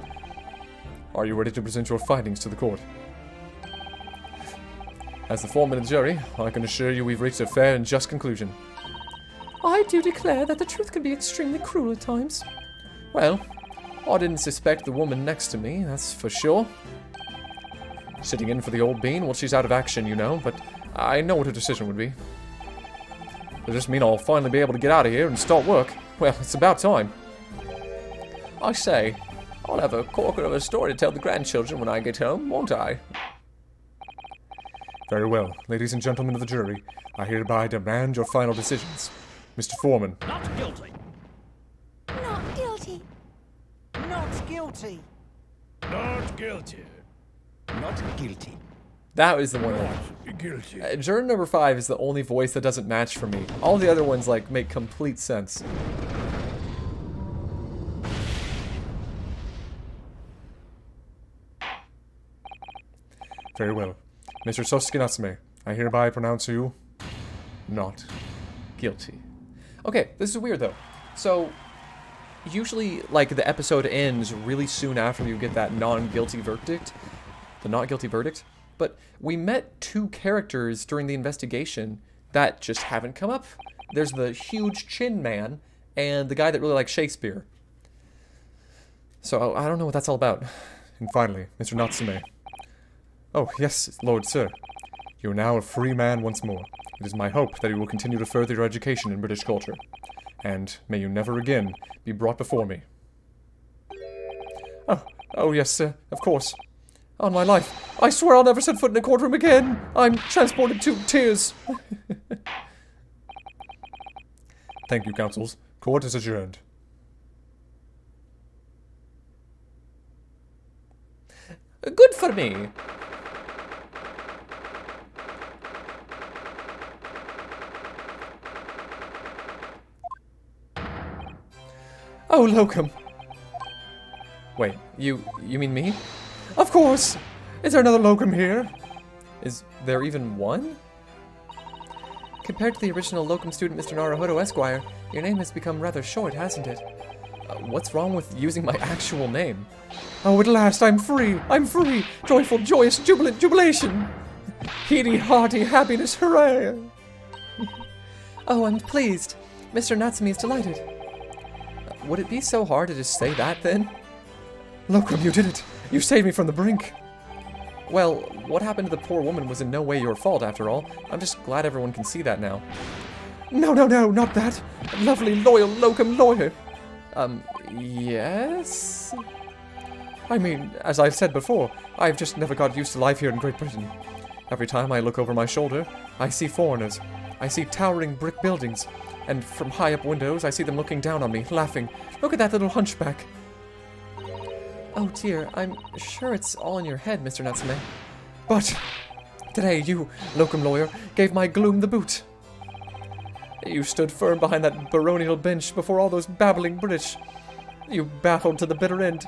Are you ready to present your findings to the court? As the foreman of the jury, I can assure you we've reached a fair and just conclusion.
I do declare that the truth can be extremely cruel at times.
Well, I didn't suspect the woman next to me, that's for sure.
Sitting in for the old bean while she's out of action, you know, but I know what her decision would be. Does this mean I'll finally be able to get out of here and start work? Well, it's about time. I say, I'll have a corker of a story to tell the grandchildren when I get home, won't I?
Very well. Ladies and gentlemen of the jury, I hereby demand your final decisions. Mr. Foreman.
Not guilty.
Not guilty.
Not guilty.
Not guilty.
Not guilty.
That was the one that...
Guilty.
Juror number 5 is the only voice that doesn't match for me. All the other ones, like, make complete sense.
Very well. Mr. Sosuke Natsume, I hereby pronounce you not
Guilty. Okay, this is weird, though. So, usually, like, the episode ends really soon after you get that non-guilty verdict. The not guilty verdict. But we met 2 characters during the investigation that just haven't come up. There's the huge chin man and the guy that really likes Shakespeare. So I don't know what that's all about.
And finally, Mr. Natsume. Oh, yes, Lord Sir. You are now a free man once more. It is my hope that you will continue to further your education in British culture. And may you never again be brought before me.
Oh yes, sir, of course. On my life, I swear I'll never set foot in a courtroom again. I'm transported to tears.
Thank you, counsels. Court is adjourned.
Good for me. Oh, Locum. Wait, you mean me?
Of course! Is there another locum here?
Is there even one? Compared to the original locum student, Mr. Naruhodo Esquire, your name has become rather short, hasn't it? What's wrong with using my actual name?
Oh, at last I'm free! I'm free! Joyful, joyous, jubilant jubilation! Heedy, hearty happiness, hooray! Oh, I'm pleased. Mr. Natsume is delighted.
Would it be so hard to just say that, then?
Locum, you did it! You saved me from the brink!
Well, what happened to the poor woman was in no way your fault, after all. I'm just glad everyone can see that now.
No, not that! Lovely, loyal locum lawyer!
Yes?
I mean, as I've said before, I've just never got used to life here in Great Britain. Every time I look over my shoulder, I see foreigners. I see towering brick buildings. And from high up windows, I see them looking down on me, laughing. Look at that little hunchback.
Oh dear, I'm sure it's all in your head, Mr. Natsume.
But today you, locum lawyer, gave my gloom the boot. You stood firm behind that baronial bench before all those babbling British. You battled to the bitter end,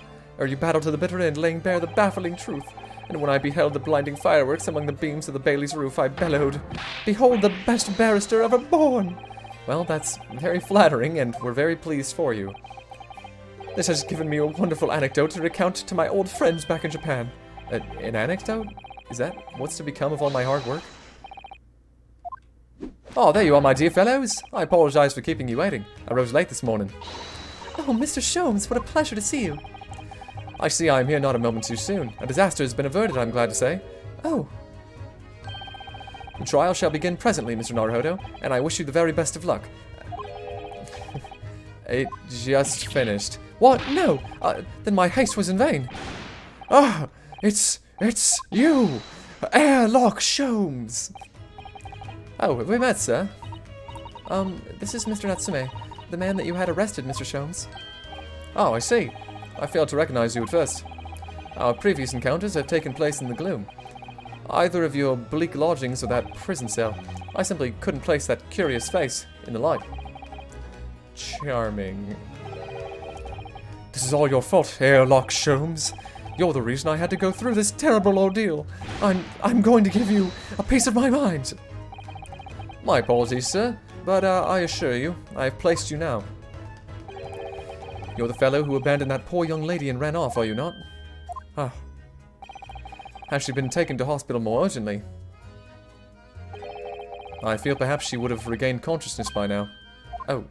laying bare the baffling truth. And when I beheld the blinding fireworks among the beams of the Bailey's roof, I bellowed, "Behold the best barrister ever born!"
Well, that's very flattering, and we're very pleased for you.
This has given me a wonderful anecdote to recount to my old friends back in Japan.
An anecdote? Is that what's to become of all my hard work? Oh, there you are, my dear fellows. I apologize for keeping you waiting. I rose late this morning.
Oh, Mr. Sholmes, what a pleasure to see you.
I see I am here not a moment too soon. A disaster has been averted, I'm glad to say.
Oh.
The trial shall begin presently, Mr. Naruhodo, and I wish you the very best of luck. It just finished.
What? No! Then my haste was in vain. Ah! It's you! Airlock Sholmes!
Oh, have we met, sir?
This is Mr. Natsume, the man that you had arrested, Mr. Sholmes.
Oh, I see. I failed to recognize you at first. Our previous encounters have taken place in the gloom. Either of your bleak lodgings or that prison cell. I simply couldn't place that curious face in the light. Charming.
This is all your fault, Airlock Sholmes. You're the reason I had to go through this terrible ordeal. I'm going to give you a piece of my mind.
My apologies, sir, but I assure you, I have placed you now. You're the fellow who abandoned that poor young lady and ran off, are you not? Ah. Has she been taken to hospital more urgently? I feel perhaps she would have regained consciousness by now. Oh.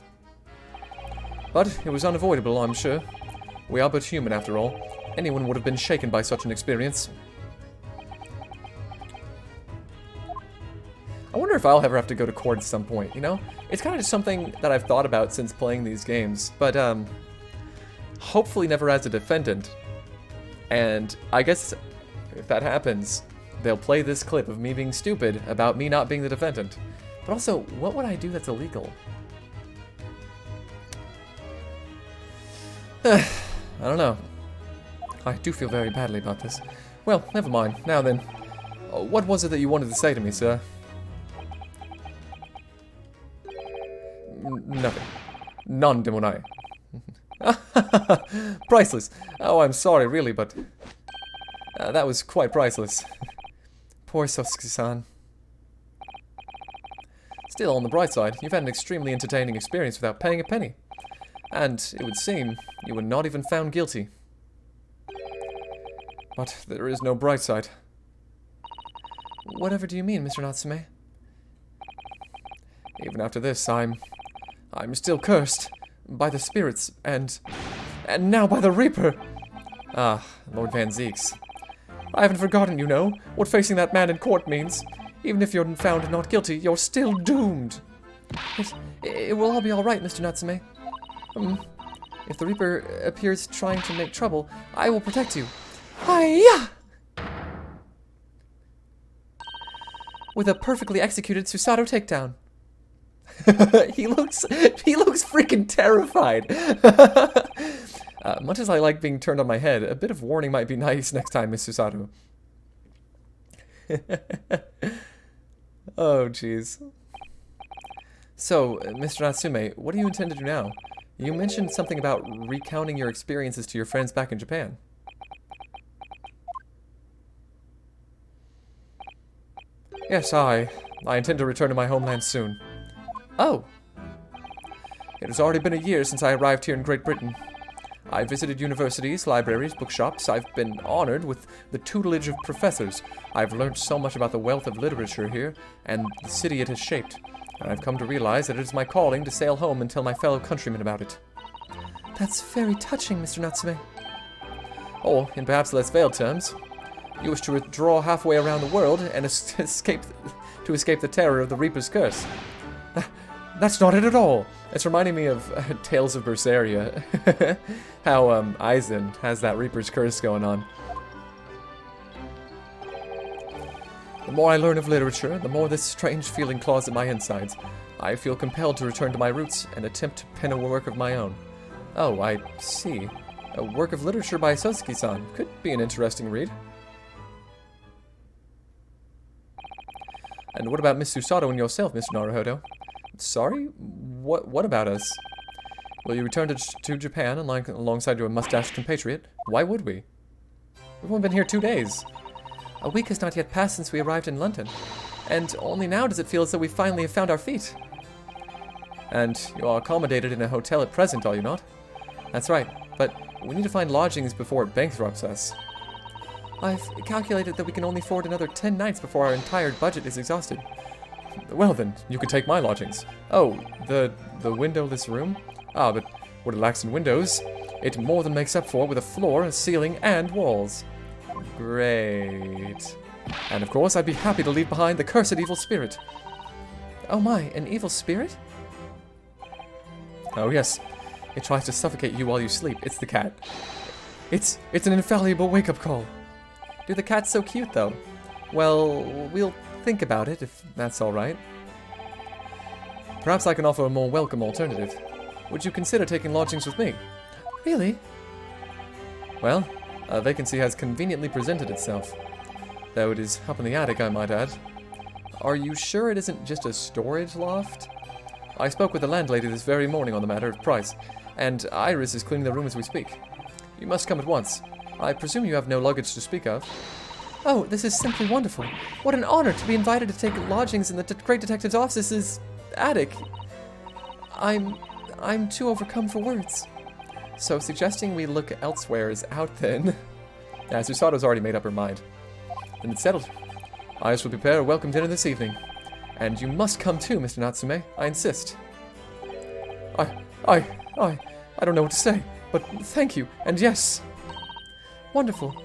But it was unavoidable, I'm sure. We are but human, after all. Anyone would have been shaken by such an experience. I wonder if I'll ever have to go to court at some point, you know? It's kind of just something that I've thought about since playing these games, but, hopefully never as a defendant. And I guess if that happens, they'll play this clip of me being stupid about me not being the defendant. But also, what would I do that's illegal? I don't know. I do feel very badly about this. Well, never mind. Now then, what was it that you wanted to say to me, sir? Nothing. None, demonai. Priceless. Oh, I'm sorry, really, but that was quite priceless. Poor Sasuke-san. Still, on the bright side, you've had an extremely entertaining experience without paying a penny. And, it would seem, you were not even found guilty. But there is no bright side.
Whatever do you mean, Mr. Natsume?
Even after this, I'm still cursed by the spirits and now by the Reaper. Ah, Lord Van Zeeks. I haven't forgotten, you know, what facing that man in court means. Even if you're found not guilty, you're still doomed.
It will all be alright, Mr. Natsume. If the Reaper appears trying to make trouble, I will protect you. Hiya! With a perfectly executed Susato takedown.
he looks freaking terrified. Much as I like being turned on my head, a bit of warning might be nice next time, Miss Susato. Oh, jeez. So, Mr. Natsume, what do you intend to do now? You mentioned something about recounting your experiences to your friends back in Japan. Yes, I intend to return to my homeland soon. Oh! It has already been a year since I arrived here in Great Britain. I visited universities, libraries, bookshops. I've been honored with the tutelage of professors. I've learned so much about the wealth of literature here and the city it has shaped. And I've come to realize that it is my calling to sail home and tell my fellow countrymen about it.
That's very touching, Mr. Natsume.
Or, in perhaps less veiled terms, you wish to withdraw halfway around the world and escape the terror of the Reaper's curse. That's not it at all. It's reminding me of Tales of Berseria. How Aizen has that Reaper's curse going on. The more I learn of literature, the more this strange feeling claws at my insides. I feel compelled to return to my roots and attempt to pen a work of my own. Oh, I see. A work of literature by Sasuke-san. Could be an interesting read. And what about Miss Susato and yourself, Mr. Naruhodo? Sorry? What about us? Will you return to Japan alongside your mustached compatriot? Why would we? We've only been here 2 days.
A week has not yet passed since we arrived in London, and only now does it feel as though we finally have found our feet.
And you are accommodated in a hotel at present, are you not?
That's right,
but we need to find lodgings before it bankrupts us.
I've calculated that we can only afford another 10 nights before our entire budget is exhausted.
Well then, you could take my lodgings. Oh, the windowless room? Ah, but what it lacks in windows, it more than makes up for with a floor, a ceiling, and walls. Great. And of course, I'd be happy to leave behind the cursed evil spirit.
Oh my, an evil spirit?
Oh yes. It tries to suffocate you while you sleep. It's the cat. It's an infallible wake-up call.
Do the cats so cute, though?
Well, we'll think about it, if that's alright. Perhaps I can offer a more welcome alternative. Would you consider taking lodgings with me?
Really?
Well, a vacancy has conveniently presented itself. Though it is up in the attic, I might add. Are you sure it isn't just a storage loft? I spoke with the landlady this very morning on the matter of price, and Iris is cleaning the room as we speak. You must come at once. I presume you have no luggage to speak of.
Oh, this is simply wonderful. What an honor to be invited to take lodgings in the Great Detective's office's attic. I'm too overcome for words.
So suggesting we look elsewhere is out then. As Usato's already made up her mind. Then it's settled. I shall prepare a welcome dinner this evening. And you must come too, Mr. Natsume. I insist. I don't know what to say, but thank you, and yes.
Wonderful.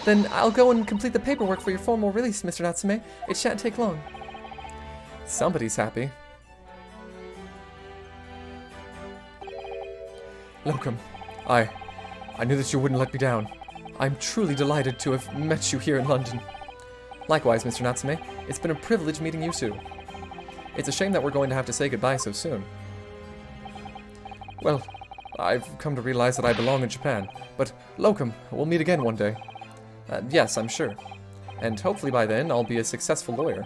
Then I'll go and complete the paperwork for your formal release, Mr. Natsume. It shan't take long.
Somebody's happy. Locum, I I knew that you wouldn't let me down. I'm truly delighted to have met you here in London. Likewise, Mr. Natsume. It's been a privilege meeting you two. It's a shame that we're going to have to say goodbye so soon. Well, I've come to realize that I belong in Japan, but Locum, we'll meet again one day. Yes, I'm sure. And hopefully by then, I'll be a successful lawyer.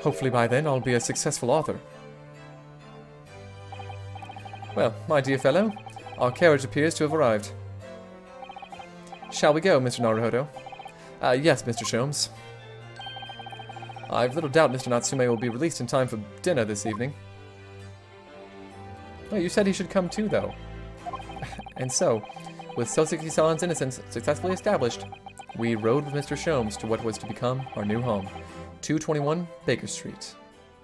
Hopefully by then, I'll be a successful author. Well, my dear fellow, our carriage appears to have arrived. Shall we go, Mr. Naruhodo? Yes, Mr. Sholmes. I've little doubt Mr. Natsume will be released in time for dinner this evening. Oh, you said he should come too, though. And so, with Soseki-san's innocence successfully established, we rode with Mr. Sholmes to what was to become our new home, 221 Baker Street.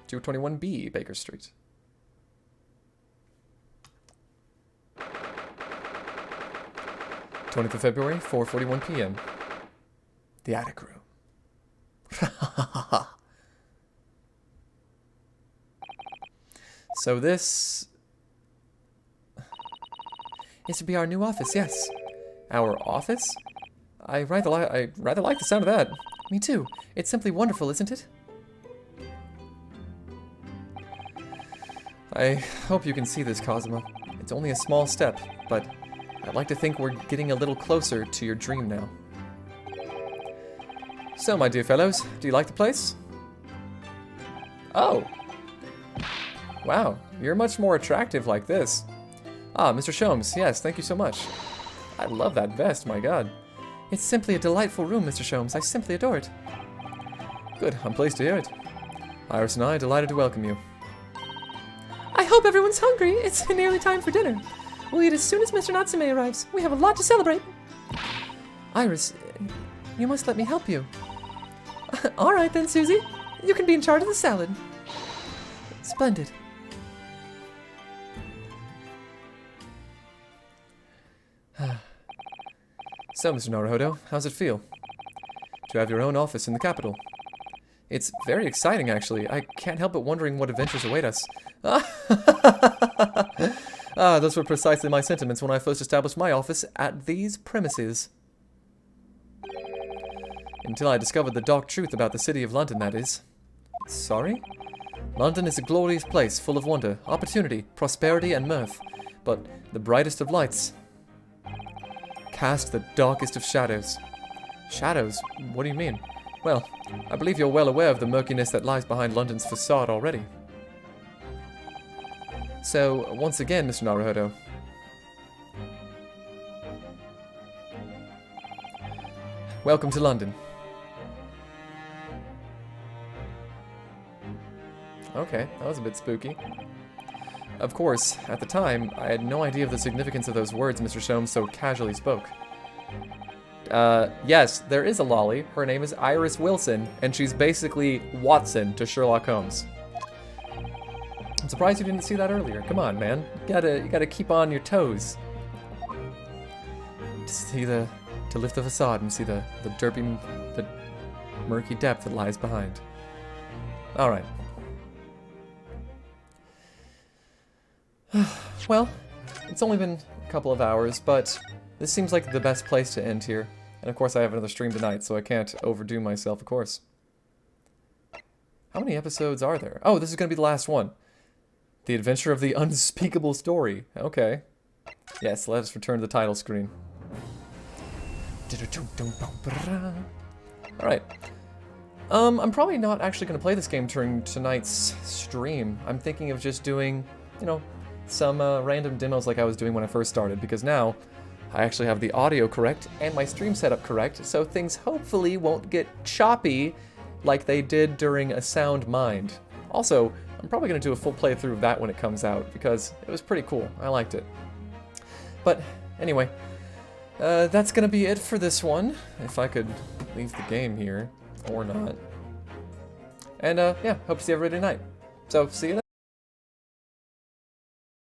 221B Baker Street. '20th of February, 4:41 p.m. The attic room. So this is to be our new office, yes. Our office? I rather like the sound of that. Me too. It's simply wonderful, isn't it? I hope you can see this, Cosmo. It's only a small step, but I'd like to think we're getting a little closer to your dream now. So, my dear fellows, do you like the place? Oh! Wow, you're much more attractive like this. Ah, Mr. Sholmes, yes, thank you so much. I love that vest, my god.
It's simply a delightful room, Mr. Sholmes. I simply adore it.
Good, I'm pleased to hear it. Iris and I are delighted to welcome you.
I hope everyone's hungry. It's nearly time for dinner. We'll eat as soon as Mr. Natsume arrives. We have a lot to celebrate. Iris, you must let me help you. All right then, Susie. You can be in charge of the salad. Splendid.
So, Mr. Naruhodo, how's it feel to have your own office in the capital? It's very exciting, actually. I can't help but wondering what adventures await us. Those were precisely my sentiments when I first established my office at these premises. Until I discovered the dark truth about the city of London, that is. Sorry? London is a glorious place, full of wonder, opportunity, prosperity, and mirth. But the brightest of lights cast the darkest of shadows. Shadows? What do you mean? Well, I believe you're well aware of the murkiness that lies behind London's facade already. So, once again, Mr. Naruhodo. Welcome to London. Okay, that was a bit spooky. Of course, at the time, I had no idea of the significance of those words Mr. Sholmes so casually spoke. Yes, there is a lolly. Her name is Iris Wilson, and she's basically Watson to Sherlock Holmes. I'm surprised you didn't see that earlier. Come on, man. You gotta keep on your toes. To lift the facade and see the murky depth that lies behind. Alright. Well, it's only been a couple of hours, but this seems like the best place to end here. And of course I have another stream tonight, so I can't overdo myself, of course. How many episodes are there? Oh, this is going to be the last one. The Adventure of the Unspeakable Story. Okay. Yes, let us return to the title screen. Alright. I'm probably not actually going to play this game during tonight's stream. I'm thinking of just doing, you know, some random demos like I was doing when I first started, because now I actually have the audio correct and my stream setup correct, so things hopefully won't get choppy like they did during A Sound Mind. Also, I'm probably going to do a full playthrough of that when it comes out, because it was pretty cool. I liked it. But anyway, that's going to be it for this one, if I could leave the game here, or not. And yeah, hope to see everybody tonight. So, see you then.